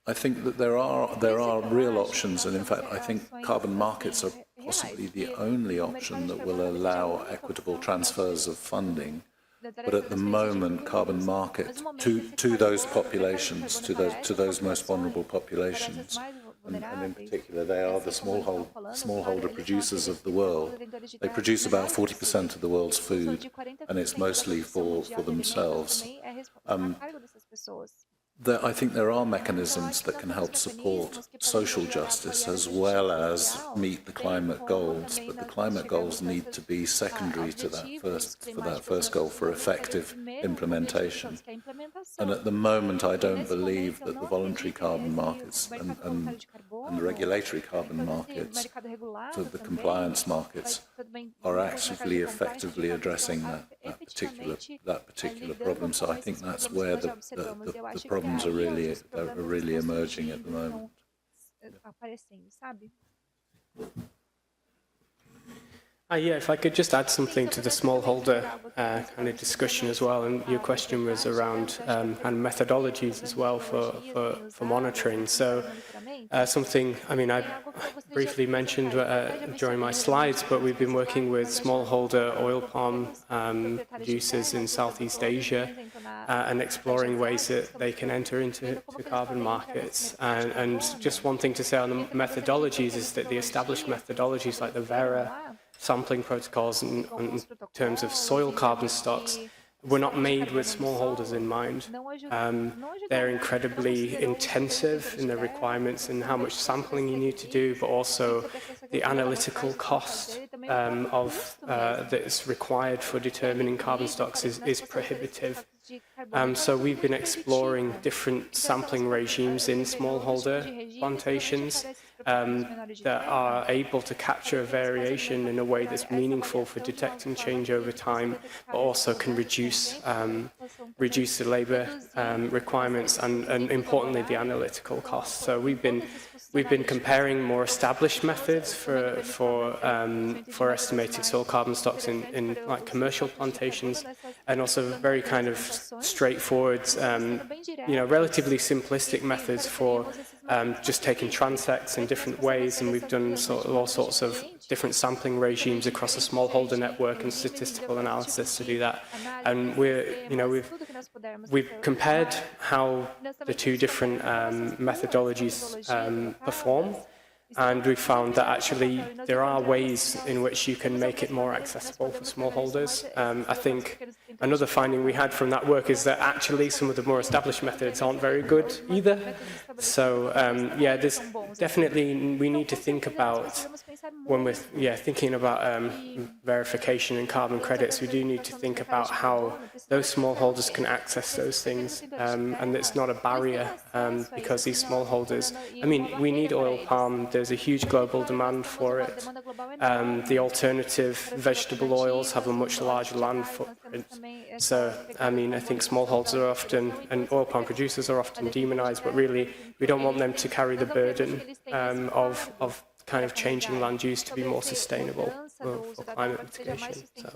I think that there are real options, and in fact I think carbon markets are possibly the only option that will allow equitable transfers of funding. But at the moment, carbon market to those populations, to those most vulnerable populations, and in particular they are the smallholder producers of the world. They produce about 40% of the world's food, and it's mostly for themselves. I think there are mechanisms that can help support social justice as well as meet the climate goals, but the climate goals need to be secondary to that first goal for effective implementation. And at the moment, I don't believe that the voluntary carbon markets and the regulatory carbon markets, so the compliance markets, are actively, effectively addressing that particular problem. So I think that's where the problems are really emerging at the moment. Yeah, if I could just add something to the smallholder kind of discussion as well, and your question was around kind of methodologies as well for monitoring. So something, I mean, I briefly mentioned during my slides, but we've been working with smallholder oil palm producers in Southeast Asia and exploring ways that they can enter into carbon markets. And just one thing to say on the methodologies is that the established methodologies like the Vera sampling protocols in terms of soil carbon stocks were not made with smallholders in mind. They're incredibly intensive in the requirements and how much sampling you need to do, but also the analytical cost that's required for determining carbon stocks is prohibitive. So we've been exploring different sampling regimes in smallholder plantations that are able to capture variation in a way that's meaningful for detecting change over time, but also can reduce the labour requirements and importantly the analytical costs. So we've been comparing more established methods for estimating soil carbon stocks in like commercial plantations, and also very kind of straightforward, relatively simplistic methods for just taking transects in different ways, and we've done all sorts of different sampling regimes across a smallholder network and statistical analysis to do that. And we've compared how the two different methodologies perform, and we found that actually there are ways in which you can make it more accessible for smallholders. I think another finding we had from that work is that actually some of the more established methods aren't very good either. So yeah, there's definitely, we need to think about, when we're thinking about verification and carbon credits, we do need to think about how those smallholders can access those things, and it's not a barrier because these smallholders, I mean, we need oil palm. There's a huge global demand for it. The alternative vegetable oils have a much larger land footprint. So, I mean, I think smallholders are often, and oil palm producers are often demonized, but really we don't want them to carry the burden of kind of changing land use to be more sustainable for climate mitigation. So.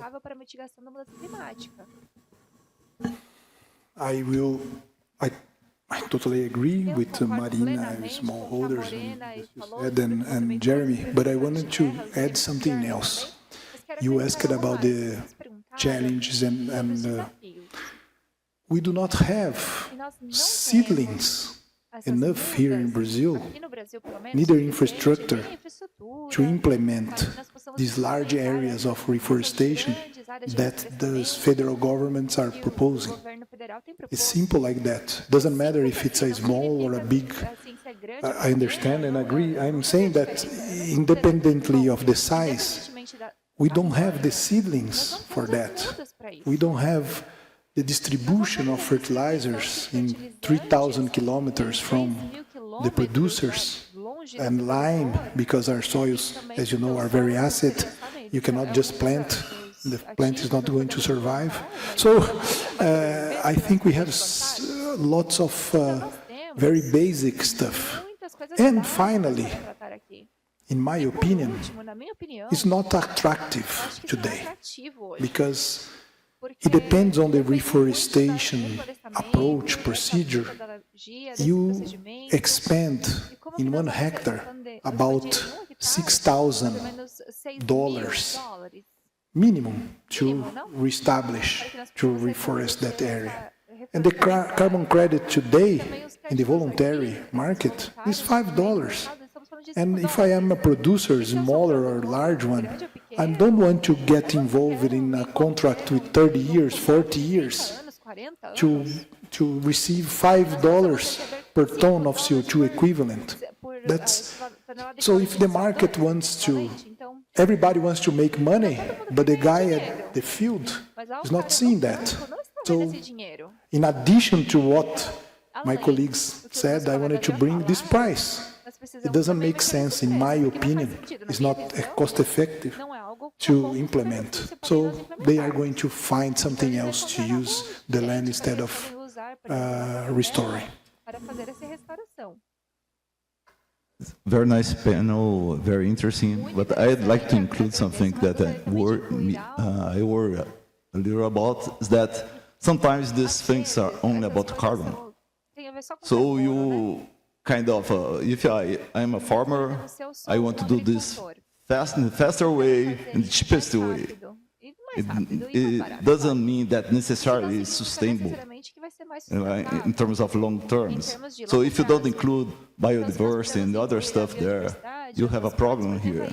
I totally agree with Marina and smallholders and Jeremy, but I wanted to add something else. You asked about the challenges and we do not have seedlings enough here in Brazil, neither infrastructure to implement these large areas of reforestation that the federal governments are proposing. It's simple like that. Doesn't matter if it's a small or a big. I understand and agree. I'm saying that independently of the size, we don't have the seedlings for that. We don't have the distribution of fertilizers in 3,000 kilometers from the producers and lime, because our soils, as you know, are very acid. You cannot just plant. The plant is not going to survive. So I think we have lots of very basic stuff. And finally, in my opinion, it's not attractive today because it depends on the reforestation approach, procedure. You expend in 1 hectare about $6,000 minimum to reestablish, to reforest that area. And the carbon credit today in the voluntary market is $5. And if I am a producer, smaller or large one, I don't want to get involved in a contract with 30 years, 40 years to receive $5 per ton of CO2 equivalent. So if the market wants to, everybody wants to make money, but the guy at the field is not seeing that. So in addition to what my colleagues said, I wanted to bring this price. It doesn't make sense, in my opinion. It's not cost effective to implement. So they are going to find something else to use the land instead of restoring. Very nice panel, very interesting. But I'd like to include something that I worry a little about, is that sometimes these things are only about carbon. So you kind of, if I'm a farmer, I want to do this fast in the faster way, in the cheapest way. It doesn't mean that necessarily it's sustainable in terms of long terms. So if you don't include biodiversity and other stuff there, you have a problem here.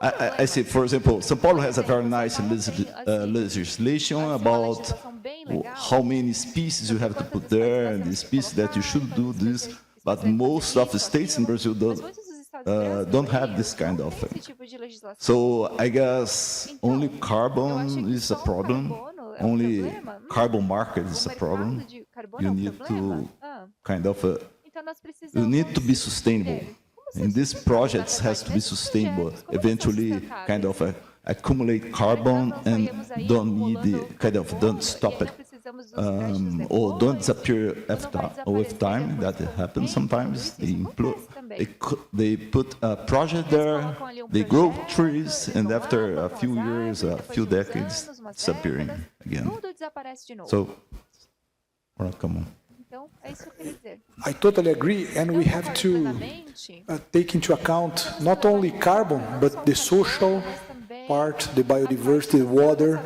I see, for example, São Paulo has a very nice legislation about how many species you have to put there and the species that you should do this, but most of the states in Brazil don't have this kind of thing. So I guess only carbon is a problem, only carbon market is a problem. You need to kind of, you need to be sustainable. And these projects has to be sustainable, eventually kind of accumulate carbon and don't need the, kind of don't stop it. Or don't disappear with time. That happens sometimes. They put a project there, they grow trees, and after a few years, a few decades, disappearing again. So, come on. I totally agree, and we have to take into account not only carbon, but the social part, the biodiversity, the water,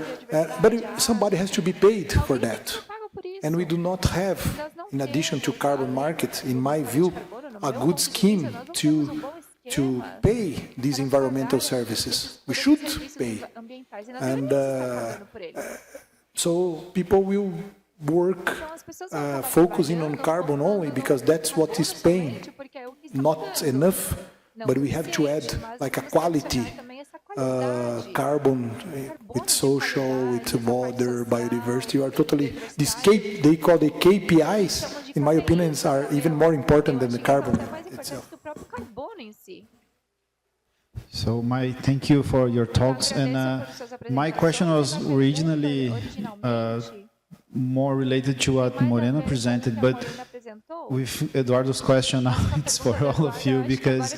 but somebody has to be paid for that. And we do not have, in addition to carbon market, in my view, a good scheme to pay these environmental services. We should pay. And so people will work focusing on carbon only because that's what is paying. Not enough, but we have to add like a quality carbon with social, with water, biodiversity. You are totally, they call the KPIs, in my opinion, are even more important than the carbon itself. So thank you for your talks, and my question was originally more related to what Morena presented, but with Eduardo's question now, it's for all of you, because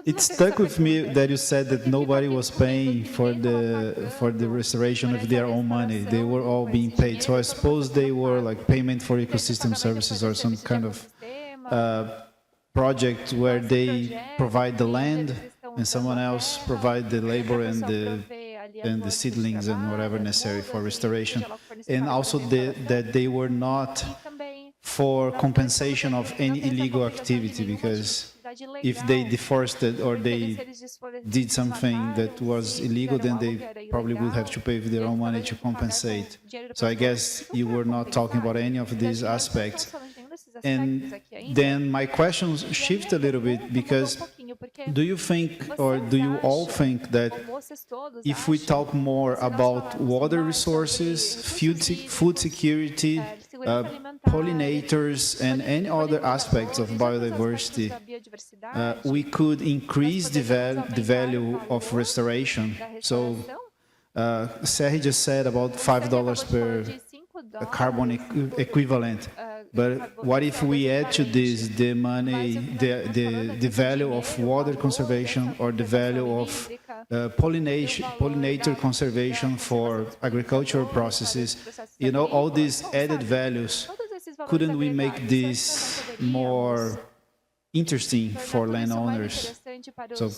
it stuck with me that you said that nobody was paying for the restoration of their own money. They were all being paid. So I suppose they were like payment for ecosystem services or some kind of project where they provide the land and someone else provide the labor and the seedlings and whatever necessary for restoration, and also that they were not for compensation of any illegal activity, because if they deforested or they did something that was illegal, then they probably would have to pay with their own money to compensate. So I guess you were not talking about any of these aspects. And then my questions shift a little bit, because do you think, or do you all think that if we talk more about water resources, food security, pollinators, and any other aspects of biodiversity, we could increase the value of restoration? So Serri just said about $5 per carbon equivalent. But what if we add to this the money, the value of water conservation, or the value of pollinator conservation for agricultural processes? You know, all these added values, couldn't we make this more interesting for landowners? So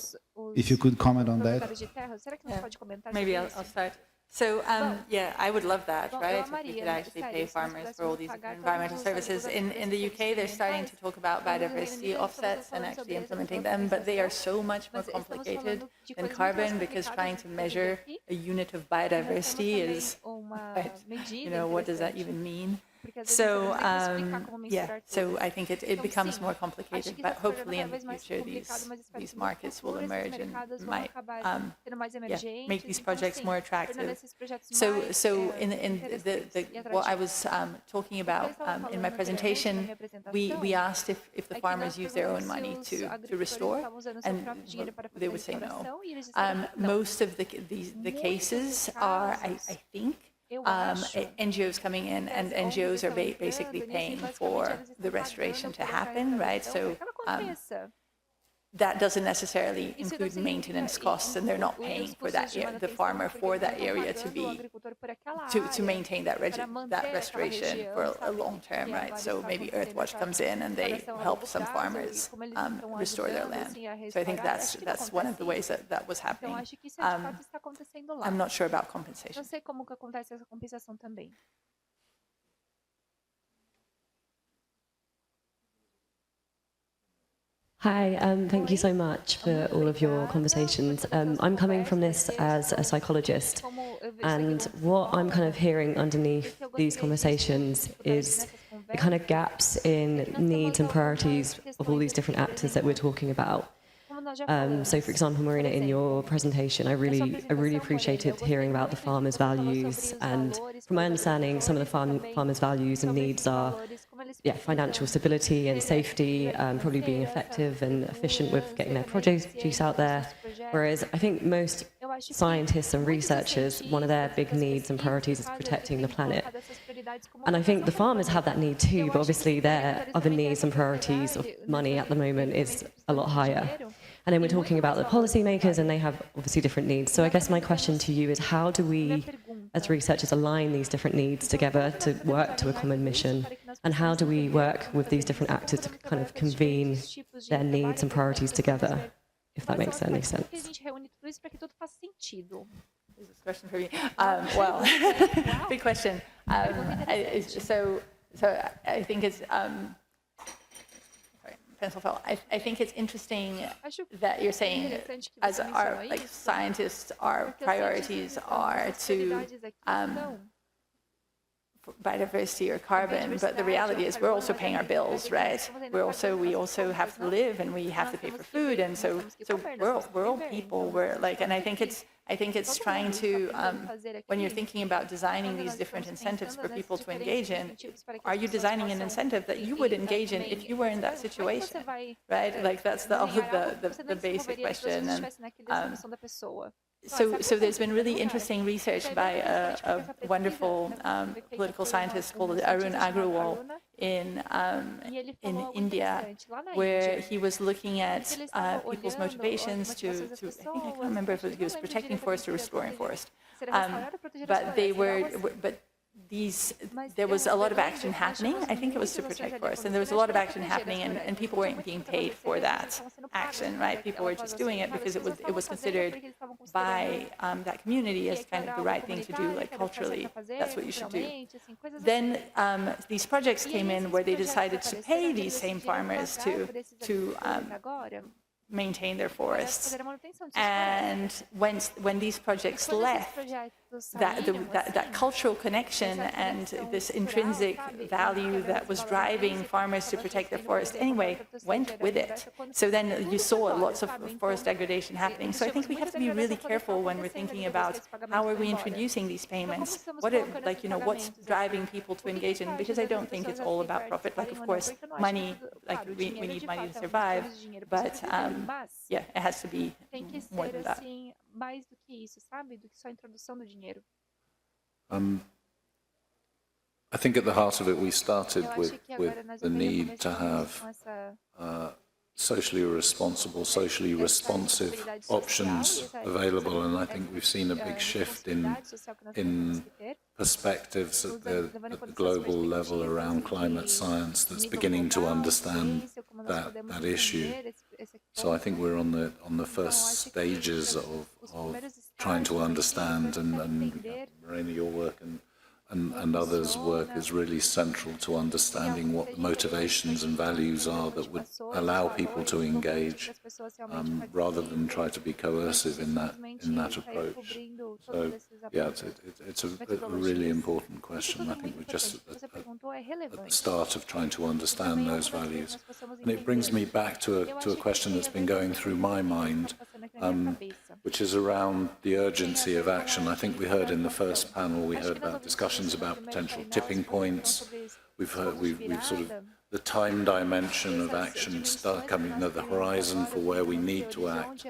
if you could comment on that. Maybe I'll start. So, yeah, I would love that, right? If we could actually pay farmers for all these environmental services. In the UK, they're starting to talk about biodiversity offsets and actually implementing them, but they are so much more complicated than carbon, because trying to measure a unit of biodiversity is, you know, what does that even mean? So, yeah, so I think it becomes more complicated, but hopefully in the future these markets will emerge and might make these projects more attractive. So in what I was talking about in my presentation, we asked if the farmers use their own money to restore, and they would say no. Most of the cases are, I think, NGOs coming in, and NGOs are basically paying for the restoration to happen, right? So that doesn't necessarily include maintenance costs, and they're not paying for that the farmer for that area to maintain that restoration for a long term, right? So maybe Earthwatch comes in and they help some farmers restore their land. So I think that's one of the ways that was happening. I'm not sure about compensation. Hi, thank you so much for all of your conversations. I'm coming from this as a psychologist, and what I'm kind of hearing underneath these conversations is the kind of gaps in needs and priorities of all these different actors that we're talking about. So, for example, Marina, in your presentation, I really appreciated hearing about the farmers' values, and from my understanding, some of the farmers' values and needs are financial stability and safety, probably being effective and efficient with getting their produce out there. Whereas I think most scientists and researchers, one of their big needs and priorities is protecting the planet. And I think the farmers have that need too, but obviously their other needs and priorities of money at the moment is a lot higher. And then we're talking about the policymakers, and they have obviously different needs. So I guess my question to you is, how do we, as researchers, align these different needs together to work to a common mission? And how do we work with these different actors to kind of convene their needs and priorities together, if that makes any sense? Is this question for me? Well, big question. So I think it's... I think it's interesting that you're saying, as our scientists, our priorities are to biodiversity or carbon, but the reality is we're also paying our bills, right? We also have to live, and we have to pay for food, and so we're all people. And I think it's trying to, when you're thinking about designing these different incentives for people to engage in, are you designing an incentive that you would engage in if you were in that situation, right? Like that's the basic question. And so there's been really interesting research by a wonderful political scientist called Arun Agrawal in India, where he was looking at people's motivations to I can't remember if he was protecting forest or restoring forest, but there was a lot of action happening. I think it was to protect forests, and there was a lot of action happening, and people weren't being paid for that action, right? People were just doing it because it was considered by that community as kind of the right thing to do, like culturally, that's what you should do. Then these projects came in where they decided to pay these same farmers to maintain their forests. And when these projects left, that cultural connection and this intrinsic value that was driving farmers to protect their forest anyway went with it. So then you saw lots of forest degradation happening. So I think we have to be really careful when we're thinking about how are we introducing these payments? What are, like, you know, what's driving people to engage in? Because I don't think it's all about profit. Like, of course, money, like we need money to survive, but yeah, it has to be more than that. I think at the heart of it, we started with the need to have socially responsible, socially responsive options available, and I think we've seen a big shift in perspectives at the global level around climate science that's beginning to understand that issue. So I think we're on the first stages of trying to understand, and Marina, your work and others' work is really central to understanding what the motivations and values are that would allow people to engage, rather than try to be coercive in that approach. So yeah, it's a really important question. I think we're just at the start of trying to understand those values. And it brings me back to a question that's been going through my mind, which is around the urgency of action. I think we heard in the first panel, we heard about discussions about potential tipping points. We've sort of the time dimension of action coming, the horizon for where we need to act,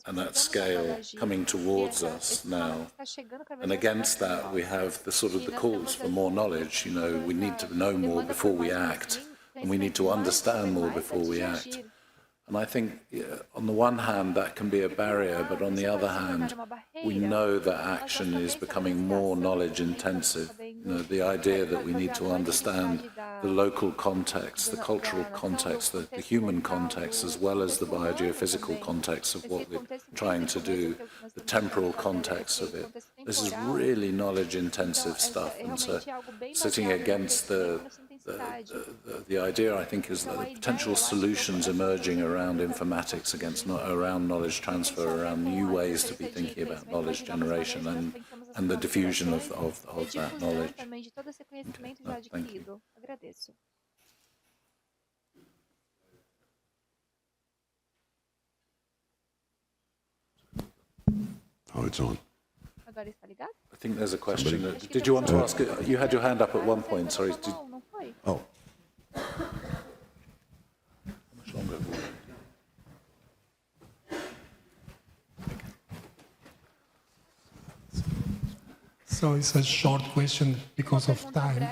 and that scale coming towards us now. And against that, we have the sort of the calls for more knowledge. You know, we need to know more before we act, and we need to understand more before we act. And I think, on the one hand, that can be a barrier, but on the other hand, we know that action is becoming more knowledge intensive. You know, the idea that we need to understand the local context, the cultural context, the human context, as well as the biogeophysical context of what we're trying to do, the temporal context of it. This is really knowledge intensive stuff. And so sitting against the idea, I think, is that the potential solutions emerging around informatics, around knowledge transfer, around new ways to be thinking about knowledge generation and the diffusion of that knowledge. Okay. No, thank you. Oh, it's on. I think there's a question. Did you want to ask? You had your hand up at one point. Sorry. Oh. How much longer? So it's a short question because of time.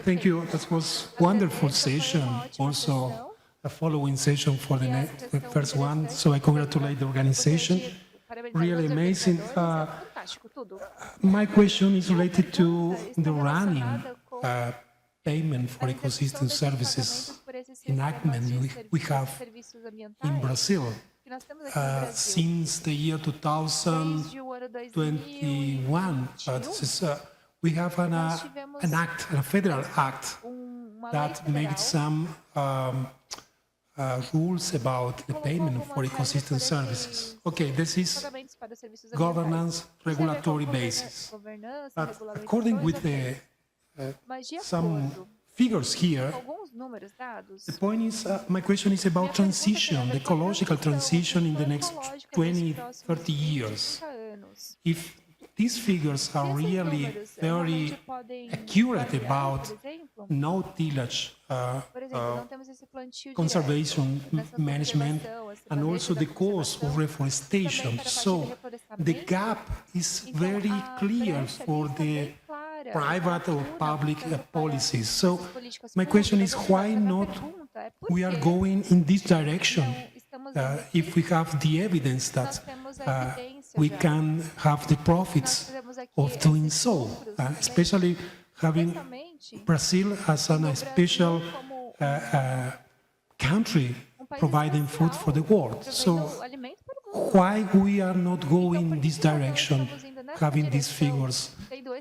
Thank you. That was a wonderful session. Also, a following session for the first one. So I congratulate the organization. Really amazing. My question is related to the running payment for ecosystem services enactment we have in Brazil. Since the year 2021, we have an act, a federal act, that made some rules about the payment for ecosystem services. Okay, this is governance, regulatory basis. But according with some figures here, the point is, my question is about transition, the ecological transition in the next 20, 30 years. If these figures are really very accurate about no tillage, conservation management, and also the cost of reforestation. So the gap is very clear for the private or public policies. So my question is, why not we are going in this direction if we have the evidence that we can have the profits of doing so, especially having Brazil as a special country providing food for the world. So why we are not going in this direction, having these figures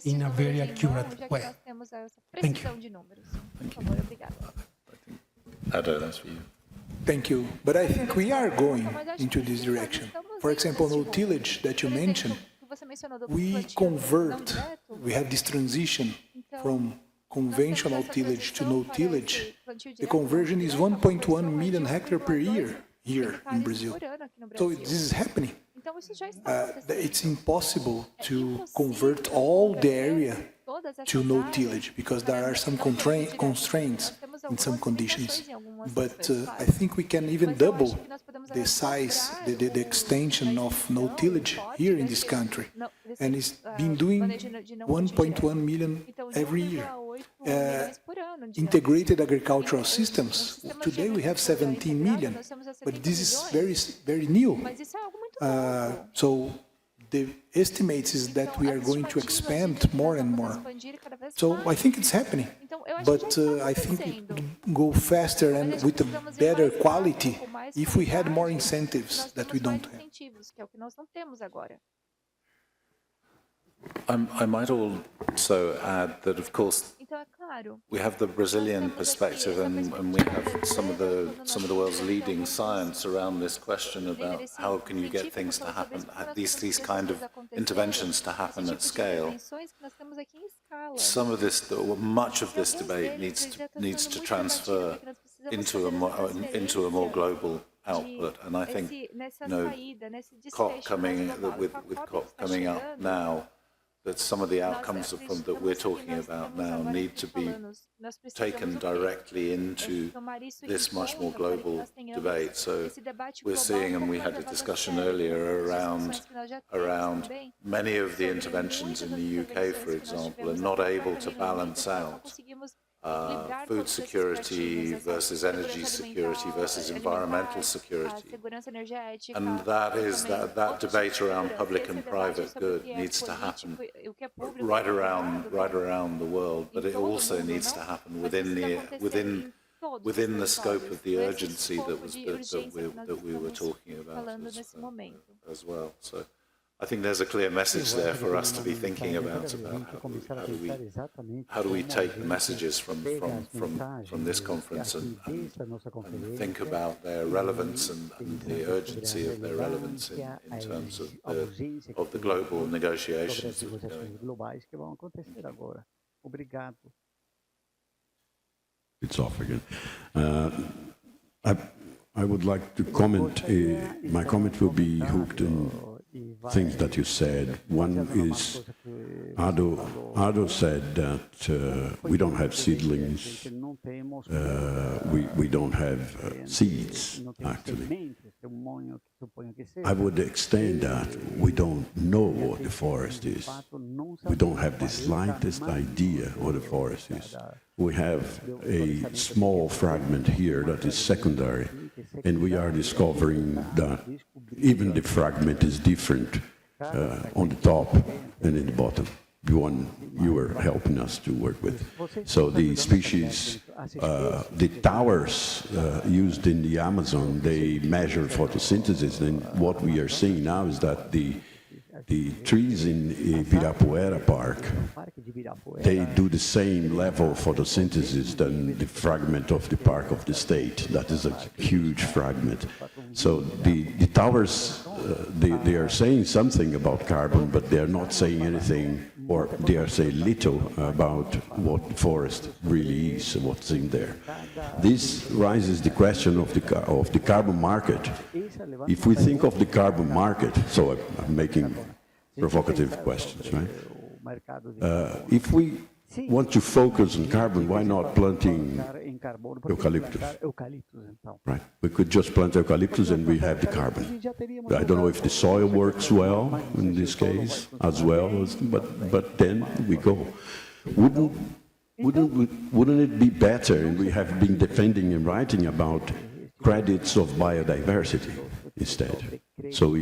in a very accurate way? Thank you. Ado, that's for you. Thank you. But I think we are going into this direction. For example, no tillage that you mentioned, we convert, we have this transition from conventional tillage to no tillage. The conversion is 1.1 million hectares per year here in Brazil. So this is happening. It's impossible to convert all the area to no tillage because there are some constraints in some conditions. But I think we can even double the size, the extension of no tillage here in this country. And it's been doing 1.1 million every year. Integrated agricultural systems, today we have 17 million, but this is very, very new. So the estimates is that we are going to expand more and more. So I think it's happening, but I think it would go faster and with a better quality if we had more incentives that we don't have. I might also add that, of course, we have the Brazilian perspective, and we have some of the world's leading science around this question about how can you get things to happen, these kind of interventions to happen at scale. Some of this, much of this debate needs to transfer into a more global output, and I think, COP coming up now, that some of the outcomes that we're talking about now need to be taken directly into this much more global debate. So we're seeing, and we had a discussion earlier around many of the interventions in the UK, for example, are not able to balance out food security versus energy security versus environmental security. And that debate around public and private good needs to happen right around the world, but it also needs to happen within the scope of the urgency that we were talking about as well. So I think there's a clear message there for us to be thinking about how do we take the messages from this conference and think about their relevance and the urgency of their relevance in terms of the global negotiations that are going. It's off again. I would like to comment. My comment will be hooked in things that you said. One is, Ado said that we don't have seedlings, we don't have seeds, actually. I would extend that we don't know what the forest is. We don't have the slightest idea what the forest is. We have a small fragment here that is secondary, and we are discovering that even the fragment is different on the top and in the bottom, the one you were helping us to work with. So the species, the towers used in the Amazon, they measure photosynthesis, and what we are seeing now is that the trees in Ibirapuera Park, they do the same level of photosynthesis than the fragment of the park of the state. That is a huge fragment. So the towers, they are saying something about carbon, but they are not saying anything, or they are saying little about what the forest really is, what's in there. This raises the question of the carbon market. If we think of the carbon market, so I'm making provocative questions, right? If we want to focus on carbon, why not planting eucalyptus? Right? We could just plant eucalyptus and we have the carbon. I don't know if the soil works well in this case as well, but then we go. Wouldn't it be better, and we have been defending and writing about credits of biodiversity instead? So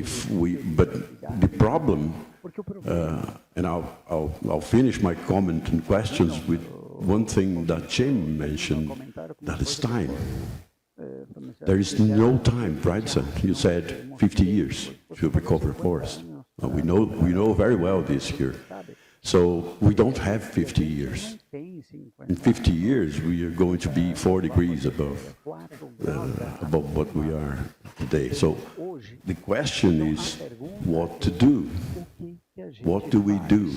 but the problem, and I'll finish my comment and questions with one thing that Jim mentioned, that is time. There is no time, right, son? You said 50 years to recover forest. We know very well this here. So we don't have 50 years. In 50 years, we are going to be 4 degrees above what we are today. So the question is what to do. What do we do?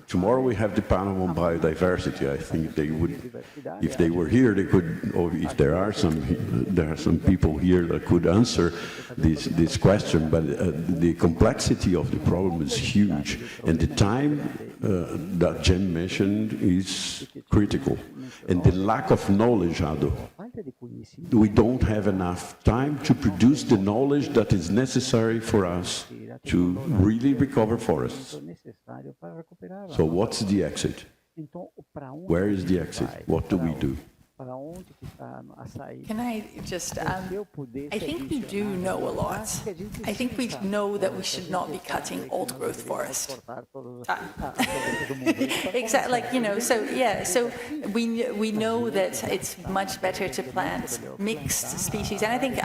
Tomorrow we have the panel on biodiversity. I think they would, if they were here, they could, or if there are some people here that could answer this question. But the complexity of the problem is huge, and the time that Jen mentioned is critical, and the lack of knowledge, Ado. We don't have enough time to produce the knowledge that is necessary for us to really recover forests. So what's the exit? Where is the exit? What do we do? Can I just, I think we do know a lot. I think we know that we should not be cutting old growth forest. Exactly, like, you know, so yeah, so we know that it's much better to plant mixed species, and I think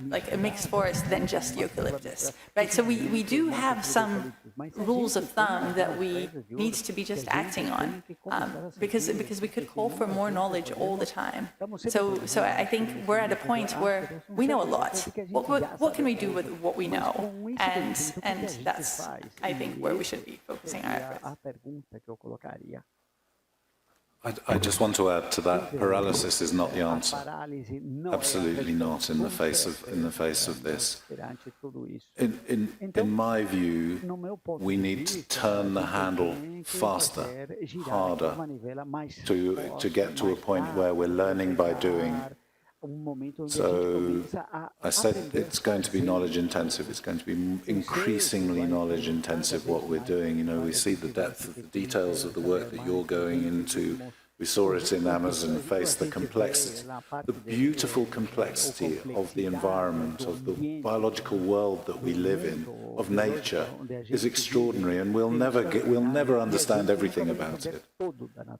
like a mixed forest than just eucalyptus, right? So we do have some rules of thumb that we need to be just acting on, because we could call for more knowledge all the time. So I think we're at a point where we know a lot. What can we do with what we know? And that's, I think, where we should be focusing our efforts. I just want to add to that, paralysis is not the answer. Absolutely not in the face of this. In my view, we need to turn the handle faster, harder, to get to a point where we're learning by doing. So I said it's going to be knowledge intensive. It's going to be increasingly knowledge intensive what we're doing. You know, we see the depth of the details of the work that you're going into. We saw it in Amazon Face, the complexity, the beautiful complexity of the environment, of the biological world that we live in, of nature, is extraordinary, and we'll never understand everything about it.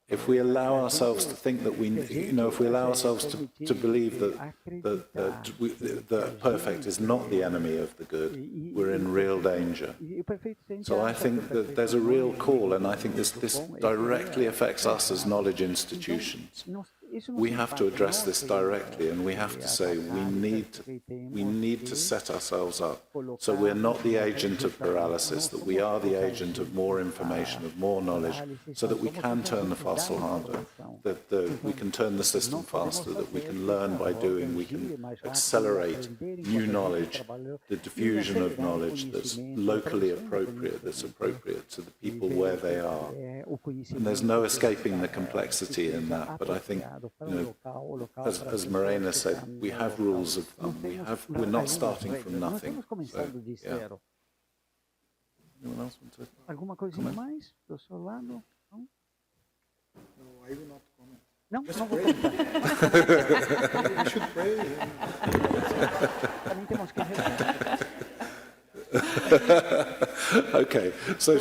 If we allow ourselves to think that if we allow ourselves to believe that perfect is not the enemy of the good, we're in real danger. So I think that there's a real call, and I think this directly affects us as knowledge institutions. We have to address this directly, and we have to say we need to set ourselves up so we're not the agent of paralysis, that we are the agent of more information, of more knowledge, so that we can turn the fossil harder, that we can turn the system faster, that we can learn by doing, we can accelerate new knowledge, the diffusion of knowledge that's locally appropriate, that's appropriate to the people where they are. And there's no escaping the complexity in that, but I think, you know, as Morena said, we have rules of thumb. We're not starting from nothing. So, yeah. Anyone else want to comment? Do seu lado? No, I will not comment. No, não vou comentar. You should pray. Também temos que rezar. Okay, so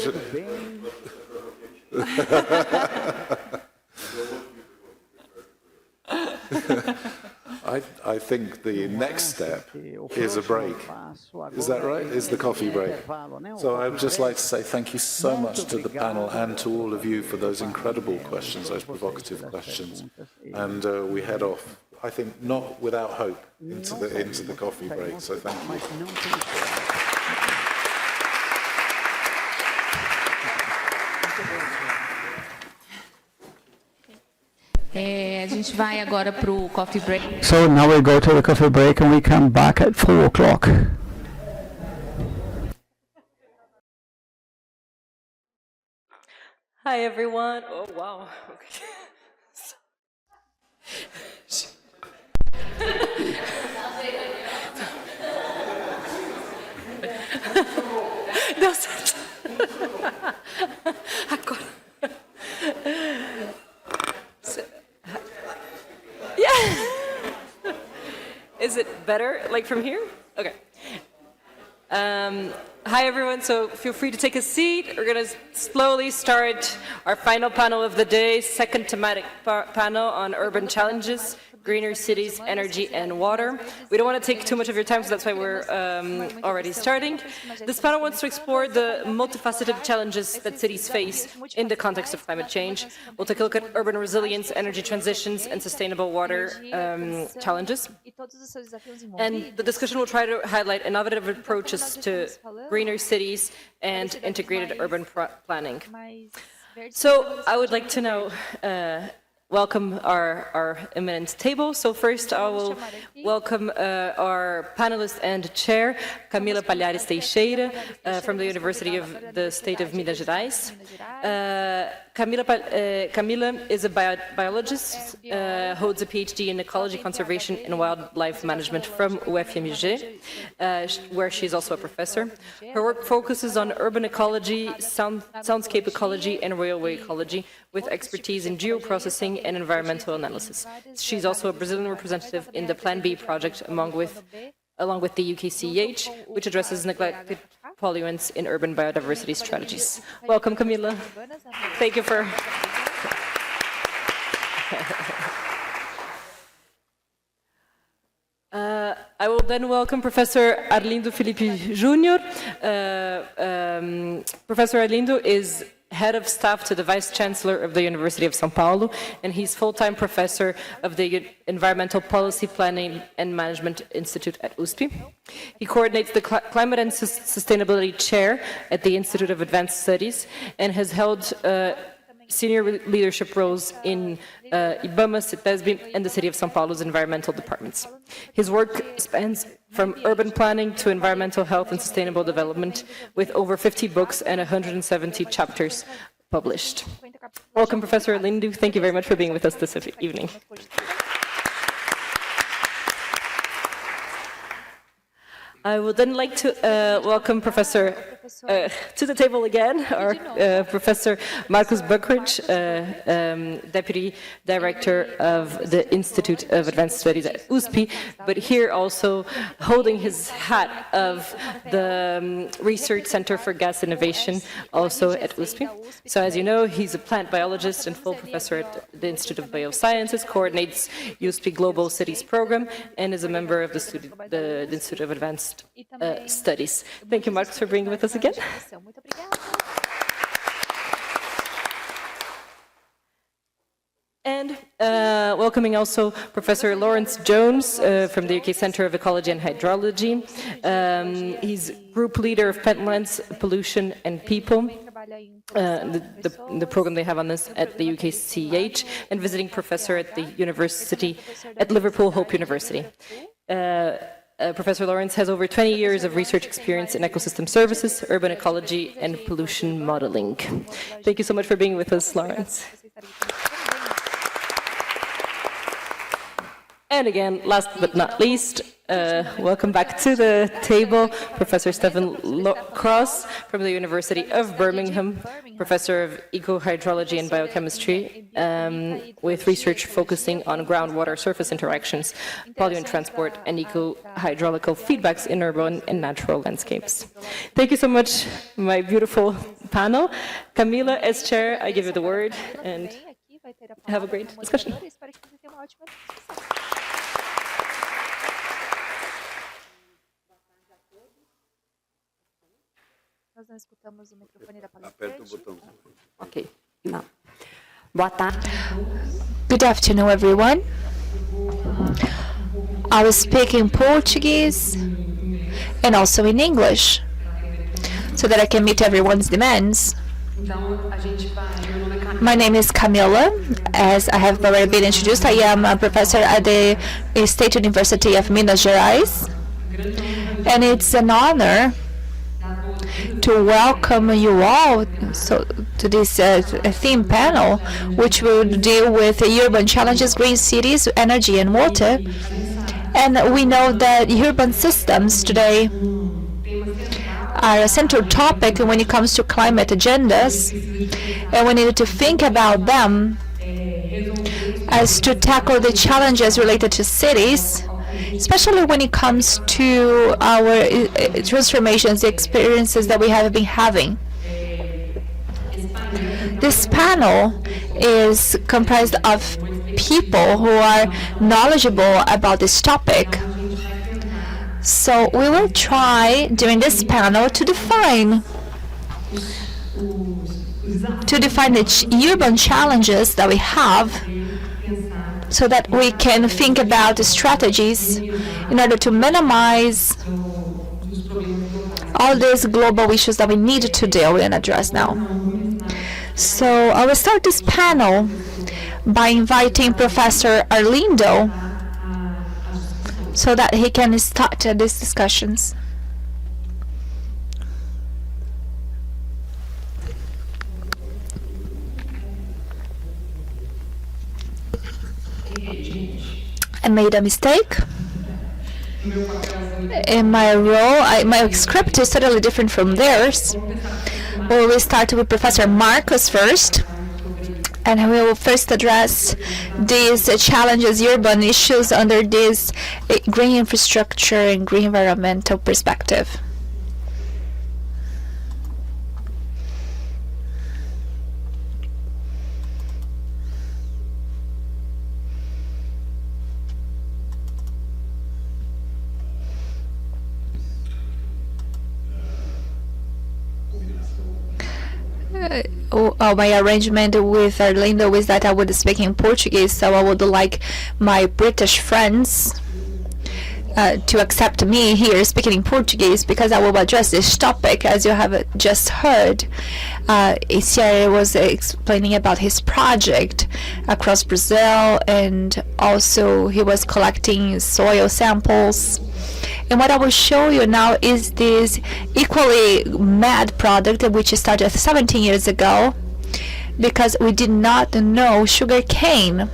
I think the next step is a break. Is that right? Is the coffee break? So I would just like to say thank you so much to the panel and to all of you for those incredible questions, those provocative questions. And we head off, I think, not without hope into the coffee break. So thank you. A gente vai agora para o coffee break. So now we go to the coffee break and we come back at 4 o'clock. Hi, everyone. Oh, wow. Deu certo. Agora. Yeah. Is it better, like from here? Okay. Hi everyone, so feel free to take a seat. We're going to slowly start our final panel of the day, second thematic panel on urban challenges, greener cities, energy and water. We don't want to take too much of your time, so that's why we're already starting. This panel wants to explore the multifaceted challenges that cities face in the context of climate change. We'll take a look at urban resilience, energy transitions, and sustainable water challenges. And the discussion will try to highlight innovative approaches to greener cities and integrated urban planning. So I would like to now welcome our eminent table. So first I will welcome our panelist and chair, Camila Palhares Teixeira, from the University of the State of Minas Gerais. Camila is a biologist, holds a PhD in ecology, conservation and wildlife management from UFMG, where she's also a professor. Her work focuses on urban ecology, soundscape ecology and railway ecology, with expertise in geoprocessing and environmental analysis. She's also a Brazilian representative in the Plan B project along with the UKCH, which addresses neglected polluants in urban biodiversity strategies. Welcome, Camila. Thank you for... I will then welcome Professor Arlindo Felipe Jr. Professor Arlindo is Head of Staff to the Vice Chancellor of the University of São Paulo, and he's full-time professor of the Environmental Policy Planning and Management Institute at USP. He coordinates the Climate and Sustainability Chair at the Institute of Advanced Studies and has held senior leadership roles in IBAMA, CETESB, and the City of São Paulo's environmental departments. His work spans from urban planning to environmental health and sustainable development, with over 50 books and 170 chapters published. Welcome, Professor Arlindo. Thank you very much for being with us this evening. I would then like to welcome Professor to the table again, our Professor Marcus Buckridge, Deputy Director of the Institute of Advanced Studies at USP, but here also holding his hat of the Research Center for Gas Innovation, also at USP. So as you know, he's a plant biologist and full professor at the Institute of Biosciences, coordinates USP Global Cities Program, and is a member of the Institute of Advanced Studies. Thank you, Marcus, for being with us again. And welcoming also Professor Lawrence Jones from the UK Centre of Ecology and Hydrology. He's group leader of Pentlands, Pollution and People, the program they have on this at the UKCH, and visiting professor at the University at Liverpool Hope University. Professor Lawrence has over 20 years of research experience in ecosystem services, urban ecology, and pollution modeling. Thank you so much for being with us, Lawrence. And again, last but not least, welcome back to the table, Professor Stephen Cross from the University of Birmingham, Professor of Eco-Hydrology and Biochemistry, with research focusing on groundwater surface interactions, pollutant transport, and eco-hydraulical feedbacks in urban and natural landscapes. Thank you so much, my beautiful panel. Camila, as chair, I give you the word, and have a great discussion. Nós não escutamos o microfone da palestrante. Ok. Não. Boa tarde. Good afternoon, everyone. I will speak in Portuguese and also in English, so that I can meet everyone's demands. My name is Camila. As I have already been introduced, I am a professor at the State University of Minas Gerais, and it's an honor to welcome you all to this theme panel, which will deal with urban challenges, green cities, energy and water. And we know that urban systems today are a central topic when it comes to climate agendas, and we need to think about them as to tackle the challenges related to cities especially when it comes to our transformations, the experiences that we have been having. This panel is comprised of people who are knowledgeable about this topic. So we will try during this panel to define the urban challenges that we have, so that we can think about the strategies in order to minimize all these global issues that we need to deal with and address now. So I will start this panel by inviting Professor Arlindo so that he can start these discussions. I made a mistake. In my role, my script is totally different from theirs. We will start with Professor Marcos first, and we will first address these challenges, urban issues under this green infrastructure and green environmental perspective. My arrangement with Arlindo is that I would speak in Portuguese, so I would like my British friends to accept me here speaking in Portuguese, because I will address this topic. As you have just heard, Isier was explaining about his project across Brazil, and also he was collecting soil samples. And what I will show you now is this equally mad product which started 17 years ago, because we did not know sugar cane.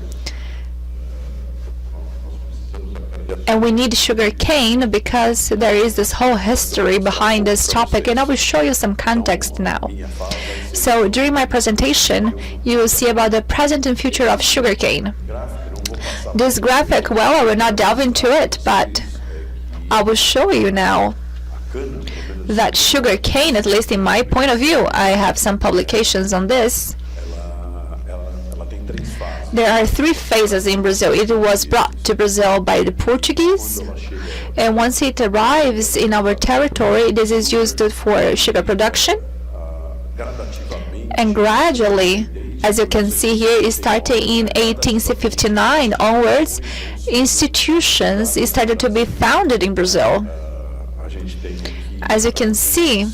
And we need sugar cane because there is this whole history behind this topic, and I will show you some context now. So during my presentation, you will see about the present and future of sugarcane. This graphic, well, I will not delve into it, but I will show you now that sugar cane, at least in my point of view, I have some publications on this. There are 3 phases in Brazil. It was brought to Brazil by the Portuguese, and once it arrives in our territory, this is used for sugar production. And gradually, as you can see here, starting in 1859 onwards, institutions started to be founded in Brazil. As you can see,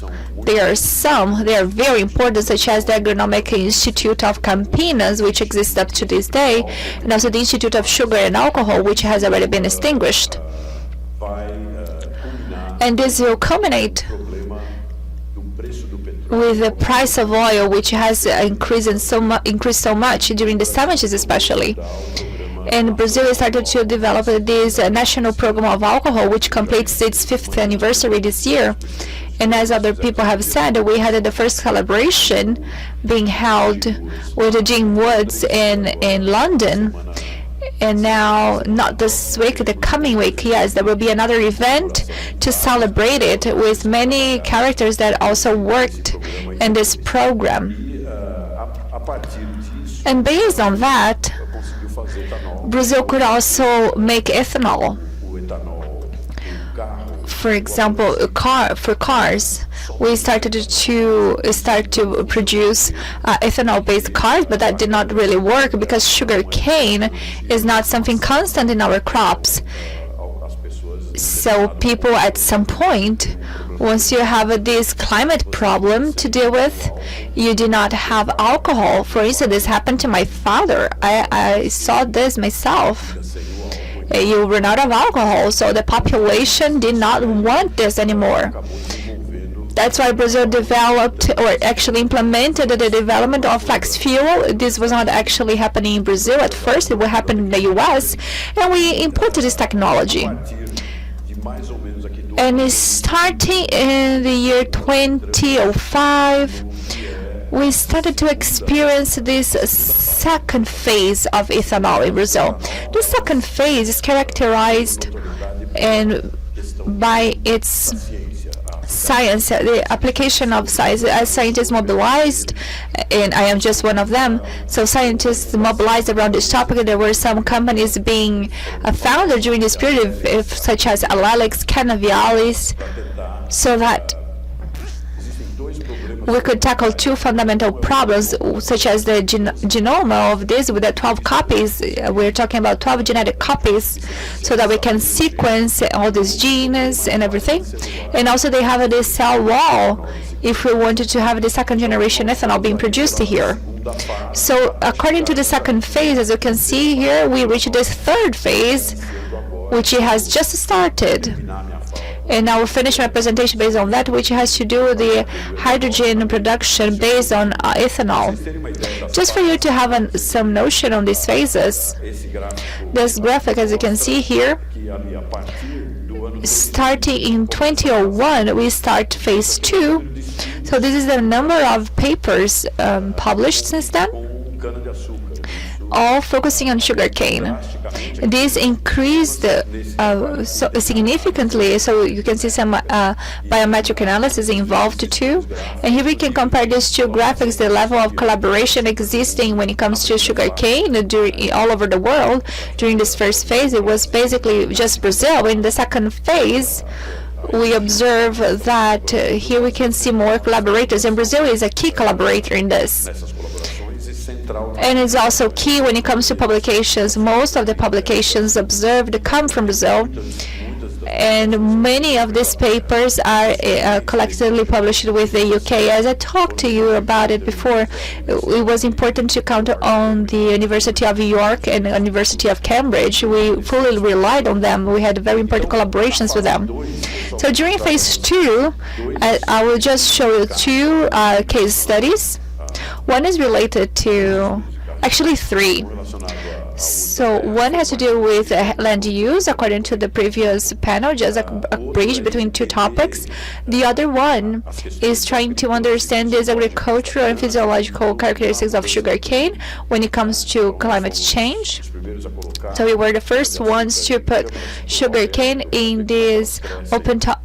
there are very important, such as the Agronomic Institute of Campinas, which exists up to this day, and also the Institute of Sugar and Alcohol, which has already been extinguished. And this will culminate with the price of oil, which has increased so much during the 70s especially. And Brazil started to develop this national program of alcohol, which completes its 5th anniversary this year. And as other people have said, we had the first celebration being held with Jim Woods in London. And now, not this week, the coming week, yes, there will be another event to celebrate it with many characters that also worked in this program. And based on that, Brazil could also make ethanol. For example, for cars, we started to produce ethanol-based cars, but that did not really work because sugar cane is not something constant in our crops. So people at some point, once you have this climate problem to deal with, you do not have alcohol. For instance, this happened to my father. I saw this myself. You run out of alcohol, so the population did not want this anymore. That's why Brazil developed, or actually implemented, the development of flex fuel. This was not actually happening in Brazil at first. It would happen in the US, and we imported this technology. And starting in the year 2005, we started to experience this second phase of ethanol in Brazil. The second phase is characterized by its science, the application of science, as scientists mobilized, and I am just one of them. So scientists mobilized around this topic. There were some companies being founded during this period, such as Alalex, Canavialis, so that we could tackle two fundamental problems, such as the genome of this with the 12 copies. We're talking about 12 genetic copies, so that we can sequence all these genes and everything. And also they have this cell wall if we wanted to have the second generation ethanol being produced here. So according to the second phase, as you can see here, we reached this third phase, which has just started. And I will finish my presentation based on that, which has to do with the hydrogen production based on ethanol. Just for you to have some notion on these phases, this graphic, as you can see here, starting in 2001, we start phase 2. So this is the number of papers published since then, all focusing on sugarcane. This increased so significantly, so you can see some biometric analysis involved too. And here we can compare these two graphics, the level of collaboration existing when it comes to sugarcane all over the world. During this first phase, it was basically just Brazil. In the second phase, we observe that here we can see more collaborators, and Brazil is a key collaborator in this. And it's also key when it comes to publications. Most of the publications observed come from Brazil, and many of these papers are collectively published with the UK. As I talked to you about it before, it was important to count on the University of York and the University of Cambridge. We fully relied on them. We had very important collaborations with them. So during phase 2, I will just show you two case studies. One is related to, actually 3. So one has to do with land use, according to the previous panel, just a bridge between two topics. The other one is trying to understand these agricultural and physiological characteristics of sugarcane when it comes to climate change. So we were the first ones to put sugarcane in these open top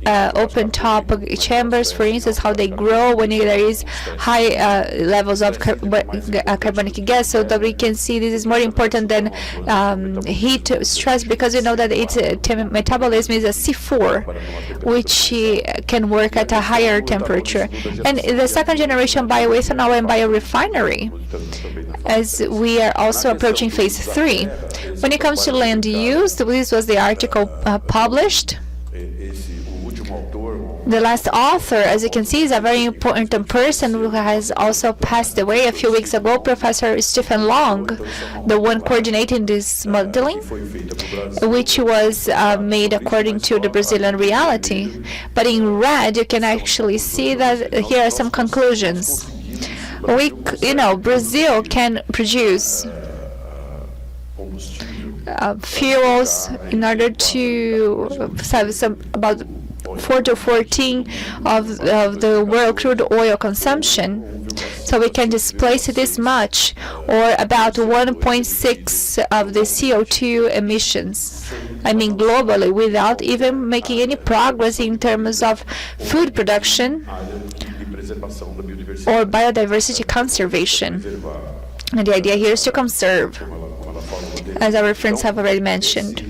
chambers, for instance, how they grow when there is high levels of carbonic gas, so that we can see this is more important than heat stress, because you know that its metabolism is a C4, which can work at a higher temperature. And the second generation bioethanol and biorefinery, as we are also approaching phase 3. When it comes to land use, this was the article published. The last author, as you can see, is a very important person who has also passed away a few weeks ago, Professor Stephen Long, the one coordinating this modeling, which was made according to the Brazilian reality. But in red, you can actually see that here are some conclusions. Brazil can produce fuels in order to have about 4 to 14 of the world crude oil consumption. So we can displace this much, or about 1.6 of the CO2 emissions. I mean globally, without even making any progress in terms of food production or biodiversity conservation. And the idea here is to conserve, as our friends have already mentioned.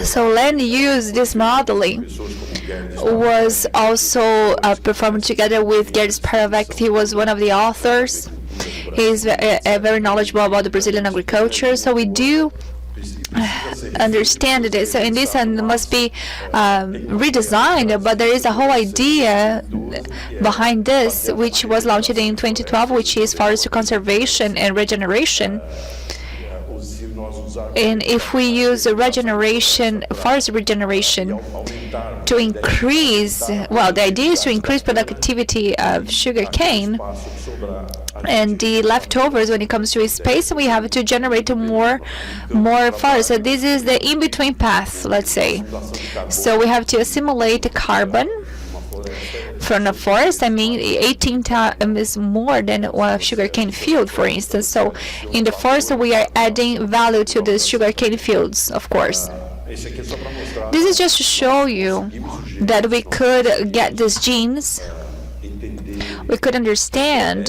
So land use, this modeling was also performed together with Gerd Sparovec. He was one of the authors. He's very knowledgeable about the Brazilian agriculture. So we do understand this. So in this end, it must be redesigned, but there is a whole idea behind this, which was launched in 2012, which is forest conservation and regeneration. And if we use forest regeneration to increase, well, the idea is to increase productivity of sugarcane, and the leftovers, when it comes to space, we have to generate more forest. So this is the in-between path, let's say. So we have to assimilate carbon from a forest, I mean 18 times more than a sugarcane field, for instance. So in the forest, we are adding value to the sugarcane fields, of course. This is just to show you that we could get these genes, we could understand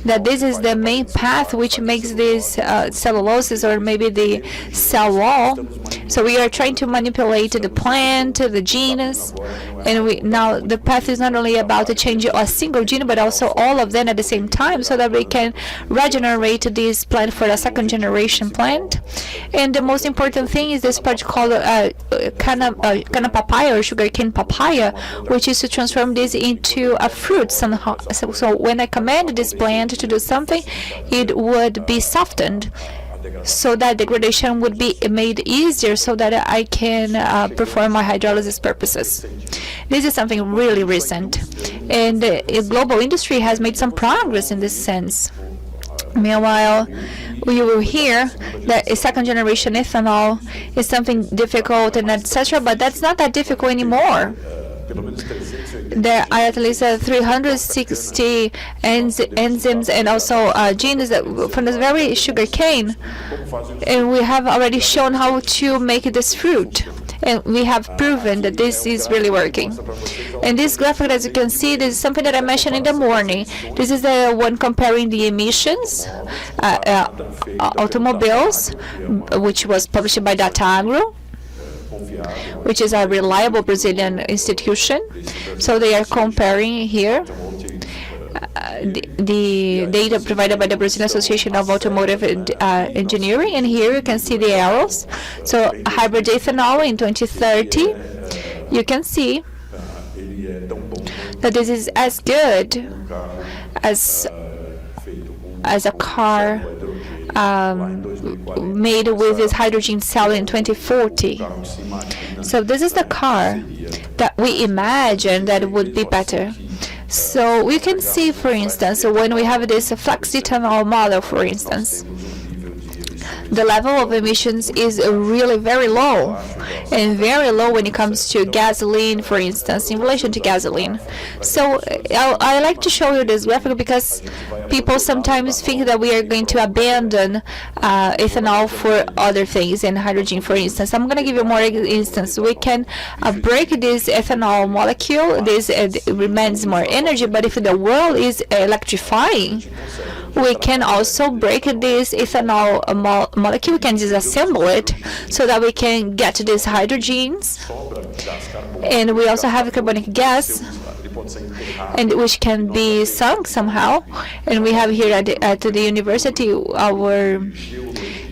that this is the main path which makes this cellulosis, or maybe the cell wall. So we are trying to manipulate the plant, the genus, and now the path is not only about to change a single gene, but also all of them at the same time, so that we can regenerate this plant for a second generation plant. And the most important thing is this part called cana papaya, or sugarcane papaya, which is to transform this into a fruit somehow. So when I command this plant to do something, it would be softened, so that degradation would be made easier, so that I can perform my hydrolysis purposes. This is something really recent, and the global industry has made some progress in this sense. Meanwhile, we will hear that a second generation ethanol is something difficult and etc., but that's not that difficult anymore. There are at least 360 enzymes and also genes from this very sugarcane, and we have already shown how to make this fruit, and we have proven that this is really working. And this graphic, as you can see, this is something that I mentioned in the morning. This is the one comparing the emissions, automobiles, which was published by Datagro, which is a reliable Brazilian institution. So they are comparing here the data provided by the Brazilian Association of Automotive Engineering, and here you can see the arrows. So hybrid ethanol in 2030, you can see that this is as good as a car made with this hydrogen cell in 2040. So this is the car that we imagine that would be better. So we can see, for instance, when we have this flex ethanol model, for instance, the level of emissions is really very low, and very low when it comes to gasoline, for instance, in relation to gasoline. So I like to show you this graphic because people sometimes think that we are going to abandon ethanol for other things, and hydrogen, for instance. I'm going to give you more instance. We can break this ethanol molecule. This remains more energy, but if the world is electrifying, we can also break this ethanol molecule, we can disassemble it, so that we can get these hydrogens. And we also have carbonic gas, and which can be sunk somehow. And we have here at the university, our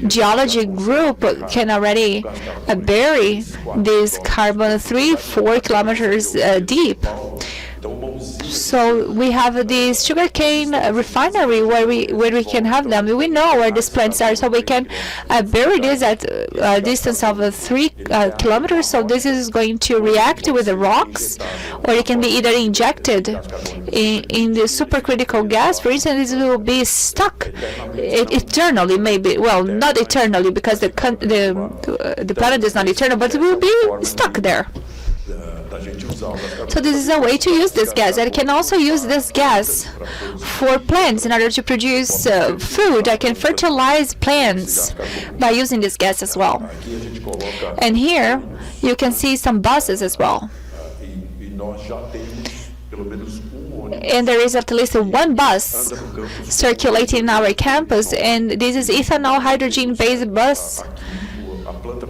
geology group can already bury this carbon 3-4 kilometers deep. So we have this sugarcane refinery where we can have them. We know where these plants are, so we can bury this at a distance of 3 kilometers. So this is going to react with the rocks, or it can be either injected in the supercritical gas. For instance, it will be stuck eternally, maybe. Well, not eternally, because the planet is not eternal, but it will be stuck there. So this is a way to use this gas. I can also use this gas for plants in order to produce food. I can fertilize plants by using this gas as well. And here you can see some buses as well. And there is at least one bus circulating in our campus, and this is ethanol hydrogen-based bus.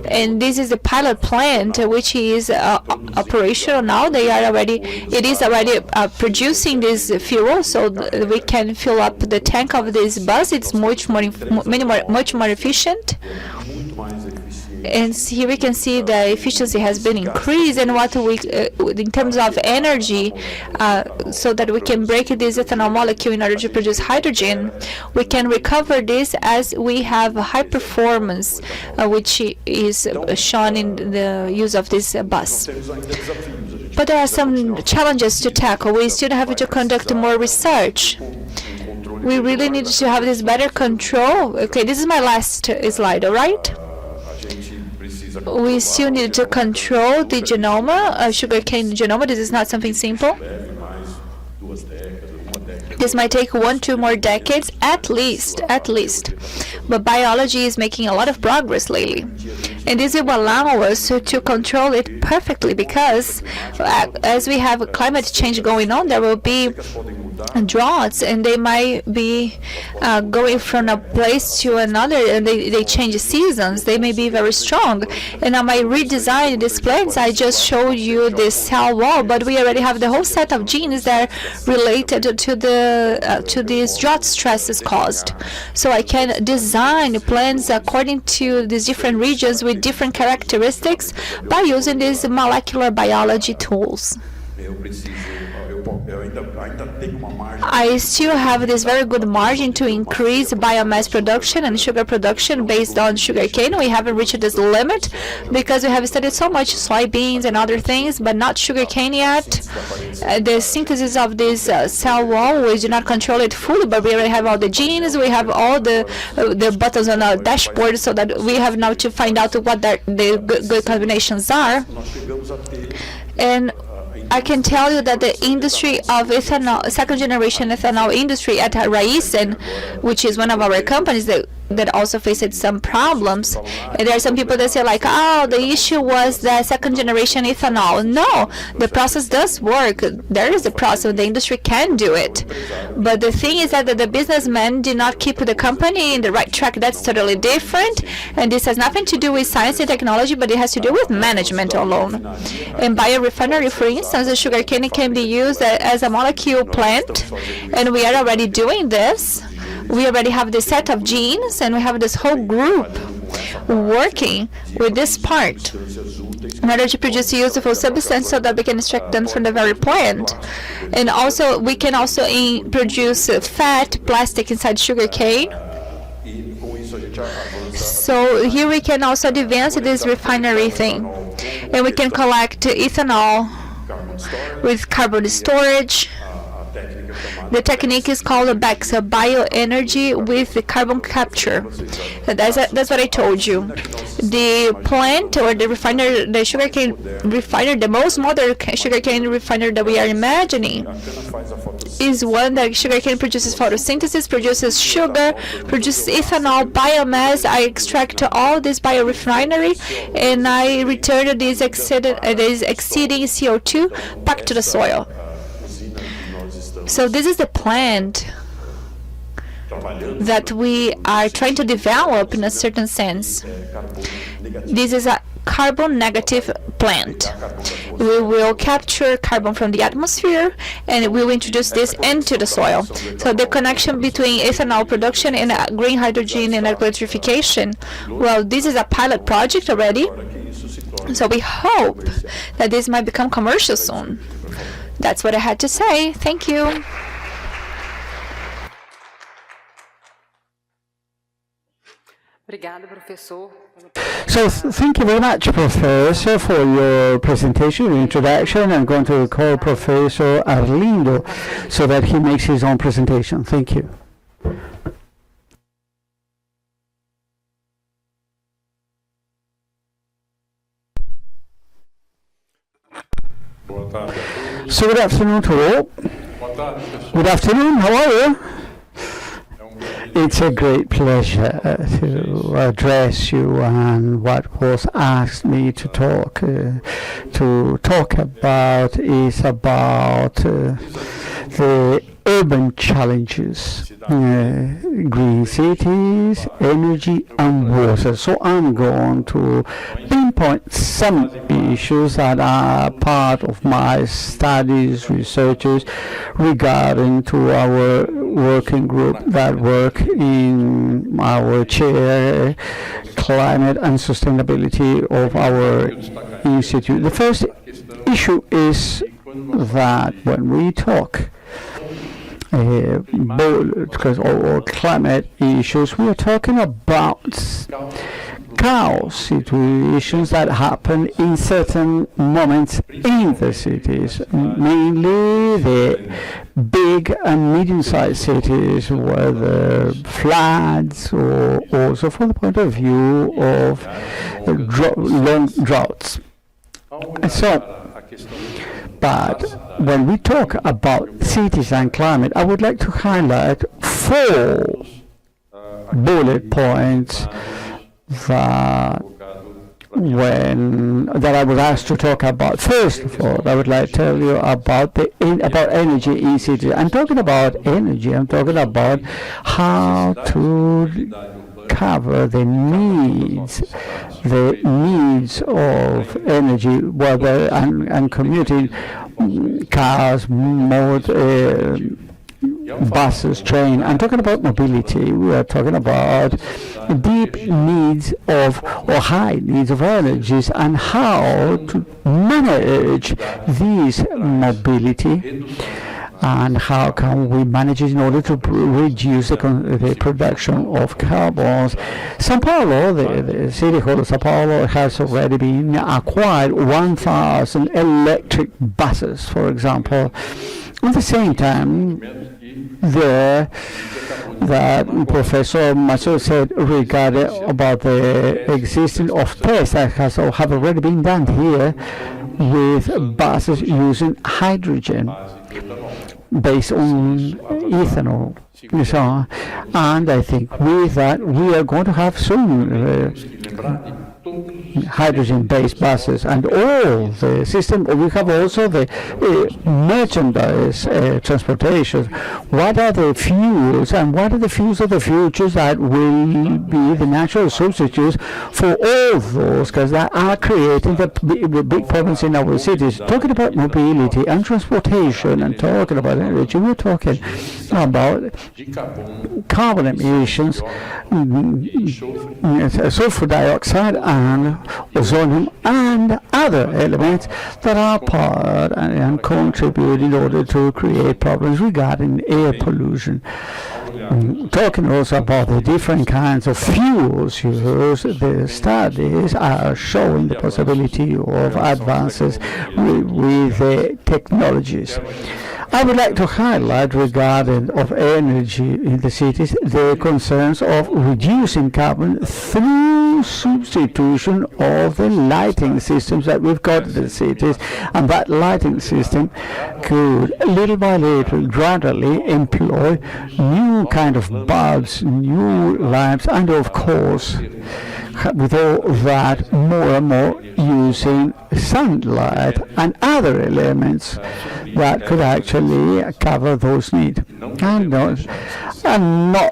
And this is a pilot plant which is operational now. It is already producing this fuel, so we can fill up the tank of this bus. It's much more efficient. And here we can see the efficiency has been increased, and what we, in terms of energy, so that we can break this ethanol molecule in order to produce hydrogen, we can recover this as we have high performance, which is shown in the use of this bus. But there are some challenges to tackle. We still have to conduct more research. We really need to have this better control. Okay, this is my last slide, all right? we still need to control the genome, sugarcane genome. This is not something simple. This might take 1-2 more decades, at least. But biology is making a lot of progress lately. And this will allow us to control it perfectly, because as we have climate change going on, there will be droughts, and they might be going from a place to another, and they change seasons. They may be very strong. And I might redesign these plants. I just showed you this cell wall, but we already have the whole set of genes that are related to these drought stresses caused. So I can design plants according to these different regions with different characteristics by using these molecular biology tools. I still have this very good margin to increase biomass production and sugar production based on sugarcane. We haven't reached this limit because we have studied so much soybeans and other things, but not sugarcane yet. The synthesis of this cell wall, we do not control it fully, but we already have all the genes. We have all the buttons on our dashboard, so that we have now to find out what the good combinations are. And I can tell you that the industry of ethanol, second generation ethanol industry at Raízen, which is one of our companies that also faced some problems. And there are some people that say like, oh, the issue was the second generation ethanol. No, the process does work. There is a process. The industry can do it. But the thing is that the businessmen did not keep the company in the right track. That's totally different. And this has nothing to do with science and technology, but it has to do with management alone. In biorefinery, for instance, the sugarcane can be used as a molecule plant, and we are already doing this. We already have this set of genes, and we have this whole group working with this part in order to produce a useful substance so that we can extract them from the very plant. And also, we can also produce fat, plastic inside sugarcane. So here we can also advance this refinery thing. And we can collect ethanol with carbon storage. The technique is called BECS, bioenergy with the carbon capture. That's what I told you. The plant or the refiner, the sugarcane refiner, the most modern sugarcane refiner that we are imagining is one that sugarcane produces photosynthesis, produces sugar, produces ethanol, biomass. I extract all this biorefinery, and I return this exceeding CO2 back to the soil. So this is the plant that we are trying to develop in a certain sense. This is a carbon negative plant. We will capture carbon from the atmosphere, and we will introduce this into the soil. So the connection between ethanol production and green hydrogen and electrification, well, this is a pilot project already. So we hope that this might become commercial soon. That's what I had to say. Thank you. So thank you very much, Professor, for your presentation, your introduction. I'm going to call Professor Arlindo so that he makes his own presentation. Thank you. So good afternoon to all. Good afternoon, how are you? It's a great pleasure to address you on what was asked me to talk about is about the urban challenges, green cities, energy and water. So I'm going to pinpoint some issues that are part of my studies, researches regarding to our working group that work in our chair, climate and sustainability of our institute. The first issue is that when we talk because climate issues, we are talking about chaos situations that happen in certain moments in the cities, mainly the big and medium-sized cities, whether floods or also from the point of view of long droughts. But when we talk about cities and climate, I would like to highlight 4 bullet points that I was asked to talk about. First of all, I would like to tell you about energy in cities. I'm talking about energy. I'm talking about how to cover the needs of energy, whether and commuting, cars, buses, train. I'm talking about mobility. We are talking about deep needs or high needs of energies and how to manage these mobility and how can we manage it in order to reduce the production of carbons. São Paulo, the city hall of São Paulo, has already been acquired 1,000 electric buses, for example. At the same time, that Professor Macho said regarding about the existing of tests that have already been done here with buses using hydrogen based on ethanol. So, and I think with that we are going to have soon hydrogen-based buses and all the system. We have also the merchandise transportation. What are the fuels and what are the fuels of the future that will be the natural substitutes for all those because that are creating the big problems in our cities. Talking about mobility and transportation and talking about energy, we're talking about carbon emissions, sulfur dioxide and ozone and other elements that are part and contribute in order to create problems regarding air pollution. Talking also about the different kinds of fuels used, the studies are showing the possibility of advances with the technologies. I would like to highlight regarding of energy in the cities the concerns of reducing carbon through substitution of the lighting systems that we've got in the cities, and that lighting system could little by little gradually employ new kind of bulbs, new lamps, and of course with all that more and more using sunlight and other elements that could actually cover those needs.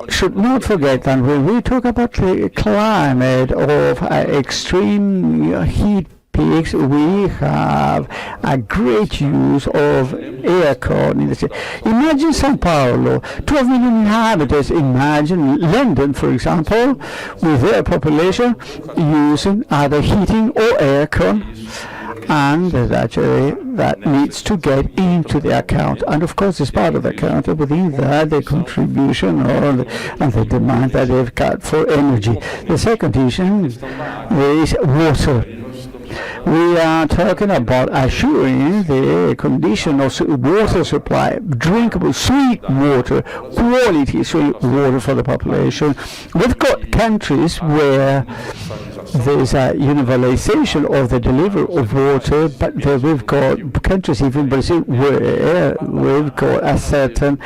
Should not forget that when we talk about the climate of extreme heat peaks, we have a great use of aircon in the city. Imagine São Paulo, 12 million inhabitants. Imagine London, for example, with their population using either heating or aircon. And actually that needs to get into the account. And of course, as part of the account, within that, the contribution and the demand that they've got for energy. The second issue is water. We are talking about assuring the condition of water supply, drinkable, sweet water, quality sweet water for the population. We've got countries where there's a universalization of the delivery of water, but we've got countries, even Brazil, where we've got a certain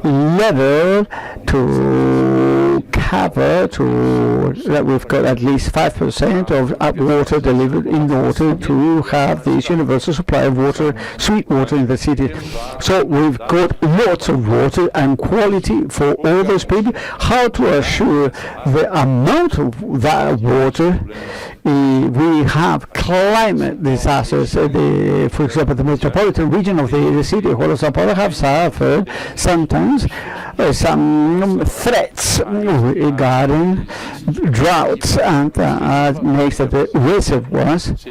level to cover, that we've got at least 5% of water delivered in order to have this universal supply of water, sweet water in the city. So we've got lots of water and quality for all those people. How to assure the amount of that water? We have climate disasters. For example, the metropolitan region of the city of São Paulo have suffered sometimes some threats regarding droughts, and makes that the reservoirs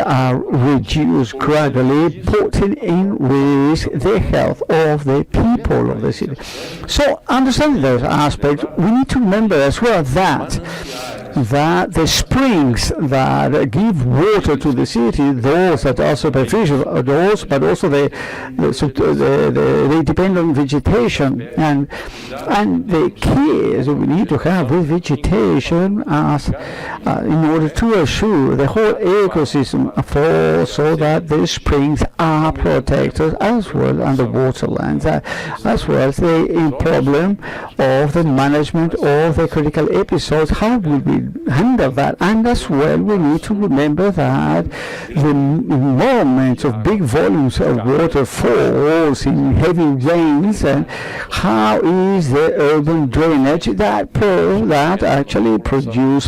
are reduced gradually, putting in risk the health of the people of the city. So, understanding those aspects, we need to remember as well that that the springs that give water to the city, those that are superficial, those, but also they depend on vegetation, and the keys we need to have with vegetation as in order to assure the whole ecosystem so that the springs are protected as well, and the waterlands as well as the problem of the management of the critical episodes. How will we handle that? And as well, we need to remember that the moment of big volumes of water falls in heavy rains, and how is the urban drainage that actually produce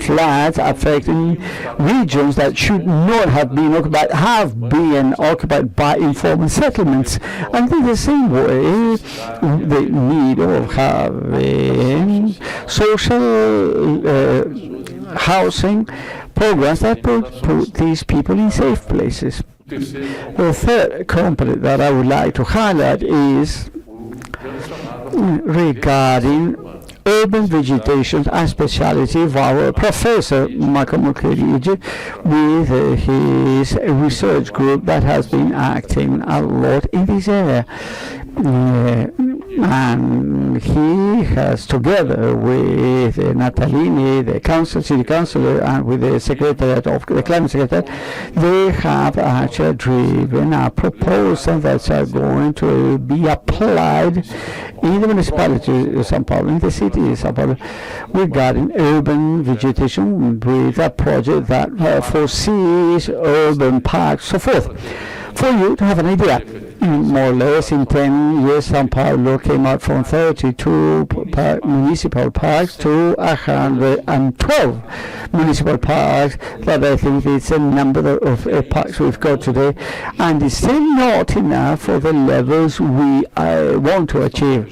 floods affecting regions that should not have been occupied, have been occupied by informal settlements. And in the same way, the need of having social housing programs that put these people in safe places. The third component that I would like to highlight is regarding urban vegetation and speciality of our Professor Michael Mukherjee with his research group that has been acting a lot in this area. And he has, together with Natalini, the city councillor, and with the secretariat of the climate secretary, they have actually driven a proposal that's going to be applied in the municipality of São Paulo, in the city of São Paulo, regarding urban vegetation with a project that foresees urban parks, so forth. For you to have an idea, more or less in 10 years, São Paulo came out from 32 municipal parks to 112 municipal parks. That I think it's a number of parks we've got today, and it's still not enough for the levels we want to achieve.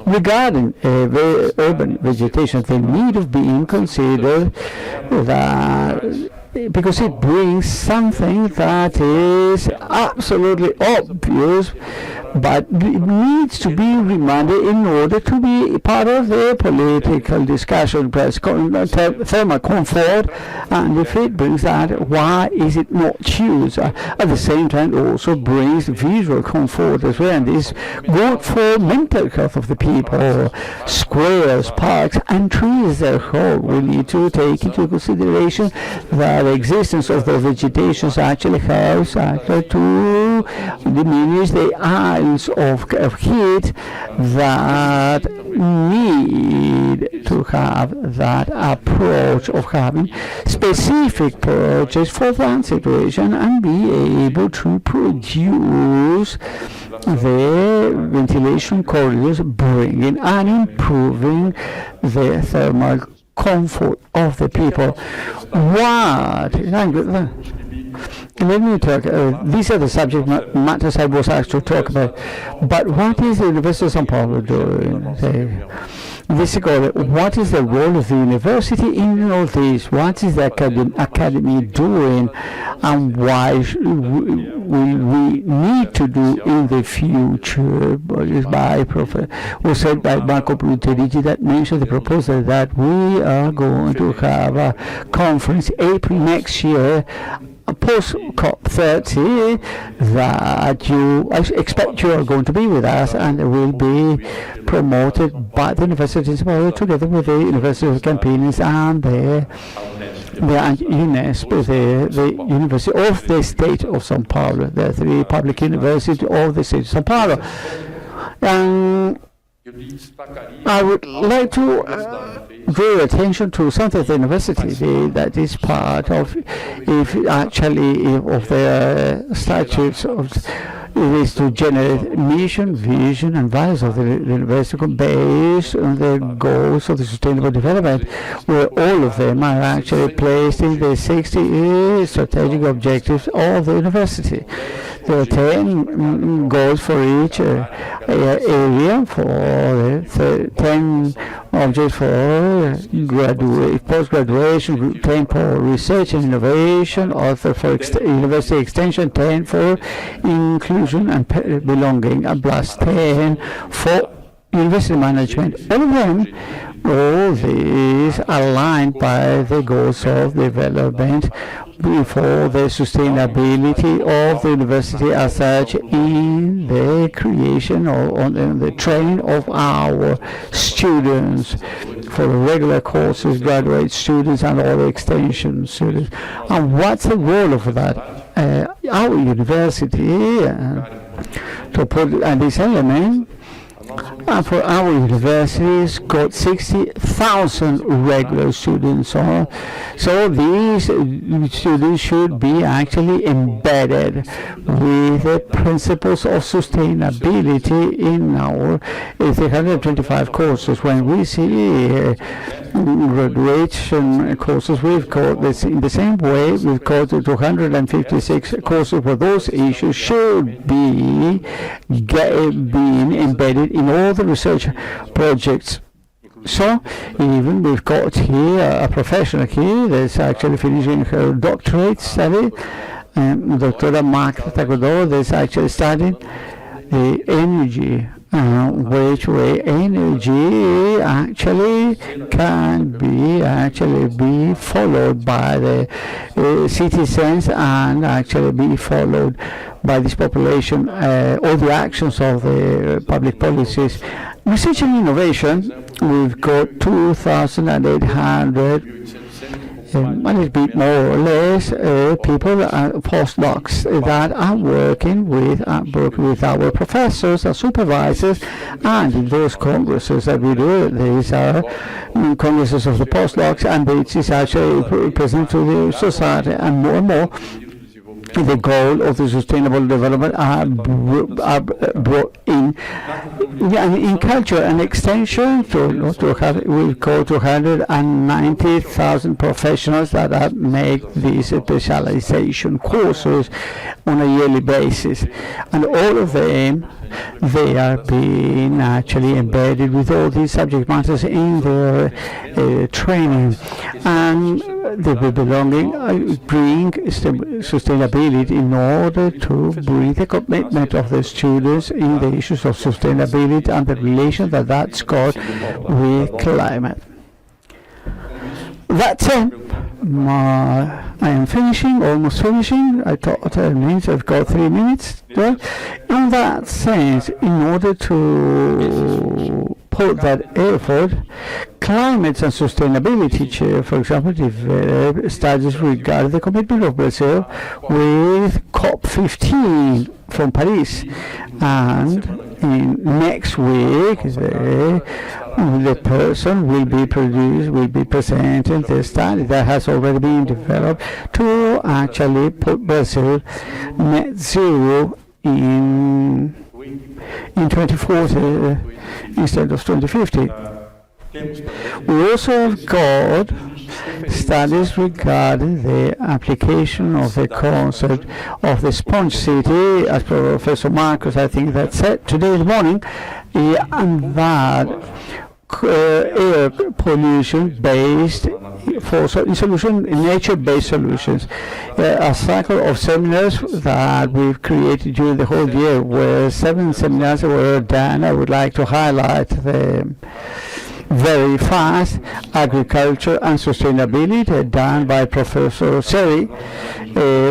Regarding urban vegetation, the need of being considered that because it brings something that is absolutely obvious, but it needs to be reminded in order to be part of the political discussion. Thermal comfort, and if it brings that, why is it not used? At the same time, it also brings visual comfort as well, and is good for mental health of the people. Squares, parks, and trees as a whole. We need to take into consideration that the existence of the vegetation actually helps to diminish the islands of heat that need to have that approach of having specific projects for that situation and be able to produce the ventilation corridors, bringing and improving the thermal comfort of the people. Let me talk. These are the subject matters I was asked to talk about. But what is the University of São Paulo doing? What is the role of the university in all this? What is the academy doing, and why will we need to do in the future? Was said by Marco Bruterigi that mentioned the proposal that we are going to have a conference April next year, post COP30, that I expect you are going to be with us, and it will be promoted by the University of São Paulo together with the University of Campinas and the UNESCO, the University of the State of São Paulo, the three public universities of the State of São Paulo. I would like to draw attention to something at the university that is part of, of their statutes. It is to generate mission, vision, and values of the university based on the goals of the sustainable development, where all of them are actually placed in the 60 strategic objectives of the university. There are 10 goals for each area, for 10 objects for post-graduation, 10 for research and innovation, also for university extension, 10 for inclusion and belonging, and plus 10 for university management. All of them all these aligned by the goals of development for the sustainability of the university as such in the creation or on the training of our students for regular courses, graduate students and all extension students. And what's the role of that? Our university, to put this element, for our universities got 60,000 regular students. So these students should be actually embedded with the principles of sustainability in our 325 courses. When we see graduation courses, we've got this in the same way. We've got 256 courses where those issues should be being embedded in all the research projects. So even we've got here a professional here that's actually finishing her doctorate study, Dr. Magda Tagodoro, that's actually studying the energy, which way energy actually can be followed by the citizens and actually be followed by this population, all the actions of the public policies. Research and innovation, we've got 2,800 a little bit more or less people, postdocs that are working with our professors and supervisors, and in those congresses that we do, these are congresses of the postdocs, and it is actually presented to the society, and more the goal of the sustainable development are brought in. In culture and extension, we've got 290,000 professionals that make these specialization courses on a yearly basis, and all of them, they are being actually embedded with all these subject matters in their training, and they will belonging bring sustainability in order to bring the commitment of the students in the issues of sustainability and the relation that that's got with climate. That's it. I am finishing, almost finishing. I thought it means I've got 3 minutes. Well, in that sense, in order to put that effort, climate and sustainability chair, for example, developed studies regarding the commitment of Brazil with COP30 from Paris, and next week the person will be presenting the study that has already been developed to actually put Brazil net zero in 2040 instead of 2050. We also have got studies regarding the application of the concept of the sponge city, as Professor Marcos, I think, that said today in the morning, and that air pollution based for certain solutions, nature-based solutions. A cycle of seminars that we've created during the whole year, where 7 seminars were done. I would like to highlight the very fast agriculture and sustainability done by Professor Seri.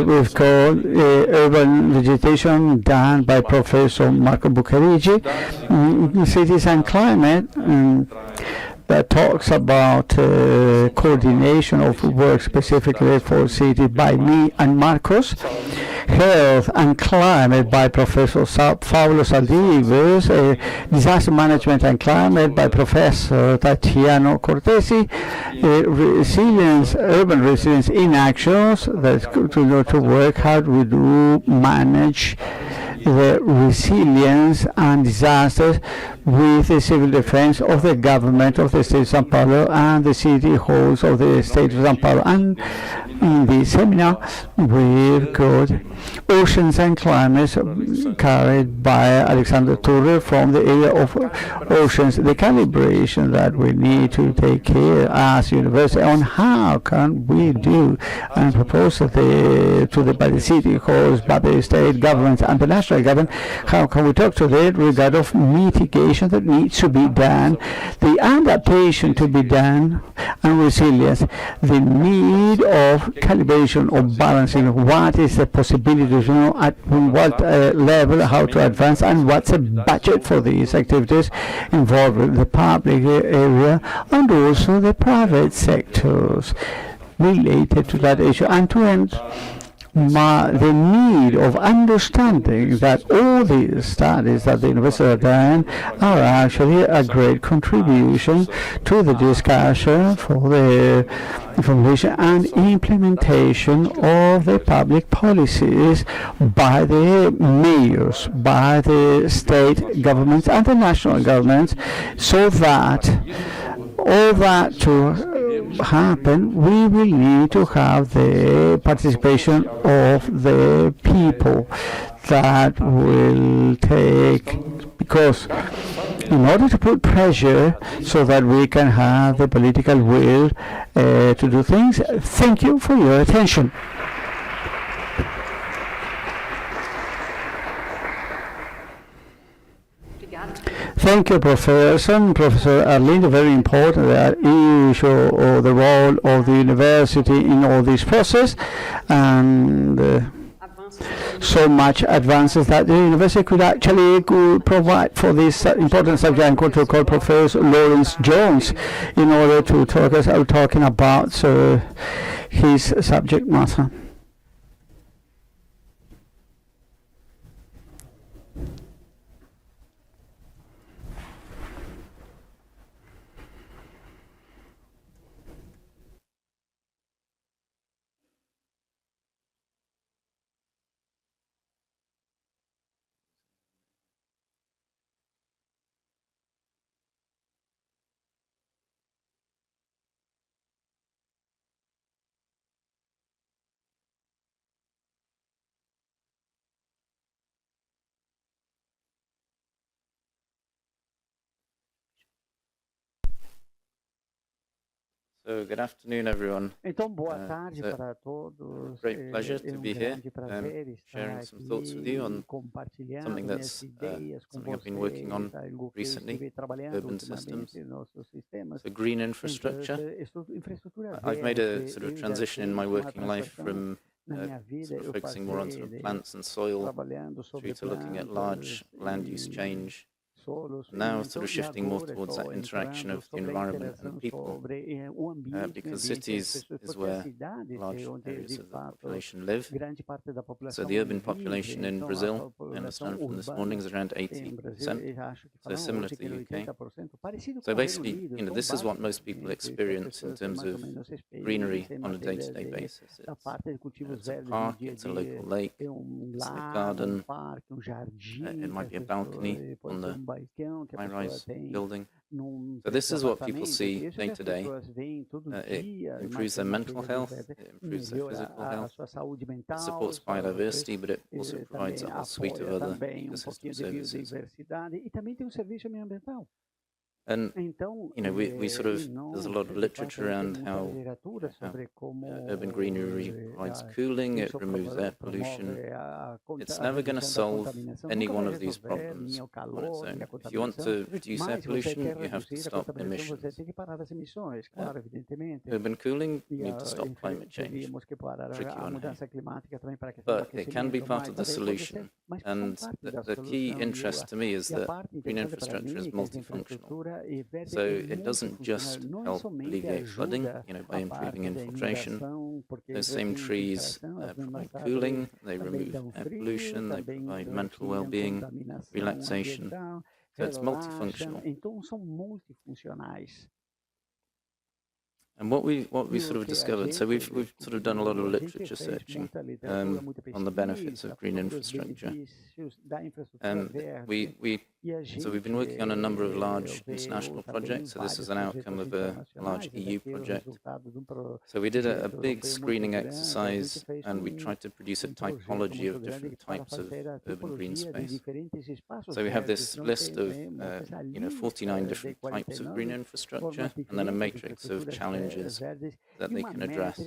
We've got urban vegetation done by Professor Marco Buccarigi. Cities and climate that talks about coordination of work specifically for cities by me and Marcos. Health and Climate by Professor Paulo Saldivas, Disaster Management and Climate by Professor Tatiano Cortesi, Resilience, Urban Resilience in Actions, that's to work how we do manage the resilience and disasters with the civil defense of the government of the state of São Paulo and the city halls of the state of São Paulo. And In this seminar, we've got Oceans and Climates carried by Alexander Turre from the area of oceans, the calibration that we need to take care as university on how can we do and propose by the city halls, by the state governments and the national government, how can we talk to that regard of mitigation that needs to be done, the adaptation to be done, and resilience, the need of calibration or balancing, what is the possibility to know at what level, how to advance, and what's the budget for these activities involving the public area and also the private sectors related to that issue, and to end the need of understanding that all these studies that the university have done are actually a great contribution to the discussion for the formulation and implementation of the public policies by the mayors, by the state governments and the national governments, so that all that to happen, we will need to have the participation of the people that will take, because in order to put pressure so that we can have the political will to do things. Thank you for your attention. Thank you, Professor Arlindo. Very important that issue or the role of the university in all this process, and so much advances that the university could actually provide for this important subject. I'm going to call Professor Lawrence Jones in order to talk us out talking about his subject matter. So good afternoon, everyone. Então, boa tarde para todos. Great pleasure to be here, prazer sharing some thoughts with you on something that's something I've been working on recently, urban systems. So green infrastructure. I've made a sort of transition in my working life from sort of focusing more on sort of plants and soil through to looking at large land use change. Now sort of shifting more towards that interaction of the environment and people, because cities is where large areas of the population live. So the urban population in Brazil, I understand from this morning, is around 80%, so similar to the UK. So basically, this is what most people experience in terms of greenery on a day-to-day basis. It's a park, it's a local lake, it's a garden, it might be a balcony on the high-rise building. So this is what people see day to day. It improves their mental health, it improves their physical health, it supports biodiversity, but it also provides a whole suite of other ecosystem services. And, we sort of, there's a lot of literature around how urban greenery provides cooling, it removes air pollution. It's never going to solve any one of these problems on its own. If you want to reduce air pollution, you have to stop emissions. Urban cooling, you need to stop climate change. Tricky one here. But it can be part of the solution. And the key interest to me is that green infrastructure is multifunctional. So it doesn't just help alleviate flooding, by improving infiltration. Those same trees provide cooling, they remove air pollution, they provide mental well-being, relaxation. So it's multifunctional. And what we sort of discovered, so we've sort of done a lot of literature searching on the benefits of green infrastructure. And we So we've been working on a number of large international projects. So this is an outcome of a large EU project. So we did a big screening exercise, and we tried to produce a typology of different types of urban green space. So we have this list of 49 different types of green infrastructure, and then a matrix of challenges that they can address.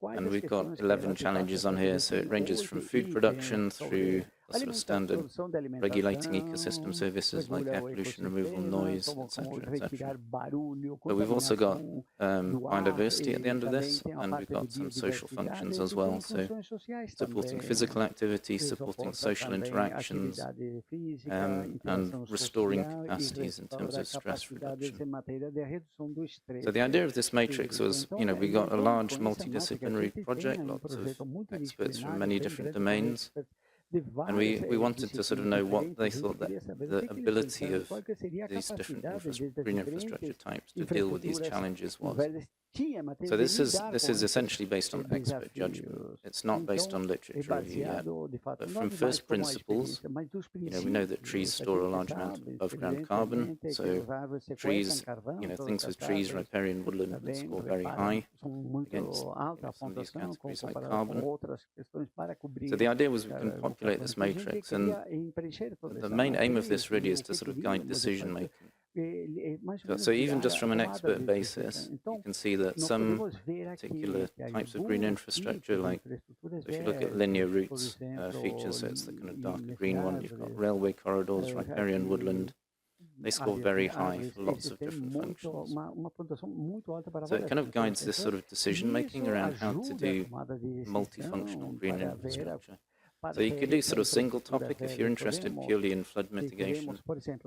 And we've got 11 challenges on here, so it ranges from food production through sort of standard regulating ecosystem services like air pollution removal, noise, etc., etc. But we've also got biodiversity at the end of this, and we've got some social functions as well, so supporting physical activity, supporting social interactions, and restoring capacities in terms of stress reduction. So the idea of this matrix was, we got a large multidisciplinary project, lots of experts from many different domains, and we wanted to sort of know what they thought that the ability of these different green infrastructure types to deal with these challenges was. So this is essentially based on expert judgment. It's not based on literature review yet. But from first principles, we know that trees store a large amount of above-ground carbon. So trees, things with trees, riparian woodland, would score very high against some of these categories like carbon. So the idea was we can populate this matrix, and the main aim of this really is to sort of guide decision making. So even just from an expert basis, you can see that some particular types of green infrastructure, like if you look at linear routes features, so it's the kind of darker green one, you've got railway corridors, riparian woodland, they score very high for lots of different functions. So it kind of guides this sort of decision making around how to do multifunctional green infrastructure. So you could do sort of single topic if you're interested purely in flood mitigation.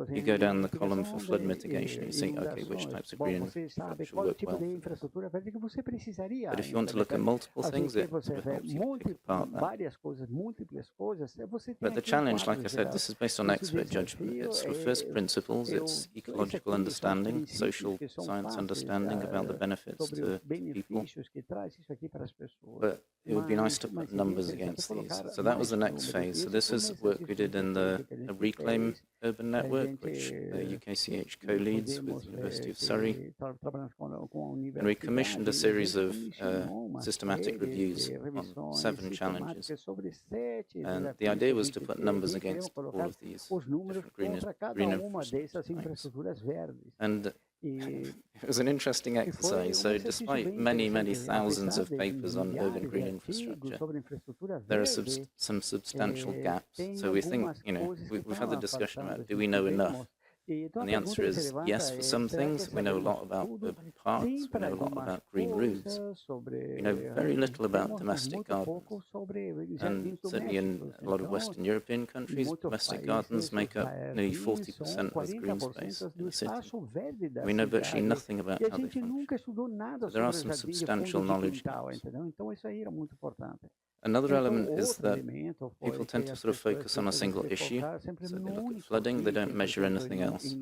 You go down the column for flood mitigation and you think, okay, which types of green infrastructure work well for this? But if you want to look at multiple things, it helps you pick apart that. But the challenge, like I said, this is based on expert judgment. It's sort of first principles, it's ecological understanding, social science understanding about the benefits to people. But it would be nice to put numbers against these. So that was the next phase. So this is work we did in the Reclaim Urban Network, which UKCH co-leads with the University of Surrey. And we commissioned a series of systematic reviews on 7 challenges. And the idea was to put numbers against all of these different green infrastructure types. And it was an interesting exercise. So despite many, many thousands of papers on urban green infrastructure, there are some substantial gaps. So we think, we've had the discussion about, do we know enough? And the answer is yes, for some things. We know a lot about urban parks, we know a lot about green routes. We know very little about domestic gardens. And certainly in a lot of Western European countries, domestic gardens make up nearly 40% of green space in the city. We know virtually nothing about how they function. So there are some substantial knowledge gaps. Another element is that people tend to sort of focus on a single issue. So they look at flooding, they don't measure anything else.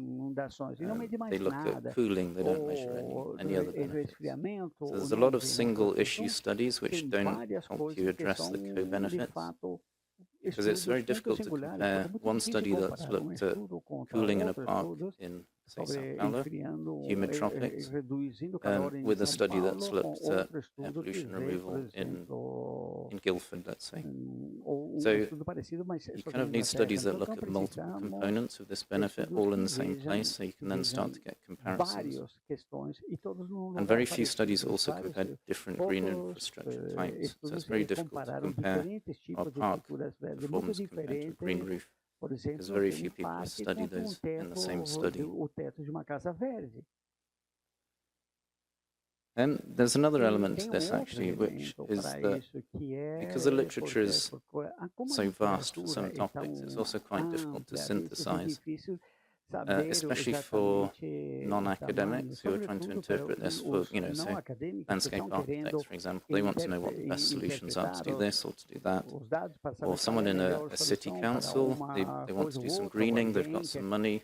They look at cooling, they don't measure any other benefits. So there's a lot of single issue studies which don't help you address the co-benefits. Because it's very difficult to compare one study that's looked at cooling in a park in, say, Sao Paulo, humid tropics, with a study that's looked at air pollution removal in Guildford, let's say. So you kind of need studies that look at multiple components of this benefit all in the same place, so you can then start to get comparisons. And very few studies also compare different green infrastructure types, so it's very difficult to compare our park performance compared to a green roof, because very few people have studied those in the same study. And there's another element to this, actually, which is that because the literature is so vast for some topics, it's also quite difficult to synthesize. Especially for non-academics who are trying to interpret this for, say, landscape architects, for example. They want to know what the best solutions are to do this or to do that. Or someone in a city council, they want to do some greening, they've got some money.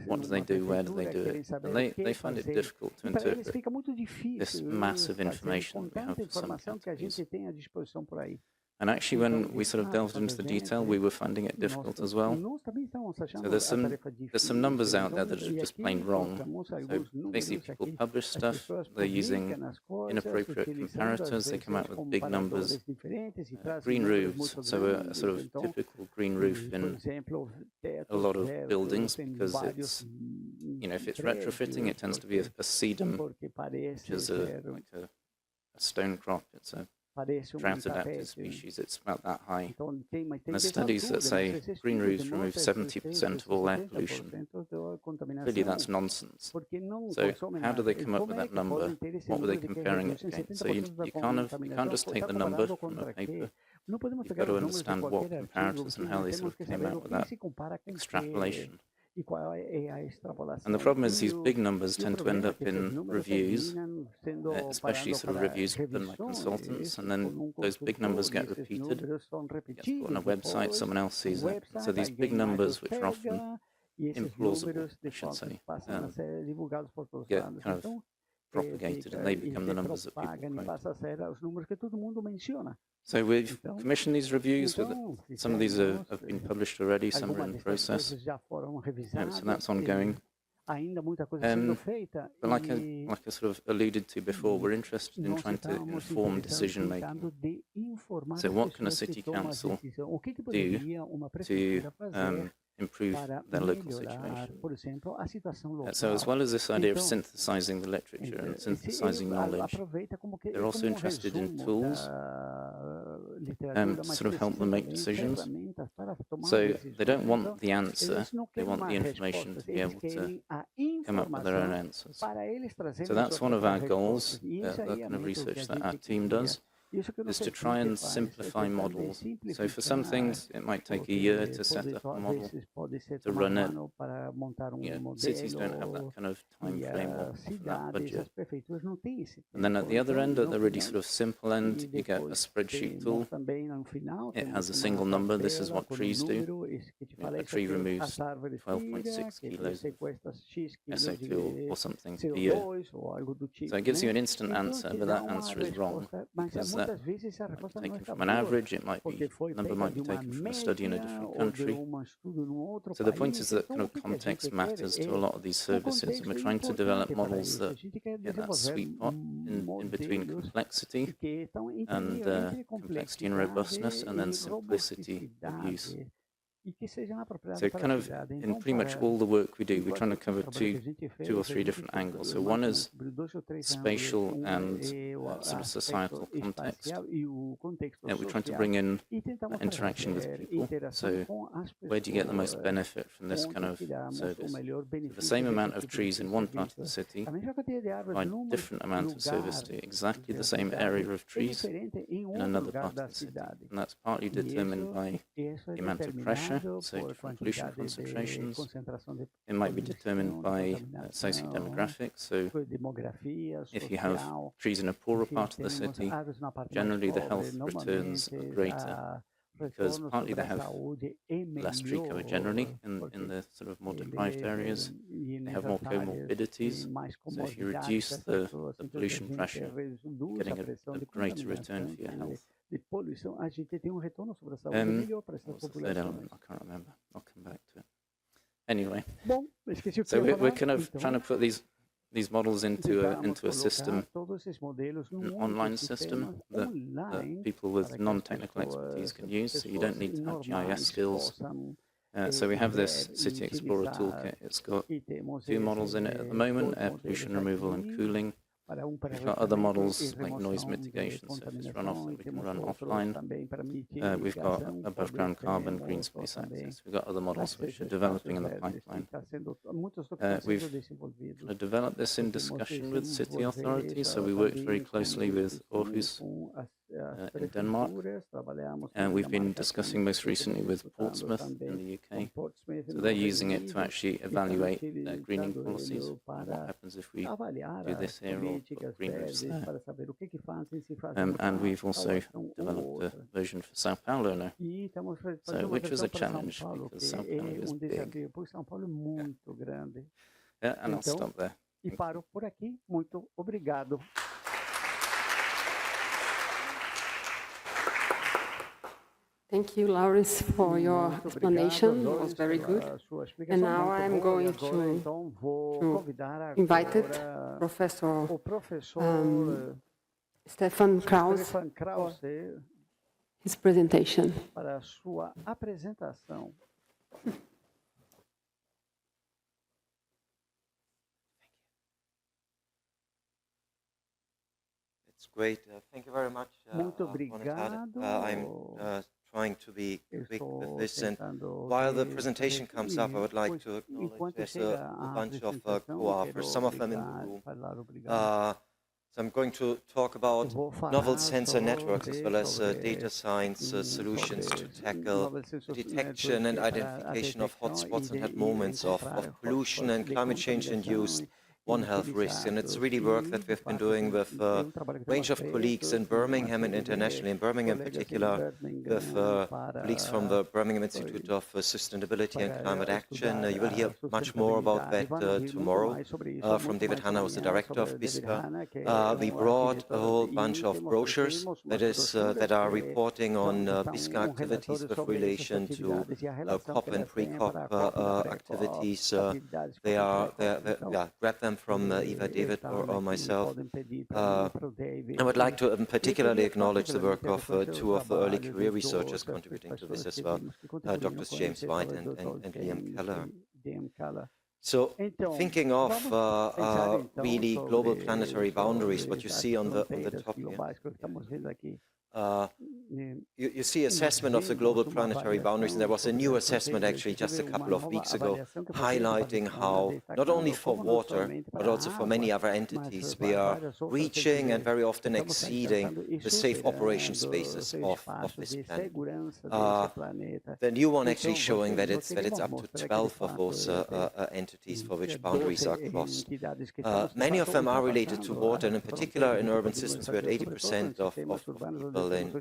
What do they do? Where do they do it? And they find it difficult to interpret this massive information that we have for some categories. And actually, when we sort of delved into the detail, we were finding it difficult as well. So there's some numbers out there that are just plain wrong. So basically, people publish stuff, they're using inappropriate comparators, they come out with big numbers. Green roofs, so a sort of typical green roof in a lot of buildings, because it's, if it's retrofitting, it tends to be a sedum, which is like a stone crop. It's a drought-adapted species. It's about that high. And there's studies that say green roofs remove 70% of all air pollution. Clearly, that's nonsense. So how do they come up with that number? What were they comparing it against? So you can't just take the number from a paper. You've got to understand what comparators and how they sort of came out with that extrapolation. And the problem is these big numbers tend to end up in reviews, especially sort of reviews done by consultants, and then those big numbers get repeated, gets put on a website, someone else sees it. So these big numbers, which are often implausible, I should say, get kind of propagated, and they become the numbers that people quote. So we've commissioned these reviews. Some of these have been published already, some are in the process. So that's ongoing. But like I sort of alluded to before, we're interested in trying to inform decision making. So what can a city council do to improve their local situation? So as well as this idea of synthesizing the literature and synthesizing knowledge, they're also interested in tools to sort of help them make decisions. So they don't want the answer, they want the information to be able to come up with their own answers. So that's one of our goals, the kind of research that our team does, is to try and simplify models. So for some things, it might take a year to set up a model, to run it. Cities don't have that kind of time frame or that budget. And then at the other end, at the really sort of simple end, you get a spreadsheet tool. It has a single number. This is what trees do. A tree removes 12.6 kilos of SO2 or something per year. So it gives you an instant answer, but that answer is wrong, because that might be taken from an average, number might be taken from a study in a different country. So the point is that kind of context matters to a lot of these services, and we're trying to develop models that get that sweet spot in between complexity and robustness, and then simplicity of use. So kind of in pretty much all the work we do, we're trying to cover two or three different angles. So one is spatial and sort of societal context. We're trying to bring in interaction with people. So where do you get the most benefit from this kind of service? So the same amount of trees in one part of the city provide different amount of service to exactly the same area of trees in another part of the city. And that's partly determined by the amount of pressure, so different pollution concentrations. It might be determined by socio-demographics. So if you have trees in a poorer part of the city, generally the health returns are greater, because partly they have less tree cover generally in the sort of more deprived areas. They have more comorbidities. So if you reduce the pollution pressure, you're getting a greater return for your health. What was the third element? I can't remember. I'll come back to it. Anyway, so we're kind of trying to put these models into a system, an online system that people with non-technical expertise can use. So you don't need to have GIS skills. So we have this City Explorer toolkit. It's got 2 models in it at the moment: air pollution removal and cooling. We've got other models like noise mitigation, surface runoff that we can run offline. We've got above ground carbon, green space access. We've got other models which are developing in the pipeline. We've developed this in discussion with city authorities, so we worked very closely with Aarhus in Denmark, and we've been discussing most recently with Portsmouth in the UK. So they're using it to actually evaluate their greening policies. What happens if we do this here or put green roofs there? And we've also developed a version for Sao Paulo now, so, which was a challenge because Sao Paulo is big. Yeah, and I'll stop there. Thank you, Laurence, for your explanation. It was very good. And now I'm going to invite Professor Stefan Krause for his presentation. Para a sua apresentação. It's great. Thank you very much. Muito obrigado. I'm trying to be quick with this, and while the presentation comes up, I would like to acknowledge there's a bunch of co-authors, some of them in the room. So I'm going to talk about novel sensor networks as well as data science solutions to tackle detection and identification of hotspots and hot moments of pollution and climate change-induced One Health risks. And it's really work that we've been doing with a range of colleagues in Birmingham and internationally. In Birmingham in particular, with colleagues from the Birmingham Institute of Sustainability and Climate Action. You will hear much more about that tomorrow from David Hanna, who's the director of BISCA. We brought a whole bunch of brochures that are reporting on BISCA activities with relation to COP and pre-COP activities. Grab them from Eva, David, or myself. I would like to particularly acknowledge the work of two of the early career researchers contributing to this as well, Drs. James White and Liam Keller. So, thinking of really global planetary boundaries, what you see on the top here. You see assessment of the global planetary boundaries, and there was a new assessment actually just a couple of weeks ago highlighting how not only for water but also for many other entities we are reaching and very often exceeding the safe operation spaces of this planet. The new one actually showing that it's up to 12 of those entities for which boundaries are crossed. Many of them are related to water, and in particular in urban systems we're at 80% of people in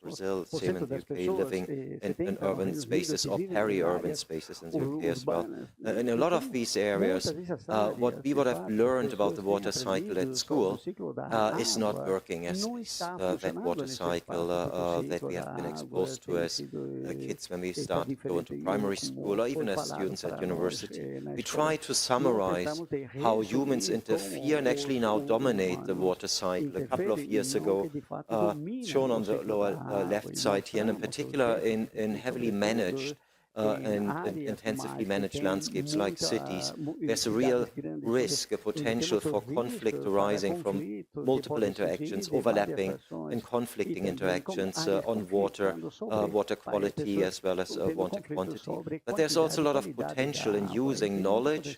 Brazil, same in the UK, living in urban spaces or peri-urban spaces in the UK as well. In a lot of these areas, what we would have learned about the water cycle at school is not working as that water cycle that we have been exposed to as kids when we start to go into primary school or even as students at university. We try to summarize how humans interfere and actually now dominate the water cycle. A couple of years ago, shown on the lower left side here, and in particular in heavily managed and intensively managed landscapes like cities, there's a real risk, a potential for conflict arising from multiple interactions, overlapping and conflicting interactions on water, water quality as well as water quantity. But there's also a lot of potential in using knowledge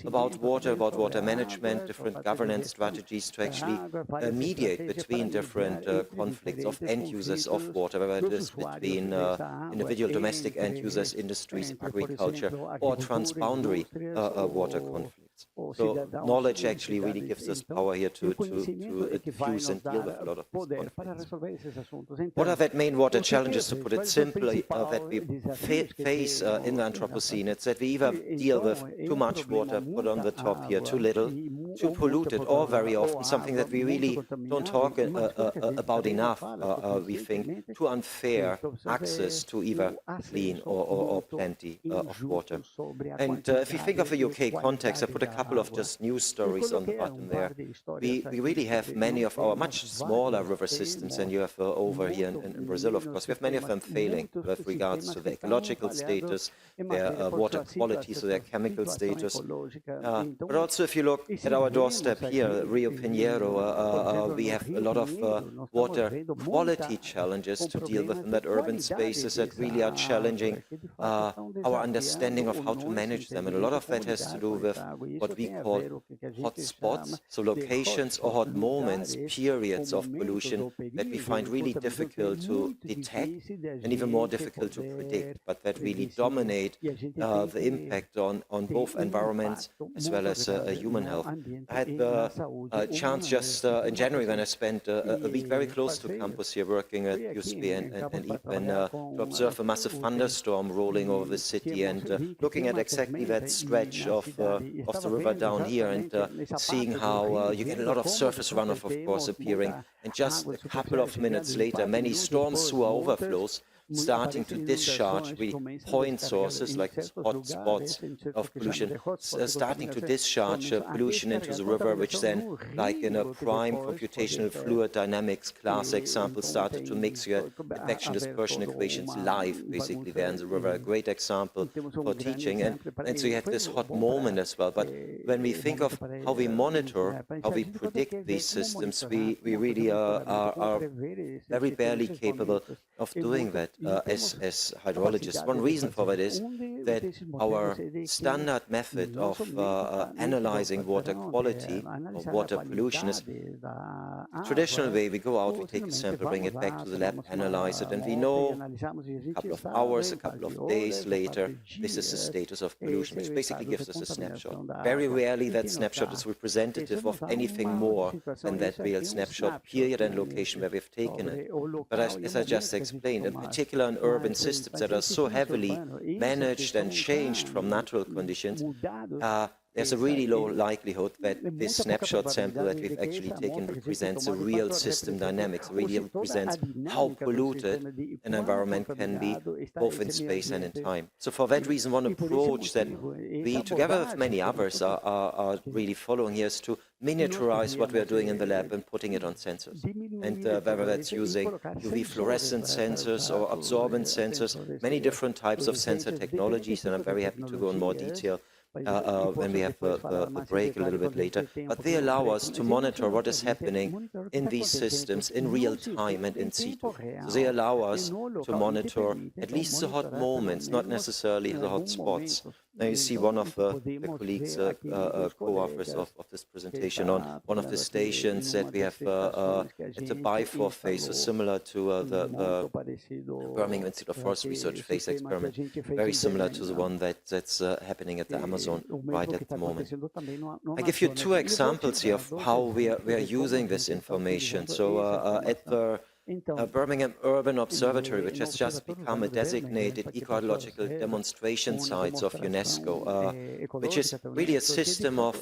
about water management, different governance strategies to actually mediate between different conflicts of end users of water, whether it is between individual domestic end users, industries, agriculture, or transboundary water conflicts. So knowledge actually really gives us power here to diffuse and deal with a lot of these conflicts. What are the main water challenges, to put it simply, that we face in the Anthropocene? It's that we either deal with too much water, put on the top here, too little, too polluted, or very often something that we really don't talk about enough, we think, too unfair access to either clean or plenty of water. And if you think of the UK context, I put a couple of just news stories on the bottom there. We really have many of our much smaller river systems than you have over here in Brazil, of course. We have many of them failing with regards to their ecological status, their water quality, so their chemical status. But also if you look at our doorstep here, Rio Pinheiro, we have a lot of water quality challenges to deal with in that urban spaces that really are challenging our understanding of how to manage them. And a lot of that has to do with what we call hot spots, so locations or hot moments, periods of pollution that we find really difficult to detect and even more difficult to predict, but that really dominate the impact on both environments as well as human health. I had the chance just in January when I spent a week very close to campus here working at USP and IPEN to observe a massive thunderstorm rolling over the city and looking at exactly that stretch of the river down here and seeing how you get a lot of surface runoff, of course, appearing, and just a couple of minutes later, many storm sewer overflows starting to discharge really point sources like hot spots of pollution, starting to discharge pollution into the river, which then, like in a prime computational fluid dynamics class example, started to mix your advection dispersion equations live, basically, there in the river. A great example for teaching. And so you had this hot moment as well. But when we think of how we monitor, how we predict these systems, we really are very barely capable of doing that as hydrologists. One reason for that is that our standard method of analyzing water quality or water pollution is traditional way. We go out, we take a sample, bring it back to the lab, analyze it, and we know a couple of hours, a couple of days later, this is the status of pollution, which basically gives us a snapshot. Very rarely that snapshot is representative of anything more than that real snapshot, period and location where we've taken it. But as I just explained, in particular in urban systems that are so heavily managed and changed from natural conditions, there's a really low likelihood that this snapshot sample that we've actually taken represents a real system dynamics, really represents how polluted an environment can be, both in space and in time. So for that reason, one approach that we, together with many others, are really following here is to miniaturize what we're doing in the lab and putting it on sensors. And whether that's using UV fluorescent sensors or absorbent sensors, many different types of sensor technologies, and I'm very happy to go in more detail when we have the break a little bit later, but they allow us to monitor what is happening in these systems in real time and in situ. So they allow us to monitor at least the hot moments, not necessarily the hot spots. Now you see one of the colleagues, co-authors of this presentation on one of the stations that we have at the BIFOR phase, so similar to the Birmingham Institute of Forest Research phase experiment, very similar to the one that's happening at the Amazon right at the moment. I give you two examples here of how we are using this information. So at the Birmingham Urban Observatory, which has just become a designated ecological demonstration site of UNESCO, which is really a system of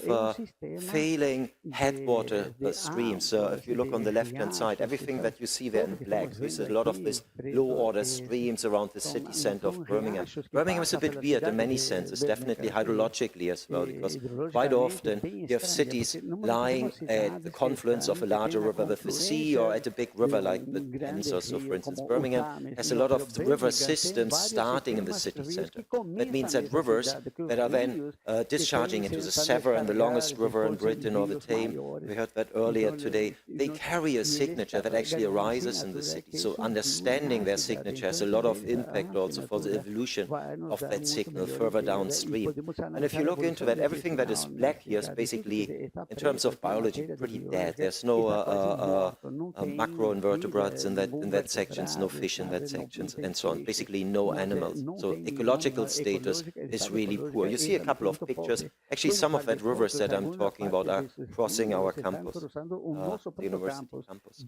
failing headwater streams. If you look on the left-hand side, everything that you see there in black, there's a lot of these low-order streams around the city center of Birmingham. Birmingham is a bit weird in many senses, definitely hydrologically as well, because quite often you have cities lying at the confluence of a larger river with the sea, or at a big river like the Thames. So, for instance, Birmingham has a lot of river systems starting in the city center. That means that rivers that are then discharging into the Severn, the longest river in Britain, or the Thames, we heard that earlier today, they carry a signature that actually arises in the city. So understanding their signature has a lot of impact also for the evolution of that signal further downstream. And if you look into that, everything that is black here is basically, in terms of biology, pretty dead. There's no macroinvertebrates in that sections, no fish in that sections, and so on. Basically, no animals. So ecological status is really poor. You see a couple of pictures. Actually, some of that rivers that I'm talking about are crossing our campus, the university campus.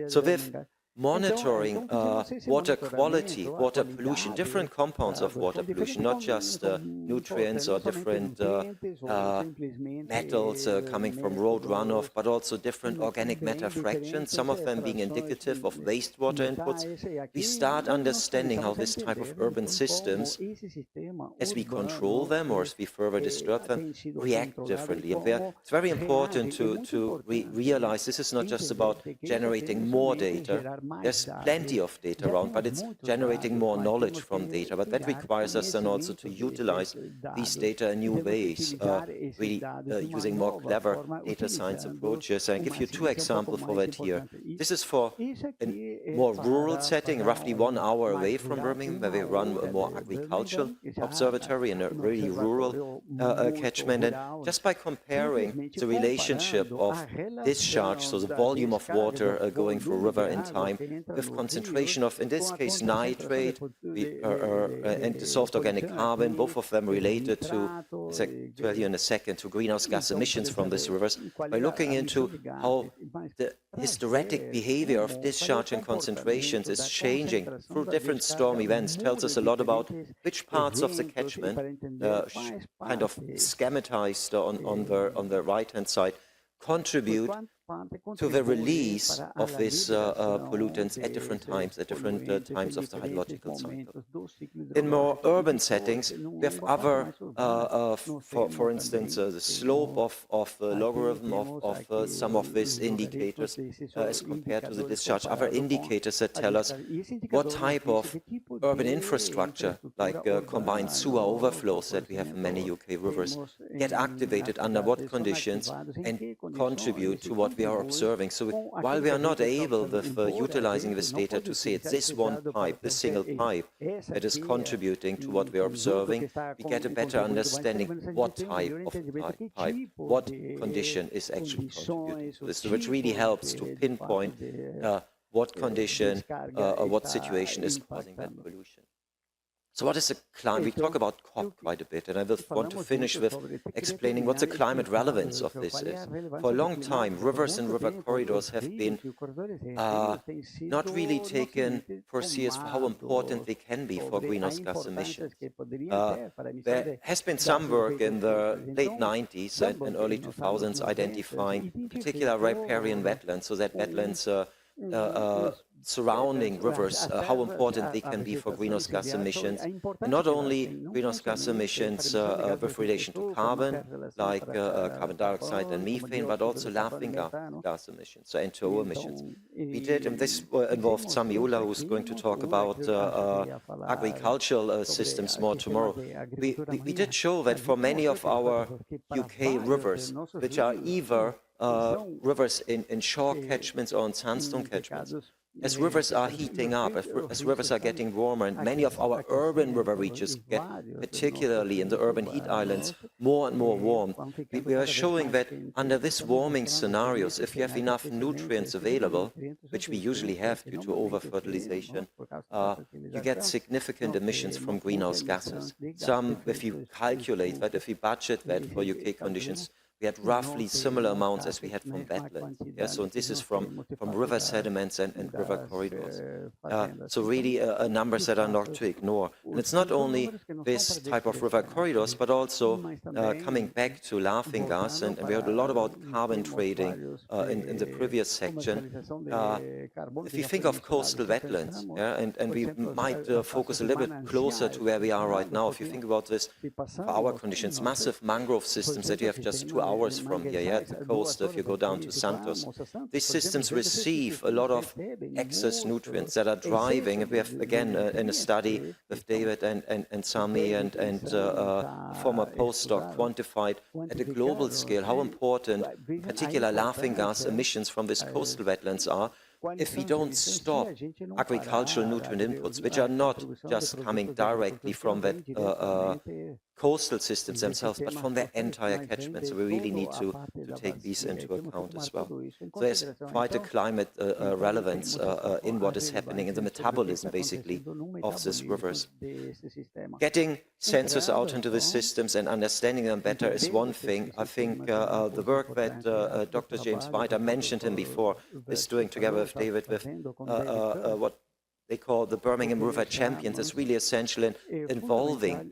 So with monitoring water quality, water pollution, different compounds of water pollution, not just nutrients or different metals coming from road runoff, but also different organic matter fractions, some of them being indicative of wastewater inputs. We start understanding how this type of urban systems, as we control them or as we further disturb them, react differently. And it's very important to realize this is not just about generating more data. There's plenty of data around, but it's generating more knowledge from data. But that requires us then also to utilize these data in new ways, really using more clever data science approaches. I give you two examples for that here. This is for a more rural setting, roughly 1 hour away from Birmingham, where we run a more agricultural observatory in a really rural catchment. And just by comparing the relationship of discharge, so the volume of water going through a river in time, with concentration of, in this case, nitrate and dissolved organic carbon, both of them related to, as I'll tell you in a second, to greenhouse gas emissions from these rivers, by looking into how the hysteretic behavior of discharge and concentrations is changing through different storm events, tells us a lot about which parts of the catchment, kind of schematized on the right-hand side, contribute to the release of these pollutants at different times of the hydrological cycle. In more urban settings, we have other, for instance, the slope of the logarithm of some of these indicators as compared to the discharge, other indicators that tell us what type of urban infrastructure, like combined sewer overflows that we have in many UK rivers, get activated under what conditions and contribute to what we are observing. So while we are not able, with utilizing this data, to say it's this one pipe, this single pipe, that is contributing to what we are observing, we get a better understanding what type of pipe, what condition is actually contributing to this, which really helps to pinpoint what condition or what situation is causing that pollution. So what is the climate? We talk about COP quite a bit, and I will want to finish with explaining what the climate relevance of this is. For a long time, rivers and river corridors have been not really taken for serious for how important they can be for greenhouse gas emissions. There has been some work in the late 90s and early 2000s identifying particular riparian wetlands, so that wetlands surrounding rivers, how important they can be for greenhouse gas emissions, and not only greenhouse gas emissions with relation to carbon, like carbon dioxide and methane, but also laughing gas emissions, so N2O emissions. We did, and this involved Samiola, who's going to talk about agricultural systems more tomorrow. We did show that for many of our UK rivers, which are either rivers in shore catchments or in sandstone catchments, as rivers are heating up, as rivers are getting warmer, and many of our urban river reaches get, particularly in the urban heat islands, more and more warm, we are showing that under this warming scenarios, if you have enough nutrients available, which we usually have due to over-fertilization, you get significant emissions from greenhouse gases. If you calculate that, if you budget that for UK conditions, we had roughly similar amounts as we had from wetlands. Yeah, so this is from river sediments and river corridors. So really numbers that are not to ignore. And it's not only this type of river corridors, but also coming back to laughing gas, and we heard a lot about carbon trading in the previous section. If you think of coastal wetlands, and we might focus a little bit closer to where we are right now. If you think about this, for our conditions, massive mangrove systems that you have just 2 hours from here, at the coast, if you go down to Santos. These systems receive a lot of excess nutrients that are driving, and we have, again, in a study with David and Sami and former postdoc, quantified at a global scale how important particular laughing gas emissions from these coastal wetlands are, if we don't stop agricultural nutrient inputs, which are not just coming directly from that coastal systems themselves, but from their entire catchment. So we really need to take these into account as well. So there's quite a climate relevance in what is happening in the metabolism, basically, of these rivers. Getting sensors out into the systems and understanding them better is one thing. I think the work that Dr. James White, I mentioned him before, is doing together with David with what they call the Birmingham River Champions, is really essential in involving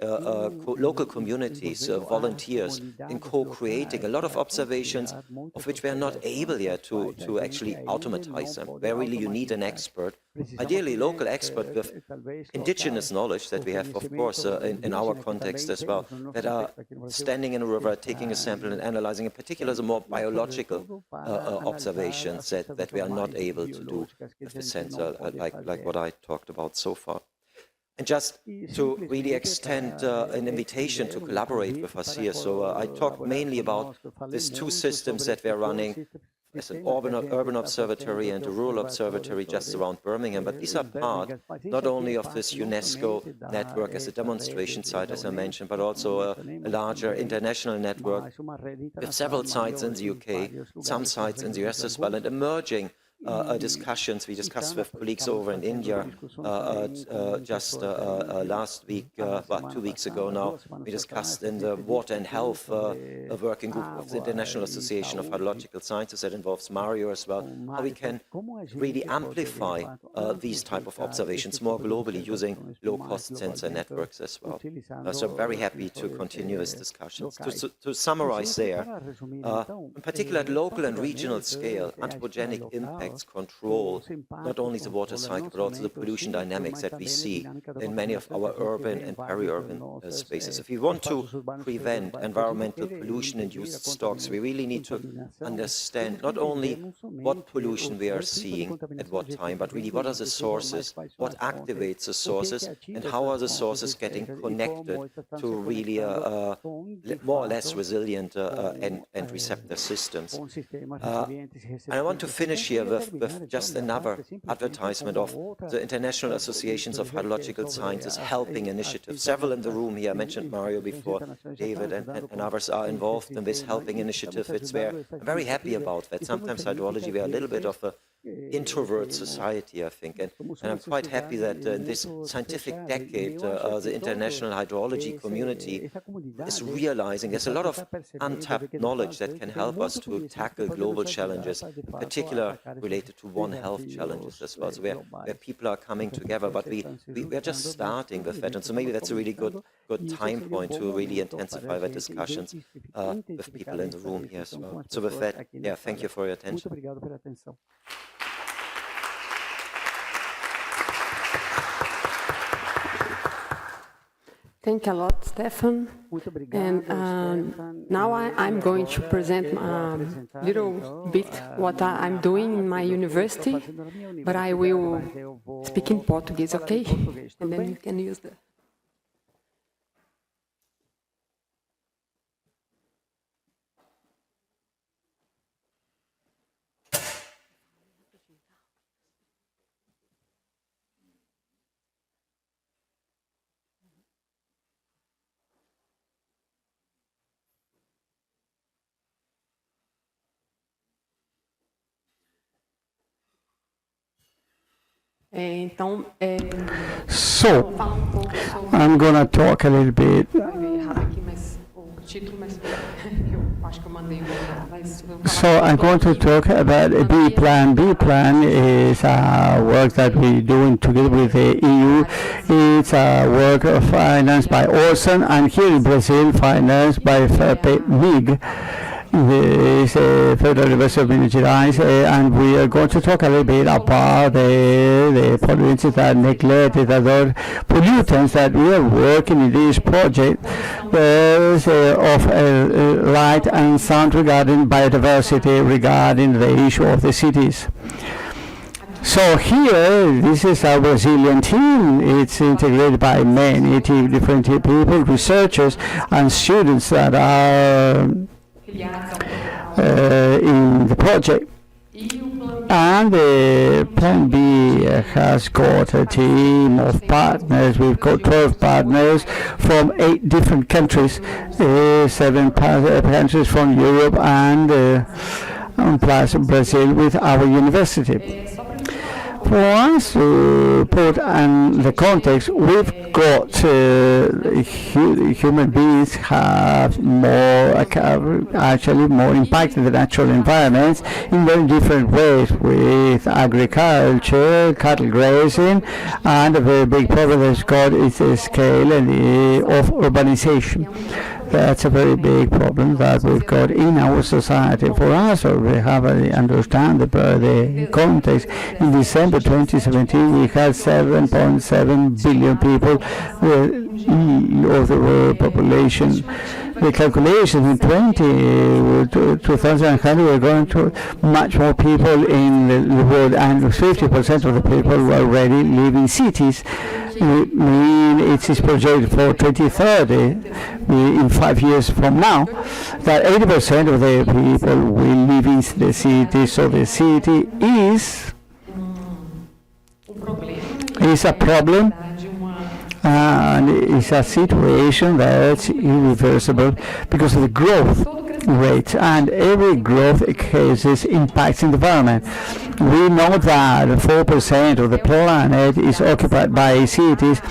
local communities, volunteers, in co-creating a lot of observations of which we are not able yet to actually automatize them. Where really you need an expert, ideally local expert with indigenous knowledge that we have, of course, in our context as well, that are standing in a river, taking a sample and analyzing, in particular, the more biological observations that we are not able to do with the sensor, like what I talked about so far. And just to really extend an invitation to collaborate with us here. So I talked mainly about these 2 systems that we're running. There's an urban observatory and a rural observatory just around Birmingham, but these are part not only of this UNESCO network as a demonstration site, as I mentioned, but also a larger international network with several sites in the UK, some sites in the US as well, and emerging discussions we discussed with colleagues over in India just last week, about 2 weeks ago now. We discussed in the Water and Health working group of the International Association of Hydrological Sciences that involves Mario as well, how we can really amplify these type of observations more globally using low-cost sensor networks as well. So I'm very happy to continue this discussion. To summarize there, in particular at local and regional scale, anthropogenic impacts control not only the water cycle, but also the pollution dynamics that we see in many of our urban and peri-urban spaces. If we want to prevent environmental pollution-induced stocks, we really need to understand not only what pollution we are seeing at what time, but really what are the sources, what activates the sources, and how are the sources getting connected to really more or less resilient and receptor systems. And I want to finish here with just another advertisement of the International Associations of Hydrological Sciences helping initiative. Several in the room here, I mentioned Mario before, David and others are involved in this helping initiative. It's where I'm very happy about that. Sometimes hydrology, we are a little bit of a introvert society, I think, and I'm quite happy that in this scientific decade, the international hydrology community is realizing there's a lot of untapped knowledge that can help us to tackle global challenges, in particular related to One Health challenges as well, so where people are coming together, but we're just starting with that, and so maybe that's a really good time point to really intensify the discussions with people in the room here as well. So with that, yeah, thank you for your attention. Thank you a lot, Stefan. And now I'm going to present a little bit what I'm doing in my university, but I will speak in Portuguese, okay? And then you can use the... So, I'm going to talk a little bit. So I'm going to talk about a B plan. B plan is work that we're doing together with the EU. It's a work financed by Orson, and here in Brazil, financed by MIG. This Federal University of Minas Gerais, and we are going to talk a little bit about the pollutants that neglected, other pollutants that we are working in this project of light and sound regarding biodiversity, regarding the issue of the cities. So here, this is our Brazilian team. It's integrated by many different people, researchers and students that are in the project. And the Plan B has got a team of partners. We've got 12 partners from 8 different countries, 7 countries from Europe, and plus Brazil with our university. For us to put in the context, we've got human beings have actually more impact in the natural environments in very different ways, with agriculture, cattle grazing, and a very big problem that's got is the scale of urbanization. That's a very big problem that we've got in our society. For us, we have to understand the context. In December 2017, we had 7.7 billion people of the world population. The calculation in 2100, we're going to much more people in the world, and 50% of the people will already live in cities. It is projected for 2030, in 5 years from now, that 80% of the people will live in the city. So the city is a problem, and it's a situation that's irreversible because of the growth rate, and every growth causes impacts in the environment. We know that 4% of the planet is occupied by cities,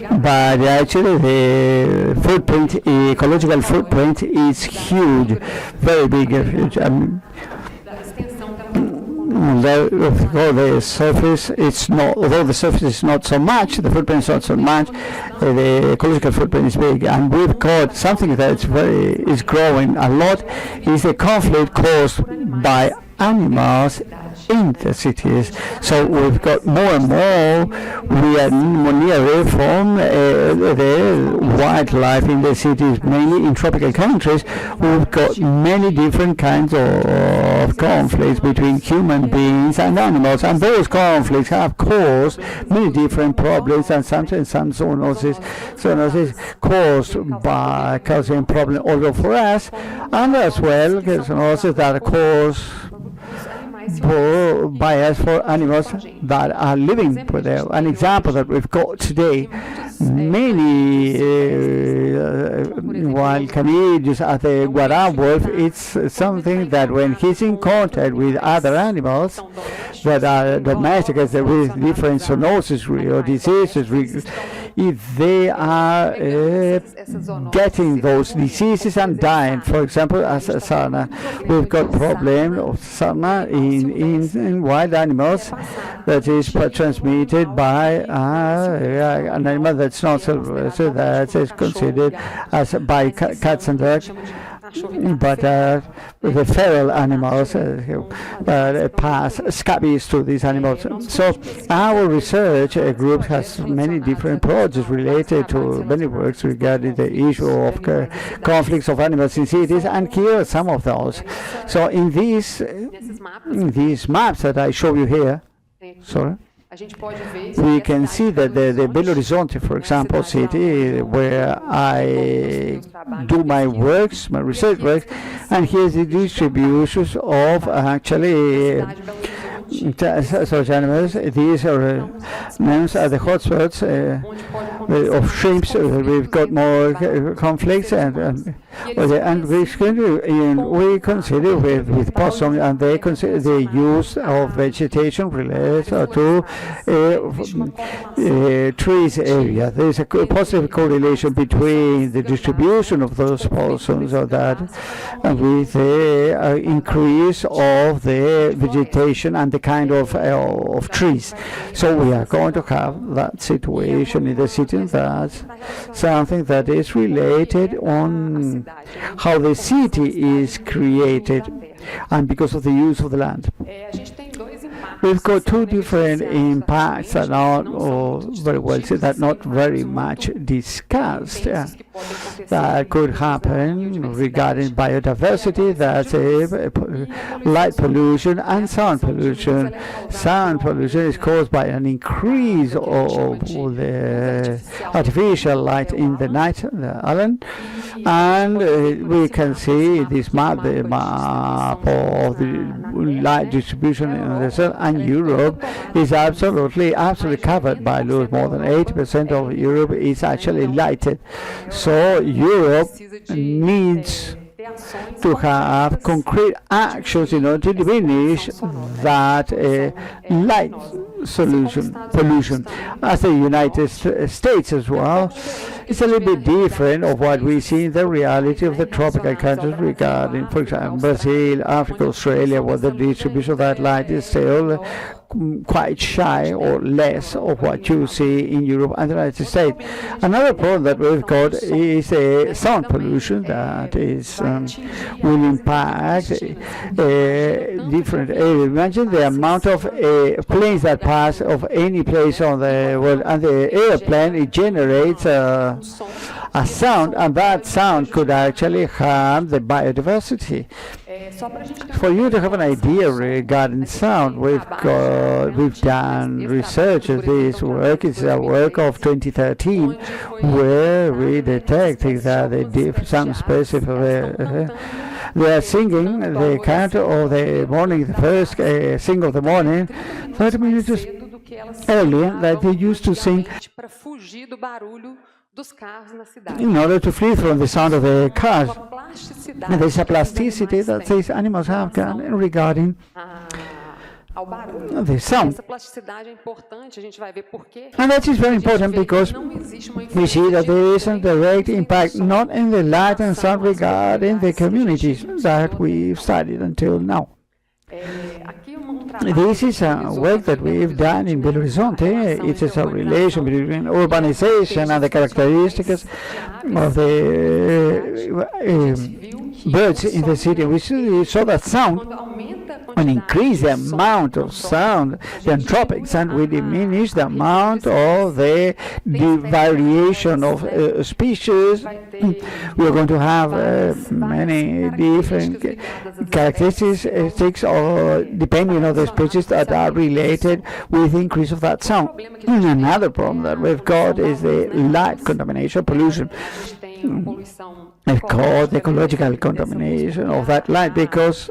but actually the footprint, ecological footprint is huge, very big. Although the surface is not, although the surface is not so much, the footprint is not so much, the ecological footprint is big. And we've got something that is growing a lot, is the conflict caused by animals in the cities. So we've got more and more, we are nearer from the wildlife in the cities, mainly in tropical countries. We've got many different kinds of conflicts between human beings and animals, and those conflicts have caused many different problems, and sometimes some zoonosis caused by causing problem also for us, and as well zoonosis that are caused bias for animals that are living there. An example that we've got today, many wild canids at the guará wolf, it's something that when he's in contact with other animals that are domesticated with different zoonosis or diseases, if they are getting those diseases and dying, for example, as a sarna, we've got problem of sarna in wild animals that is transmitted by an animal that's not so that is considered as by cats and dogs. But the feral animals pass scabies to these animals. So our research group has many different projects related to many works regarding the issue of conflicts of animals in cities, and here are some of those. So in these maps that I show you here, sorry, we can see that the Belo Horizonte, for example, city where I do my works, my research work, and here's the distributions of actually such animals. These are names are the hotspots of shrimps. We've got more conflicts, and we consider with possum, and they consider the use of vegetation related to trees area. There is a positive correlation between the distribution of those possums or that, and with the increase of the vegetation and the kind of trees. So we are going to have that situation in the city. That's something that is related on how the city is created and because of the use of the land. We've got two different impacts that are not very well said, that not very much discussed. That could happen regarding biodiversity, that's light pollution and sound pollution. Sound pollution is caused by an increase of the artificial light in the night, the island, and we can see this map, the map of the light distribution in the sun, and Europe is absolutely covered by loads. More than 80% of Europe is actually lighted. So Europe needs to have concrete actions in order to diminish that light pollution. As the United States as well, it's a little bit different of what we see in the reality of the tropical countries regarding, for example, Brazil, Africa, Australia, where the distribution of that light is still quite shy or less of what you see in Europe and the United States. Another problem that we've got is sound pollution that is will impact different areas. Imagine the amount of planes that pass of any place on the world, and the airplane, it generates a sound, and that sound could actually harm the biodiversity. For you to have an idea regarding sound, we've done research of this work. It's a work of 2013 where we detected that some specific they are singing the count of the morning, the first sing of the morning, 30 minutes earlier that they used to sing in order to flee from the sound of the cars. And there's a plasticity that these animals have regarding the sound. And that is very important because we see that there is a direct impact not in the light and sound regarding the communities that we've studied until now. This is a work that we've done in Belo Horizonte. It is a relation between urbanization and the characteristics of the birds in the city. We saw that sound, and increase the amount of sound, the anthropics, and we diminish the amount of the variation of species. We are going to have many different characteristics depending on the species that are related with the increase of that sound. And another problem that we've got is the light contamination, pollution. It's called ecological contamination of that light because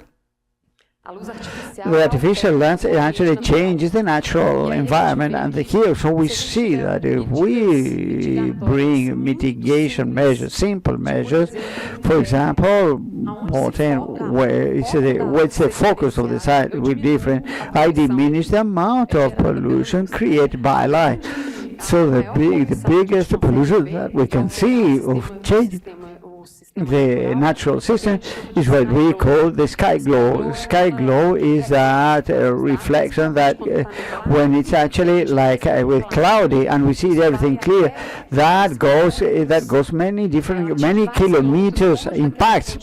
the artificial light actually changes the natural environment and the here. So we see that if we bring mitigation measures, simple measures, for example, what's the focus of the site with different, I diminish the amount of pollution created by light. So the biggest pollution that we can see of change the natural system is what we call the sky glow. Sky glow is that reflection that when it's actually like with cloudy and we see everything clear, that goes many kilometers, impacts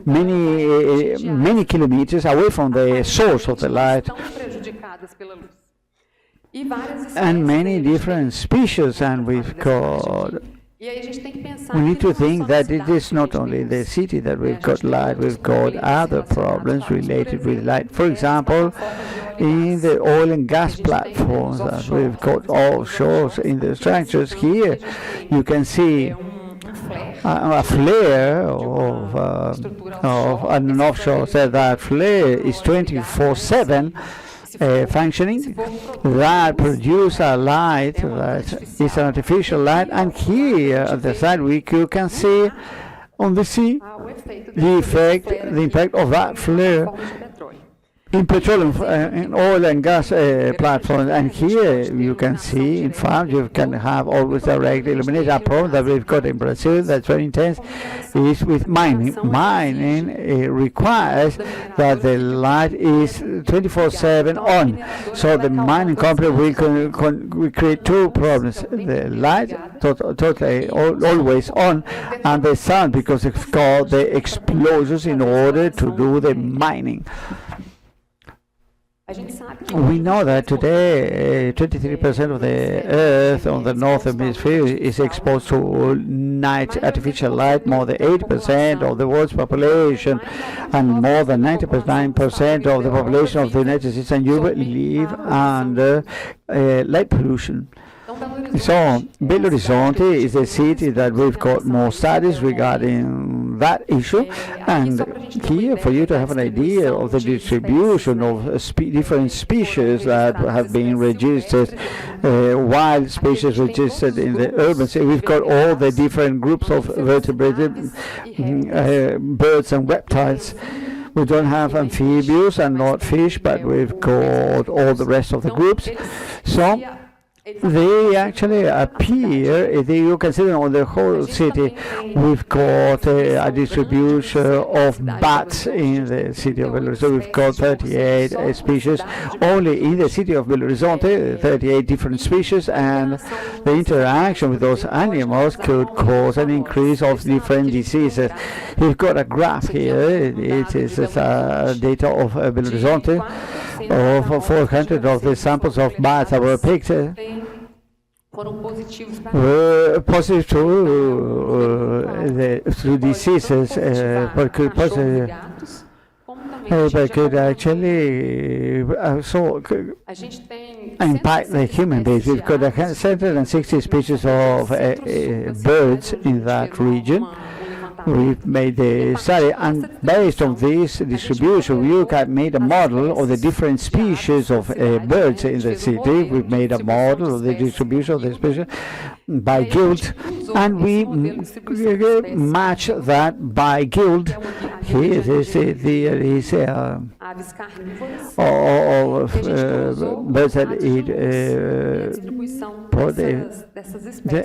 many kilometers away from the source of the light. And many different species, and we've got. We need to think that it is not only the city that we've got light, we've got other problems related with light. For example, in the oil and gas platforms that we've got offshores in the structures here, you can see a flare of an offshore. So that flare is 24/7. Functioning that produce a light that is an artificial light, and here at the side you can see on the sea the impact of that flare in petroleum, in oil and gas platforms. And here you can see, in fact, you can have always direct illumination. A problem that we've got in Brazil that's very intense is with mining. Mining requires that the light is 24/7 on. So the mining company will create two problems: the light totally always on, and the sound because it's called the explosions in order to do the mining. We know that today 23% of the Earth on the northern hemisphere is exposed to artificial light, more than 80% of the world's population, and more than 99% of the population of the United States and Europe live under light pollution. So Belo Horizonte is a city that we've got more studies regarding that issue, and here for you to have an idea of the distribution of different species that have been registered, wild species registered in the urban city. We've got all the different groups of vertebrated birds and reptiles. We don't have amphibians and not fish, but we've got all the rest of the groups. So they actually appear, if you consider on the whole city, we've got a distribution of bats in the city of Belo Horizonte. So we've got 38 species only in the city of Belo Horizonte, 38 different species, and the interaction with those animals could cause an increase of different diseases. We've got a graph here, it is data of Belo Horizonte, of 400 of the samples of bats that were picked were positive to diseases, but could actually impact the human beings. We've got 160 species of birds in that region. We've made the study, and based on this distribution, we made a model of the different species of birds in the city. We've made a model of the distribution of the species by guild, and we match that by guild. Here there is birds that eat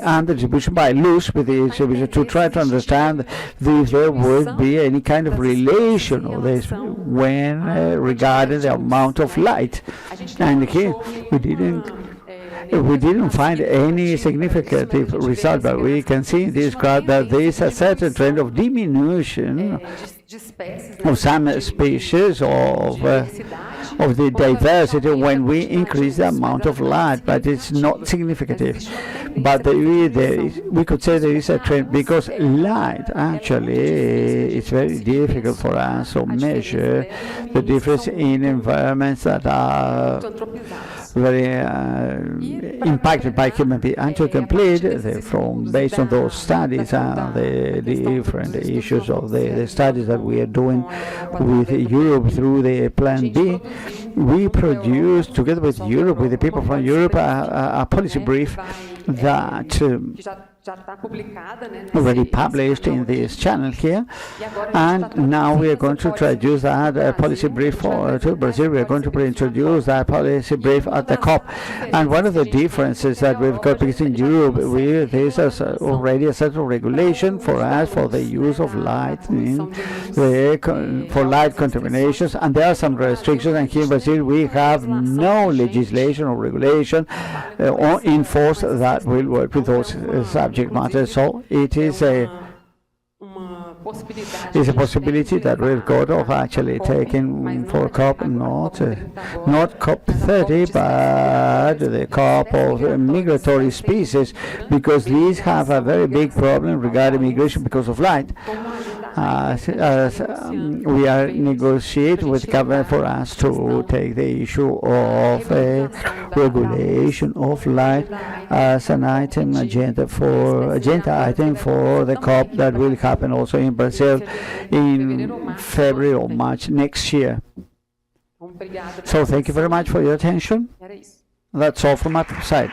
and the distribution by loose with the distribution to try to understand if there would be any kind of relation of this when regarding the amount of light. And here we didn't find any significant result, but we can see in this graph that there is a certain trend of diminution of some species of the diversity when we increase the amount of light, but it's not significant. But we could say there is a trend because light actually it's very difficult for us to measure the difference in environments that are very impacted by human beings. And to complete, based on those studies and the different issues of the studies that we are doing with Europe through the Plan B, we produced, together with Europe, with the people from Europe, a policy brief that already published in this channel here, and now we are going to introduce that policy brief to Brazil. We are going to introduce that policy brief at the COP. And one of the differences that we've got, because in Europe there is already a set of regulation for us for the use of light for light contaminations, and there are some restrictions, and here in Brazil we have no legislation or regulation in force that will work with those subject matter. So it is a possibility that we've got of actually taking for COP not COP30 but the COP of migratory species, because these have a very big problem regarding migration because of light. We are negotiating with government for us to take the issue of regulation of light as an agenda item for the COP that will happen also in Brazil in February or March next year. So thank you very much for your attention. That's all from my side.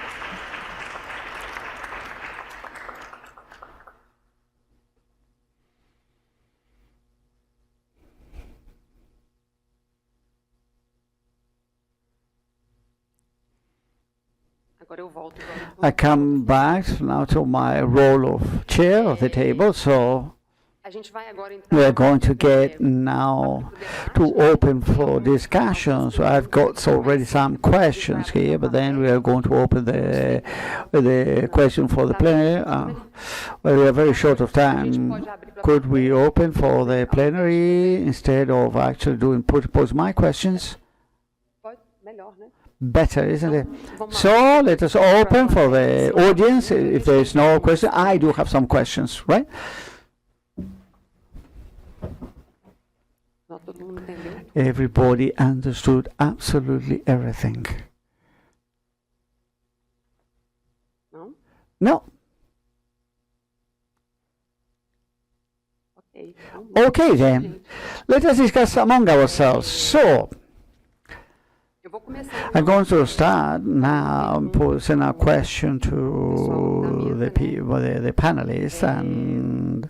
I come back now to my role of chair of the table, so we are going to get now to open for discussions. I've got already some questions here, but then we are going to open the question for the plenary. Well, we are very short of time. Could we open for the plenary instead of actually pose my questions? Better, isn't it? So let us open for the audience. If there is no question, I do have some questions, right? Everybody understood absolutely everything. No. Okay then, let us discuss among ourselves. So, I'm going to start now posing a question to the panelists, and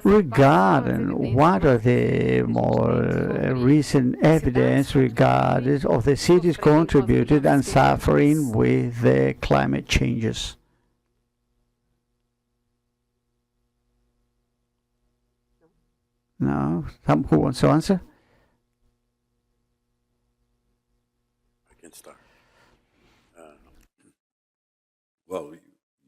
regarding what are the more recent evidence regarding of the cities contributed and suffering with the climate changes. No? Who wants to answer? Well,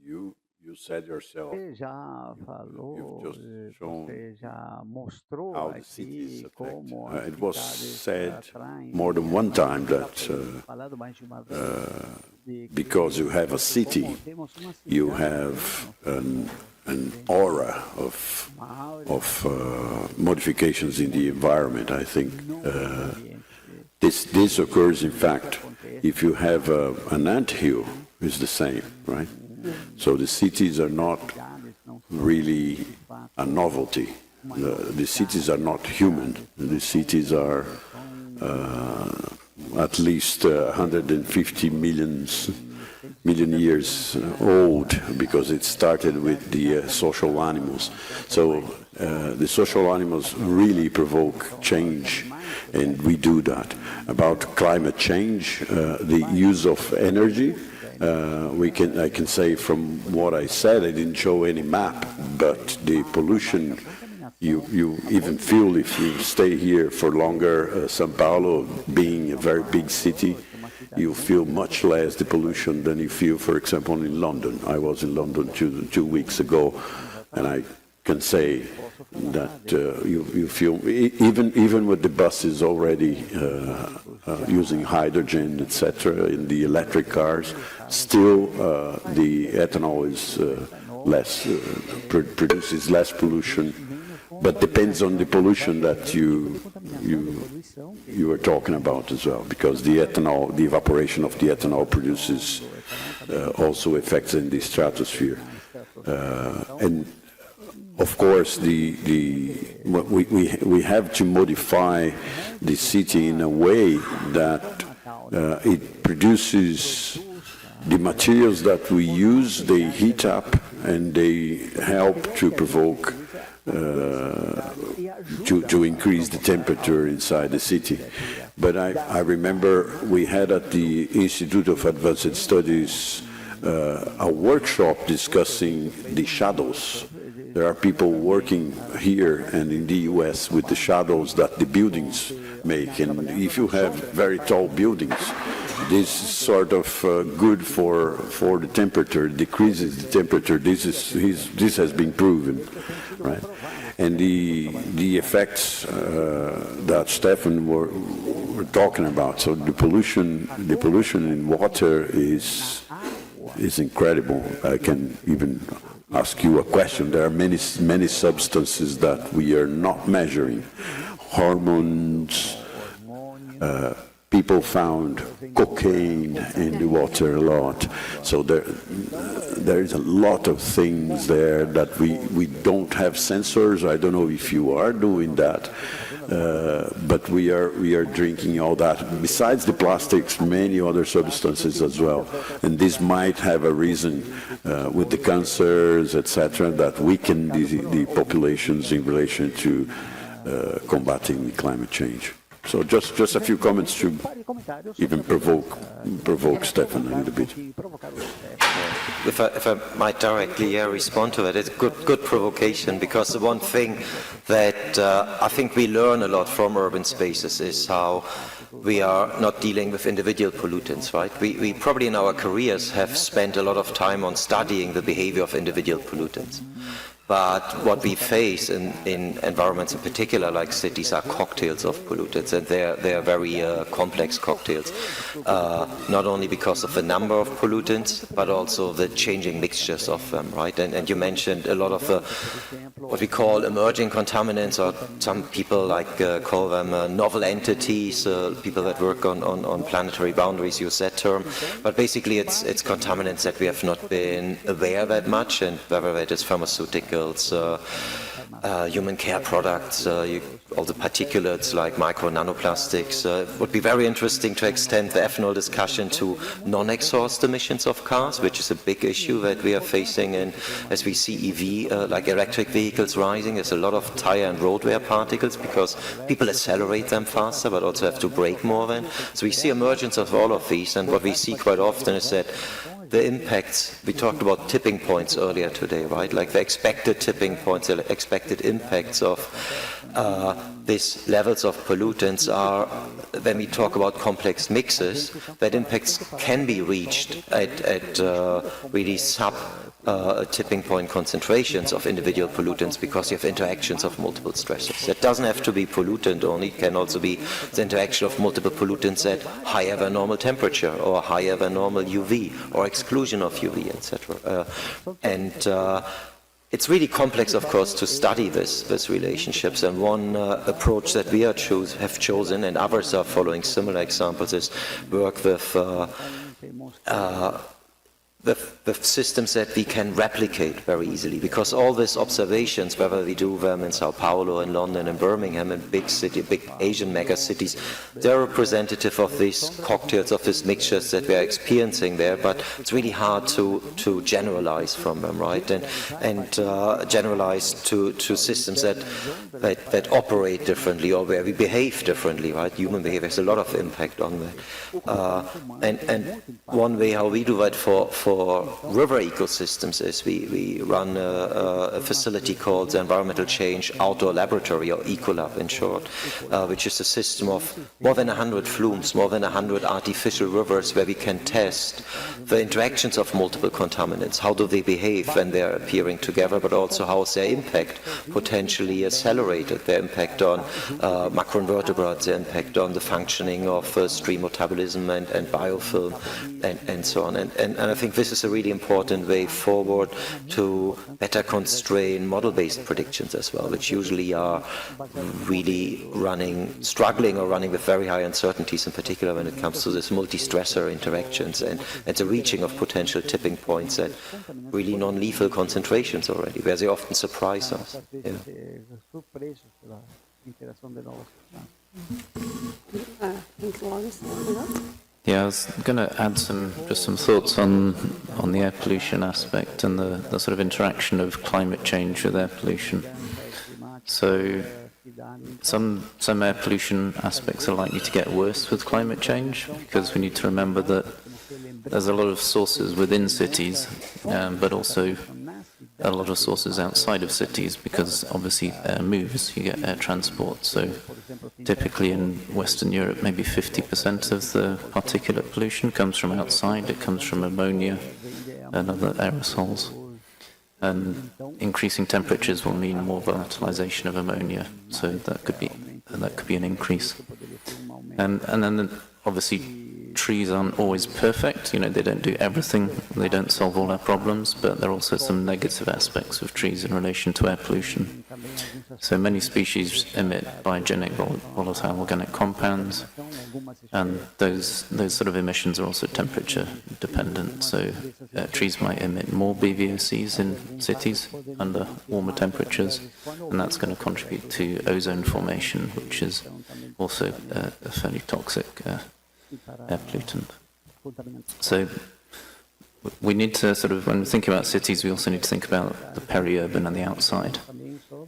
you said yourself, you've just shown how the cities affect. It was said more than one time that because you have a city, you have an aura of modifications in the environment. I think this occurs, in fact, if you have an anthill. Is the same, right? So the cities are not really a novelty. The cities are not human. The cities are at least 150 million million years old because it started with the social animals. So the social animals really provoke change, and we do that. About climate change, the use of energy, I can say from what I said, I didn't show any map, but the pollution you even feel if you stay here for longer. São Paulo, being a very big city, you feel much less the pollution than you feel, for example, in London. I was in London two weeks ago, and I can say that you feel, even with the buses already using hydrogen, etc., in the electric cars, still the ethanol is produces less pollution, but depends on the pollution that you are talking about as well, because the ethanol, the evaporation of the ethanol produces also effects in the stratosphere, and of course we have to modify the city in a way that it produces the materials that we use, they heat up and they help to provoke to increase the temperature inside the city. But I remember we had at the Institute of Advanced Studies a workshop discussing the shadows. There are people working here and in the US with the shadows that the buildings make. And if you have very tall buildings, this is sort of good for the temperature, decreases the temperature. This has been proven, right? And the effects that Stefan were talking about. So the pollution in water is incredible. I can even ask you a question. There are many substances that we are not measuring. Hormones. People found cocaine in the water a lot. So there is a lot of things there that we don't have sensors. I don't know if you are doing that, but we are drinking all that. Besides the plastics, many other substances as well. And this might have a reason with the cancers, etc., that weaken the populations in relation to combating climate change. So just a few comments to even provoke Stefan a little bit. If I might directly respond to it, it's good provocation, because the one thing that I think we learn a lot from urban spaces is how we are not dealing with individual pollutants, right? We probably in our careers have spent a lot of time on studying the behavior of individual pollutants. But what we face in environments in particular, like cities, are cocktails of pollutants, and they are very complex cocktails, not only because of the number of pollutants, but also the changing mixtures of them, right? And you mentioned a lot of what we call emerging contaminants, or some people call them novel entities. People that work on planetary boundaries use that term. But basically, it's contaminants that we have not been aware that much, and whether it is pharmaceuticals, human care products, all the particulates like micro nanoplastics. It would be very interesting to extend the ethanol discussion to non-exhaust emissions of cars, which is a big issue that we are facing. And as we see EV, like electric vehicles rising, there's a lot of tire and road wear particles because people accelerate them faster, but also have to brake more then. So we see emergence of all of these, and what we see quite often is that the impacts, we talked about tipping points earlier today, right? Like the expected tipping points, the expected impacts of these levels of pollutants are, when we talk about complex mixes, that impacts can be reached at really tipping point concentrations of individual pollutants, because you have interactions of multiple stresses. That doesn't have to be pollutant only, it can also be the interaction of multiple pollutants at higher than normal temperature, or higher than normal UV, or exclusion of UV, etc. It's really complex, of course, to study these relationships, and one approach that we have chosen, and others are following similar examples, is work with the systems that we can replicate very easily, because all these observations, whether we do them in Sao Paulo, in London, in Birmingham, in big Asian mega cities, they're representative of these cocktails, of these mixtures that we are experiencing there, but it's really hard to generalize from them, right? And generalize to systems that operate differently or where we behave differently, right? Human behavior has a lot of impact on that. And one way how we do that for river ecosystems is we run a facility called the Environmental Change Outdoor Laboratory, or Ecolab in short, which is a system of more than 100 flumes, more than 100 artificial rivers where we can test the interactions of multiple contaminants. How do they behave when they're appearing together, but also how is their impact potentially accelerated, their impact on macroinvertebrates, their impact on the functioning of stream metabolism and biofilm, and so on. And I think this is a really important way forward to better constrain model-based predictions as well, which usually are really struggling or running with very high uncertainties, in particular when it comes to this multi-stressor interactions and the reaching of potential tipping points at really non-lethal concentrations already, where they often surprise us. Yeah. Yeah, I was going to add just some thoughts on the air pollution aspect and the sort of interaction of climate change with air pollution. So some air pollution aspects are likely to get worse with climate change, because we need to remember that there's a lot of sources within cities, but also a lot of sources outside of cities, because obviously air moves, you get air transport. So typically in Western Europe, maybe 50% of the particulate pollution comes from outside. It comes from ammonia and other aerosols. And increasing temperatures will mean more volatilization of ammonia, so that could be an increase. And then obviously trees aren't always perfect. You know, they don't do everything. They don't solve all our problems, but there are also some negative aspects of trees in relation to air pollution. So many species emit biogenic volatile organic compounds, and those sort of emissions are also temperature dependent. So trees might emit more BVOCs in cities under warmer temperatures, and that's going to contribute to ozone formation, which is also a fairly toxic air pollutant. So we need to sort of, when we think about cities, we also need to think about the peri-urban and the outside.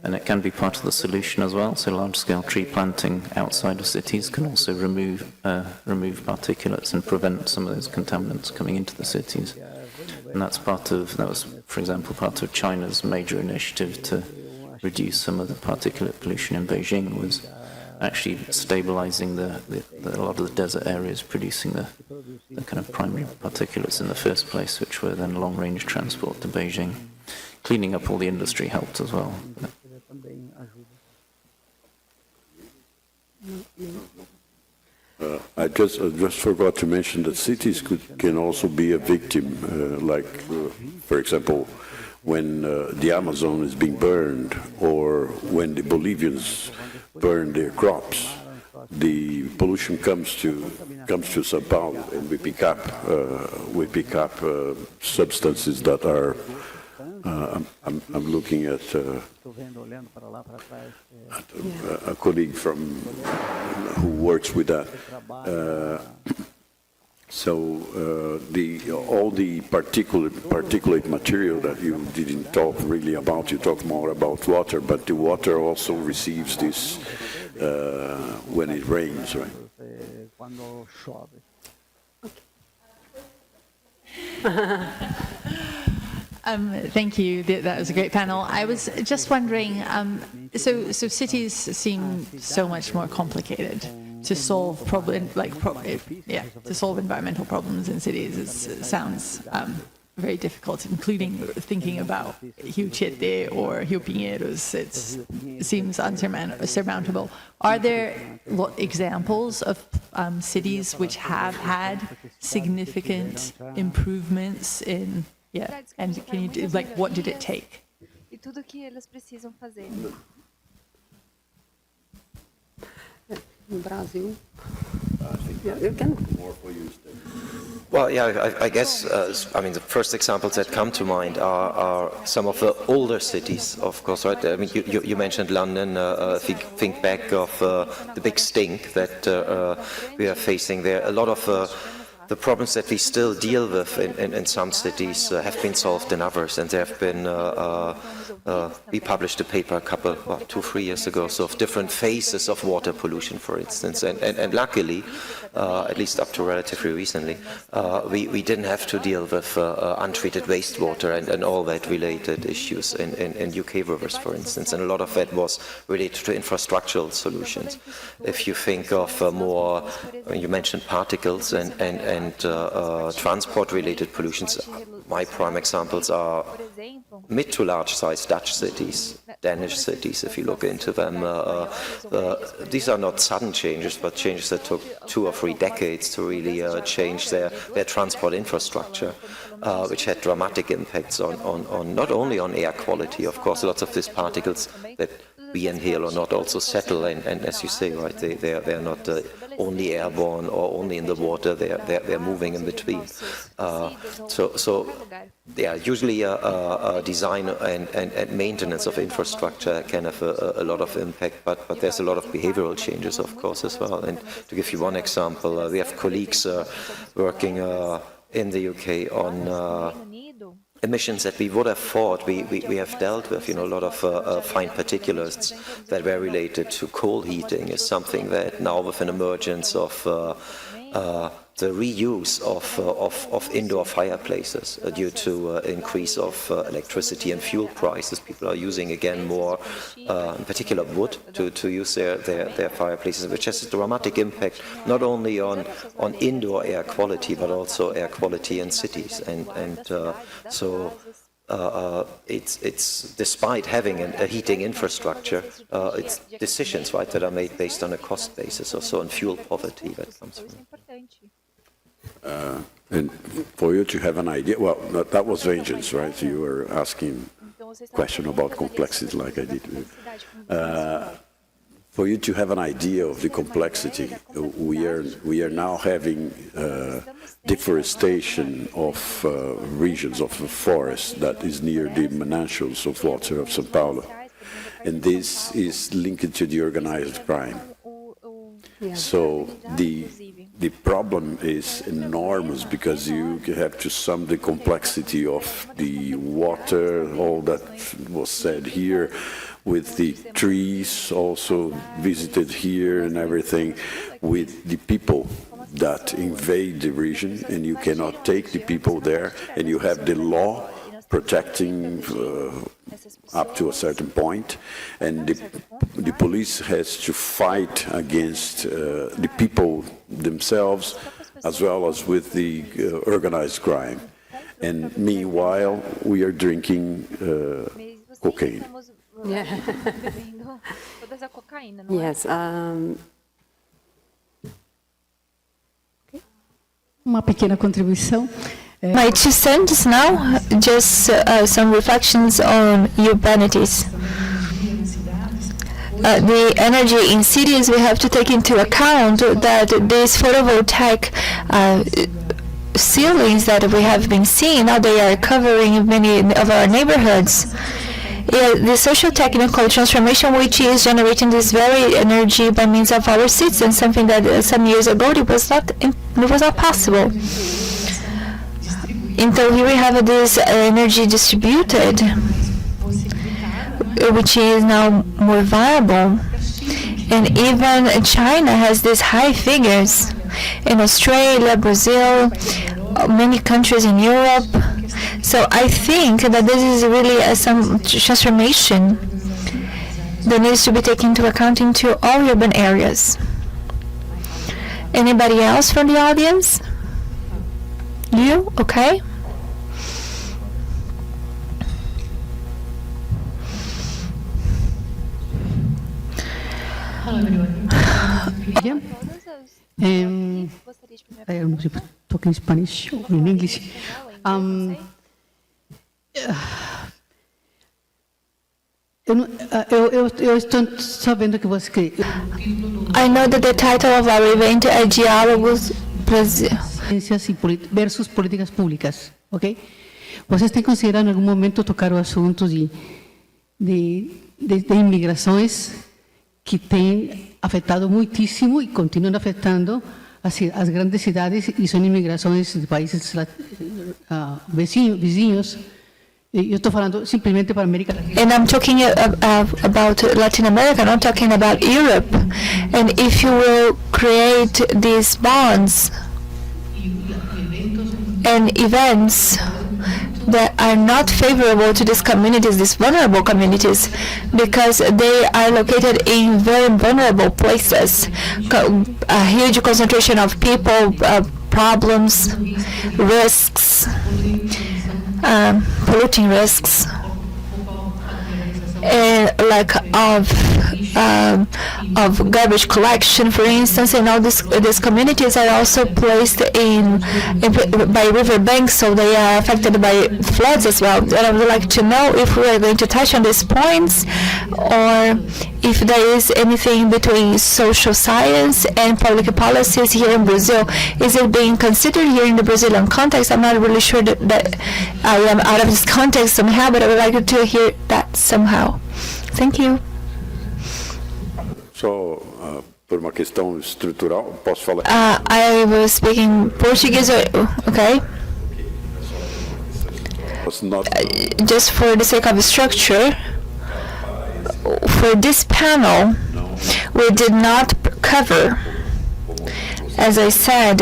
And it can be part of the solution as well. So large-scale tree planting outside of cities can also remove particulates and prevent some of those contaminants coming into the cities. And that was, for example, part of China's major initiative to reduce some of the particulate pollution in Beijing, was actually stabilizing a lot of the desert areas, producing the kind of primary particulates in the first place, which were then long-range transport to Beijing. Cleaning up all the industry helped as well. I just forgot to mention that cities can also be a victim, for example, when the Amazon is being burned, or when the Bolivians burn their crops. The pollution comes to Sao Paulo, and we pick up substances that are. I'm looking at a colleague who works with that. All the particulate material that you didn't talk really about, you talked more about water, but the water also receives this when it rains, right? Thank you. That was a great panel. I was just wondering, so cities seem so much more complicated to solve to solve environmental problems in cities. It sounds very difficult, including thinking about Rio Tietê or Rio Pinheiros. It seems unsurmountable. Are there examples of cities which have had significant improvements in? Yeah, and can you what did it take? E tudo que elas precisam fazer. No Brasil, Yeah, you can. More for you, Steve. Well, yeah, I guess, I mean, the first examples that come to mind are some of the older cities, of course, right? I mean, you mentioned London. Think back of the big stink that we are facing there. A lot of the problems that we still deal with in some cities have been solved in others, and there have been, we published a paper 2-3 years ago, so of different phases of water pollution, for instance, and luckily, at least up to relatively recently, we didn't have to deal with untreated wastewater and all that related issues in UK rivers, for instance, and a lot of that was related to infrastructural solutions. If you think of more, you mentioned particles and transport-related pollutions, my prime examples are mid to large-sized Dutch cities, Danish cities, if you look into them. These are not sudden changes, but changes that took 2 or 3 decades to really change their transport infrastructure, which had dramatic impacts on not only on air quality, of course, lots of these particles that we inhale or not also settle, and as you say, right, they're not only airborne or only in the water, they're moving in between. So yeah, usually design and maintenance of infrastructure can have a lot of impact, but there's a lot of behavioral changes, of course, as well. And to give you one example, we have colleagues working in the UK on emissions that we would have thought we have dealt with. You know, a lot of fine particulates that were related to coal heating is something that now, with an emergence of the reuse of indoor fireplaces due to increase of electricity and fuel prices, people are using again more, in particular wood, to use their fireplaces, which has a dramatic impact not only on indoor air quality but also air quality in cities, and so it's despite having a heating infrastructure, it's decisions, right, that are made based on a cost basis, also on fuel poverty that comes from. And for you to have an idea, well, that was vengeance, right? So you were asking a question about complexity like I did. For you to have an idea of the complexity, we are now having deforestation of regions of the forest that is near the manancials of water of São Paulo. And this is linked to the organized crime. So the problem is enormous because you have to sum the complexity of the water, all that was said here, with the trees also visited here and everything, with the people that invade the region, and you cannot take the people there, and you have the law protecting up to a certain point, and the police has to fight against the people themselves as well as with the organized crime. And meanwhile, we are drinking cocaine. Yeah. Yes. Uma pequena contribuição. My 2 cents now, just some reflections on urbanities. The energy in cities, we have to take into account that these photovoltaic ceilings that we have been seeing, now they are covering many of our neighborhoods. The social-technical transformation, which is generating this very energy by means of our citizens, something that some years ago it was not possible. And so here we have this energy distributed, which is now more viable. And even China has these high figures. In Australia, Brazil, many countries in Europe. So I think that this is really some transformation that needs to be taken into account into all urban areas. Anybody else from the audience? You? Okay. Hello, everyone. I don't know if you're talking Spanish or in English. Eu estou sabendo que você... I know that the title of our event is Diálogos Brasil versus políticas públicas, ok? Vocês têm considerado em algum momento tocar o assunto de imigrações que têm afetado muitíssimo e continuam afetando as grandes cidades e são imigrações de países vizinhos. Eu estou falando simplesmente para a América Latina. And I'm talking about Latin America, not talking about Europe. And if you will create these bonds and events that are not favorable to these communities, these vulnerable communities, because they are located in very vulnerable places, a huge concentration of people, problems, risks, polluting risks, and like of garbage collection, for instance, and all these communities are also placed by riverbanks, so they are affected by floods as well. And I would like to know if we are going to touch on these points, or if there is anything between social science and public policies here in Brazil. Is it being considered here in the Brazilian context? I'm not really sure that I am out of this context somehow, but I would like to hear that somehow. Thank you. So, por uma questão estrutural, posso falar? I was speaking Portuguese, okay? Just for the sake of structure, for this panel, we did not cover, as I said,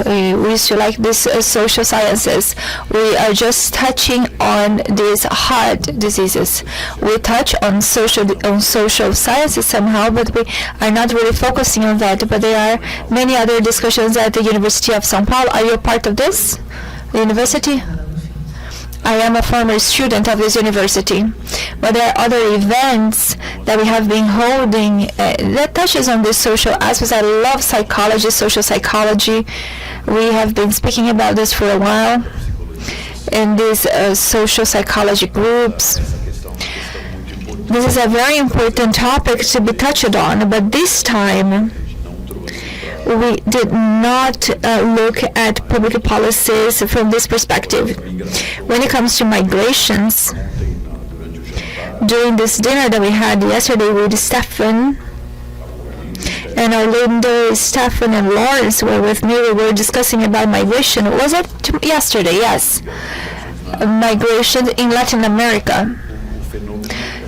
we used to like this social sciences. We are just touching on these heart diseases. We touch on social sciences somehow, but we are not really focusing on that. But there are many other discussions at the University of São Paulo. Are you a part of this, the university? I am a former student of this university, but there are other events that we have been holding that touches on this social aspects. I love psychology, social psychology. We have been speaking about this for a while in these social psychology groups. This is a very important topic to be touched on, but this time we did not look at public policies from this perspective. When it comes to migrations, during this dinner that we had yesterday with Stefan, and Arlindo, Stefan, and Lawrence were with me, we were discussing about migration. Was it yesterday? Yes. Migration in Latin America.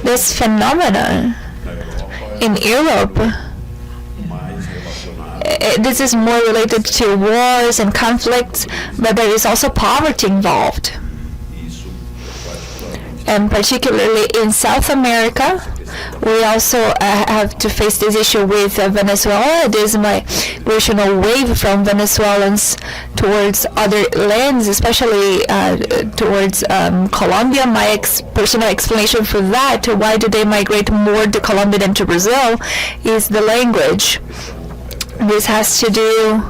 This phenomenon in Europe, this is more related to wars and conflicts, but there is also poverty involved. And particularly in South America, we also have to face this issue with Venezuela. There's a migrational wave from Venezuelans towards other lands, especially towards Colombia. My personal explanation for that, why do they migrate more to Colombia than to Brazil, is the language. This has to do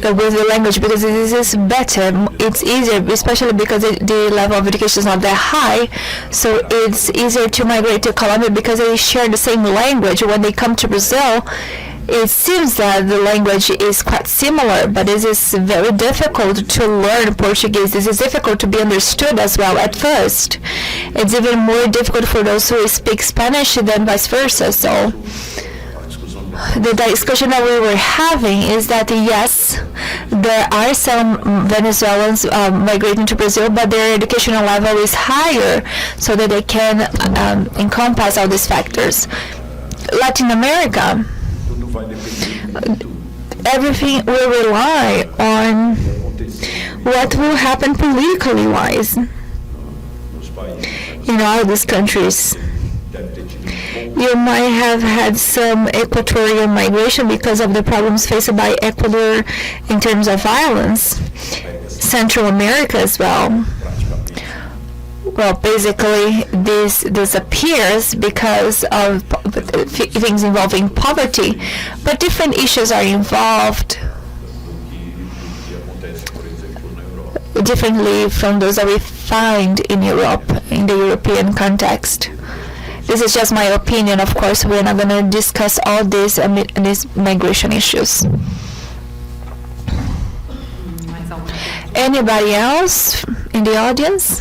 with the language, because this is better, it's easier, especially because the level of education is not that high, so it's easier to migrate to Colombia because they share the same language. When they come to Brazil, it seems that the language is quite similar, but it is very difficult to learn Portuguese. This is difficult to be understood as well at first. It's even more difficult for those who speak Spanish than vice versa. So the discussion that we were having is that yes, there are some Venezuelans migrating to Brazil, but their educational level is higher, so that they can encompass all these factors. Latin America, everything will rely on what will happen politically wise in all these countries. You might have had some equatorial migration because of the problems faced by Ecuador in terms of violence. Central America as well. Well, basically, this disappears because of things involving poverty, but different issues are involved differently from those that we find in Europe, in the European context. This is just my opinion, of course. We're not going to discuss all these migration issues. Anybody else in the audience?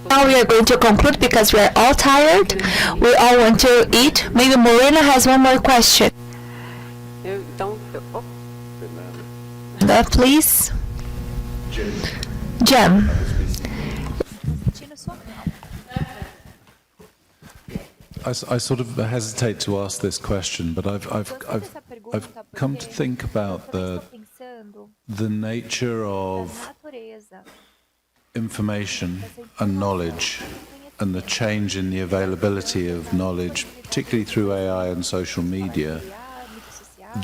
Now we are going to conclude because we are all tired. We all want to eat. Maybe Morena has one more question. Please. Jem. I sort of hesitate to ask this question, but I've come to think about the nature of information and knowledge and the change in the availability of knowledge, particularly through AI and social media,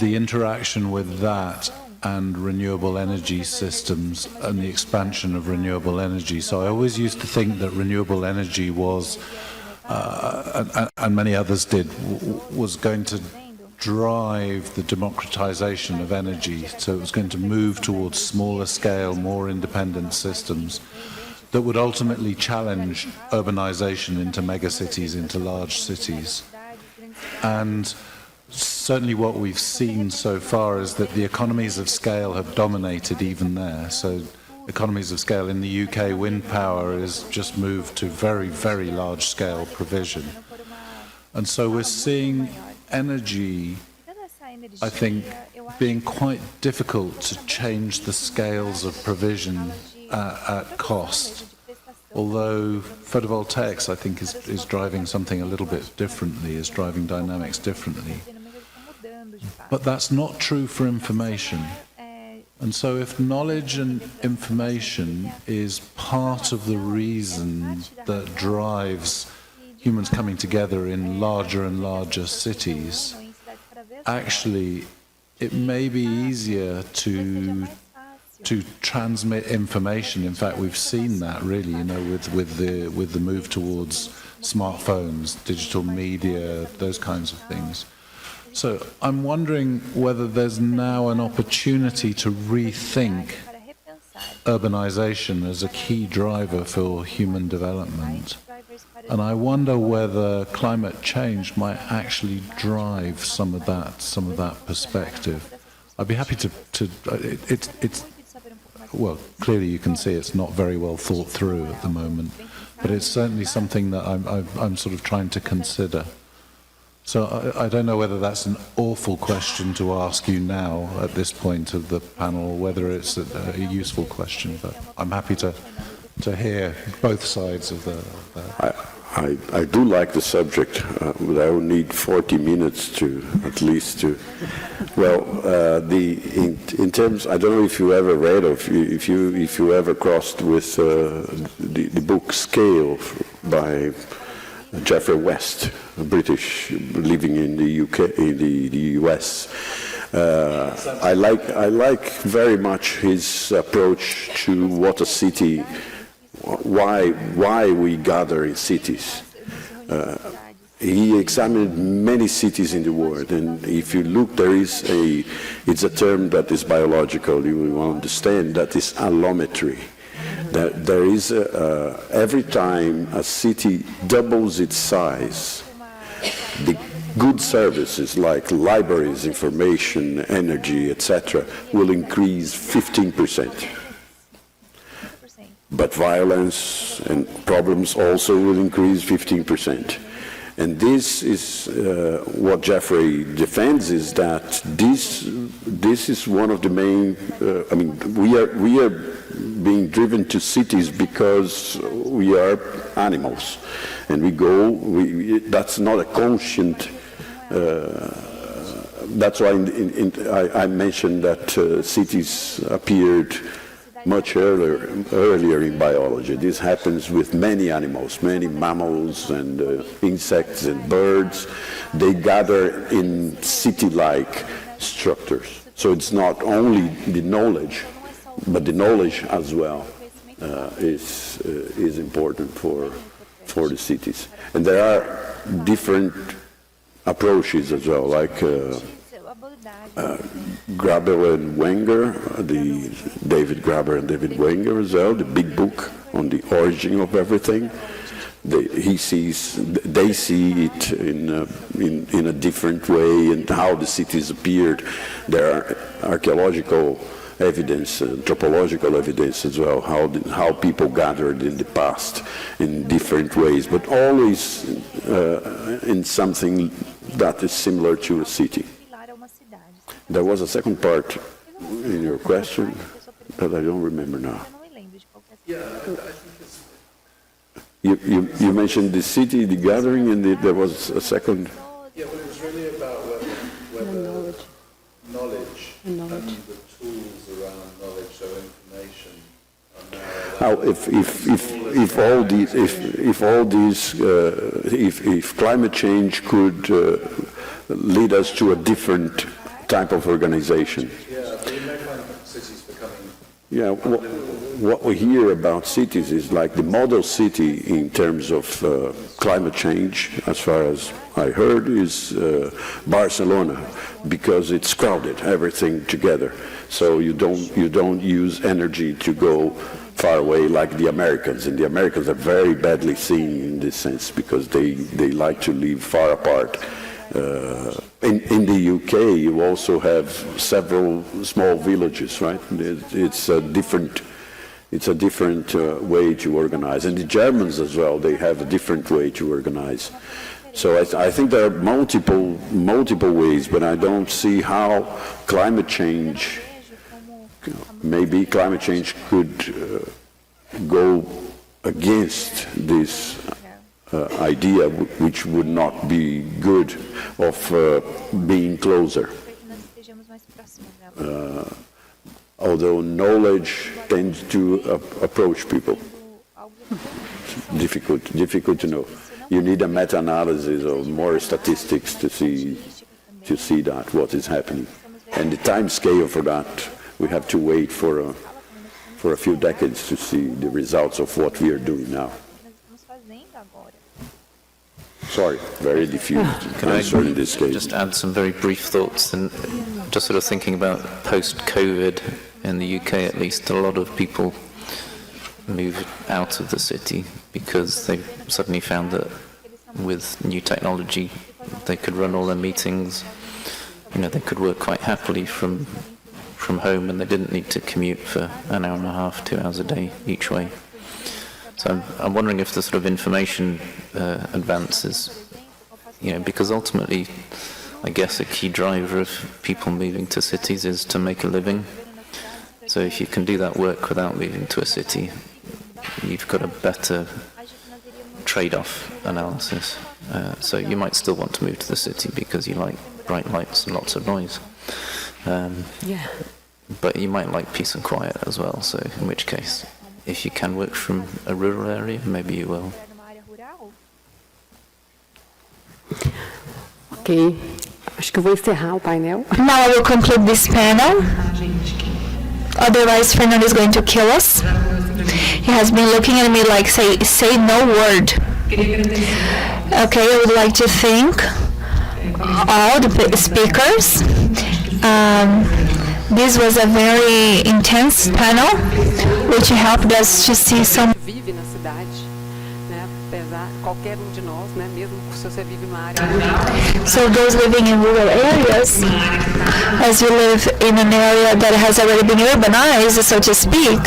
the interaction with that and renewable energy systems and the expansion of renewable energy. So I always used to think that renewable energy was, and many others did, was going to drive the democratization of energy. So it was going to move towards smaller scale, more independent systems that would ultimately challenge urbanization into megacities, into large cities. And certainly what we've seen so far is that the economies of scale have dominated even there. So economies of scale in the UK, wind power is just moved to very, very large scale provision. And so we're seeing energy, I think, being quite difficult to change the scales of provision at cost. Although photovoltaics, I think, is driving something a little bit differently, is driving dynamics differently. But that's not true for information. And so if knowledge and information is part of the reason that drives humans coming together in larger and larger cities, actually it may be easier to transmit information. In fact, we've seen that really, you know, with the move towards smartphones, digital media, those kinds of things. So I'm wondering whether there's now an opportunity to rethink urbanization as a key driver for human development. And I wonder whether climate change might actually drive some of that perspective. I'd be happy it's well, clearly you can see it's not very well thought through at the moment, but it's certainly something that I'm sort of trying to consider. So I don't know whether that's an awful question to ask you now at this point of the panel, or whether it's a useful question, but I'm happy to hear both sides of the I do like the subject, but I will need 40 minutes to, at least to, well, in terms, I don't know if you ever read or if you ever crossed with the book Scale by Geoffrey West, a British living in the UK, in the US. I like very much his approach to what a city, why we gather in cities. He examined many cities in the world, and if you look, it's a term that is biological, you will understand, that is allometry. There is every time a city doubles its size, the good services like libraries, information, energy, etc., will increase 15%. But violence and problems also will increase 15%. And this is what Jeffrey defends, is that this is one of the main, I mean, we are being driven to cities because we are animals. And that's not a conscient, that's why I mentioned that cities appeared much earlier in biology. This happens with many animals, many mammals and insects and birds. They gather in city-like structures. So it's not only the knowledge, but the knowledge as well is important for the cities. And there are different approaches as well, like Graeber and Wenger, the David Graeber and David Wenger as well, the big book on the origin of everything. They see it in a different way, and how the cities appeared. There are archaeological evidence, anthropological evidence as well, how people gathered in the past in different ways, but always in something that is similar to a city. There was a second part in your question that I don't remember now. You mentioned the city, the gathering, and there was a second. Yeah, but it was really about whether knowledge and the tools around knowledge or information are now if climate change could lead us to a different type of organization. Yeah, but you may find cities becoming. Yeah, what we hear about cities is like the model city in terms of climate change, as far as I heard, is Barcelona, because it's crowded, everything together. So you don't use energy to go far away like the Americans. And the Americans are very badly seen in this sense because they like to live far apart. In the UK, you also have several small villages, right? It's a different way to organize. And the Germans as well, they have a different way to organize. So I think there are multiple ways, but I don't see how climate change, maybe climate change could go against this idea, which would not be good, of being closer. Although knowledge tends to approach people. Difficult to know. You need a meta-analysis or more statistics to see that, what is happening. And the time scale for that, we have to wait for a few decades to see the results of what we are doing now. Sorry, very diffused. Can I just add some very brief thoughts? And just sort of thinking about post-COVID, in the UK at least, a lot of people moved out of the city because they suddenly found that with new technology they could run all their meetings, they could work quite happily from home, and they didn't need to commute for an hour and a half, 2 hours a day each way. So I'm wondering if the sort of information advances, because ultimately I guess a key driver of people moving to cities is to make a living. So if you can do that work without moving to a city, you've got a better trade-off analysis. So you might still want to move to the city because you like bright lights and lots of noise. But you might like peace and quiet as well, so in which case, if you can work from a rural area, maybe you will. Ok, acho que eu vou encerrar o painel. Now I will conclude this panel. Otherwise, Fernando is going to kill us. He has been looking at me like, say no word. Okay, I would like to thank all the speakers. This was a very intense panel, which helped us to see some. Vive na cidade, né? Apesar qualquer de nós, né? Mesmo se você vive numa área. So those living in rural areas, as you live in an area that has already been urbanized, so to speak,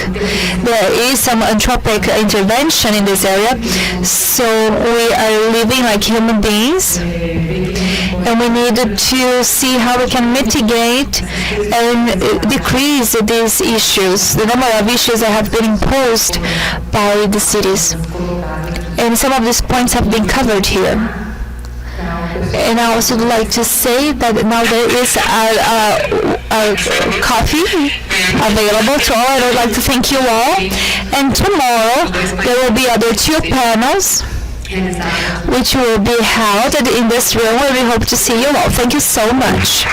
there is some anthropic intervention in this area. So we are living like human beings, and we need to see how we can mitigate and decrease these issues, the number of issues that have been imposed by the cities. And some of these points have been covered here. And I also would like to say that now there is a coffee available to all. I would like to thank you all. And tomorrow there will be other 2 panels which will be held in this room, where we hope to see you all. Thank you so much.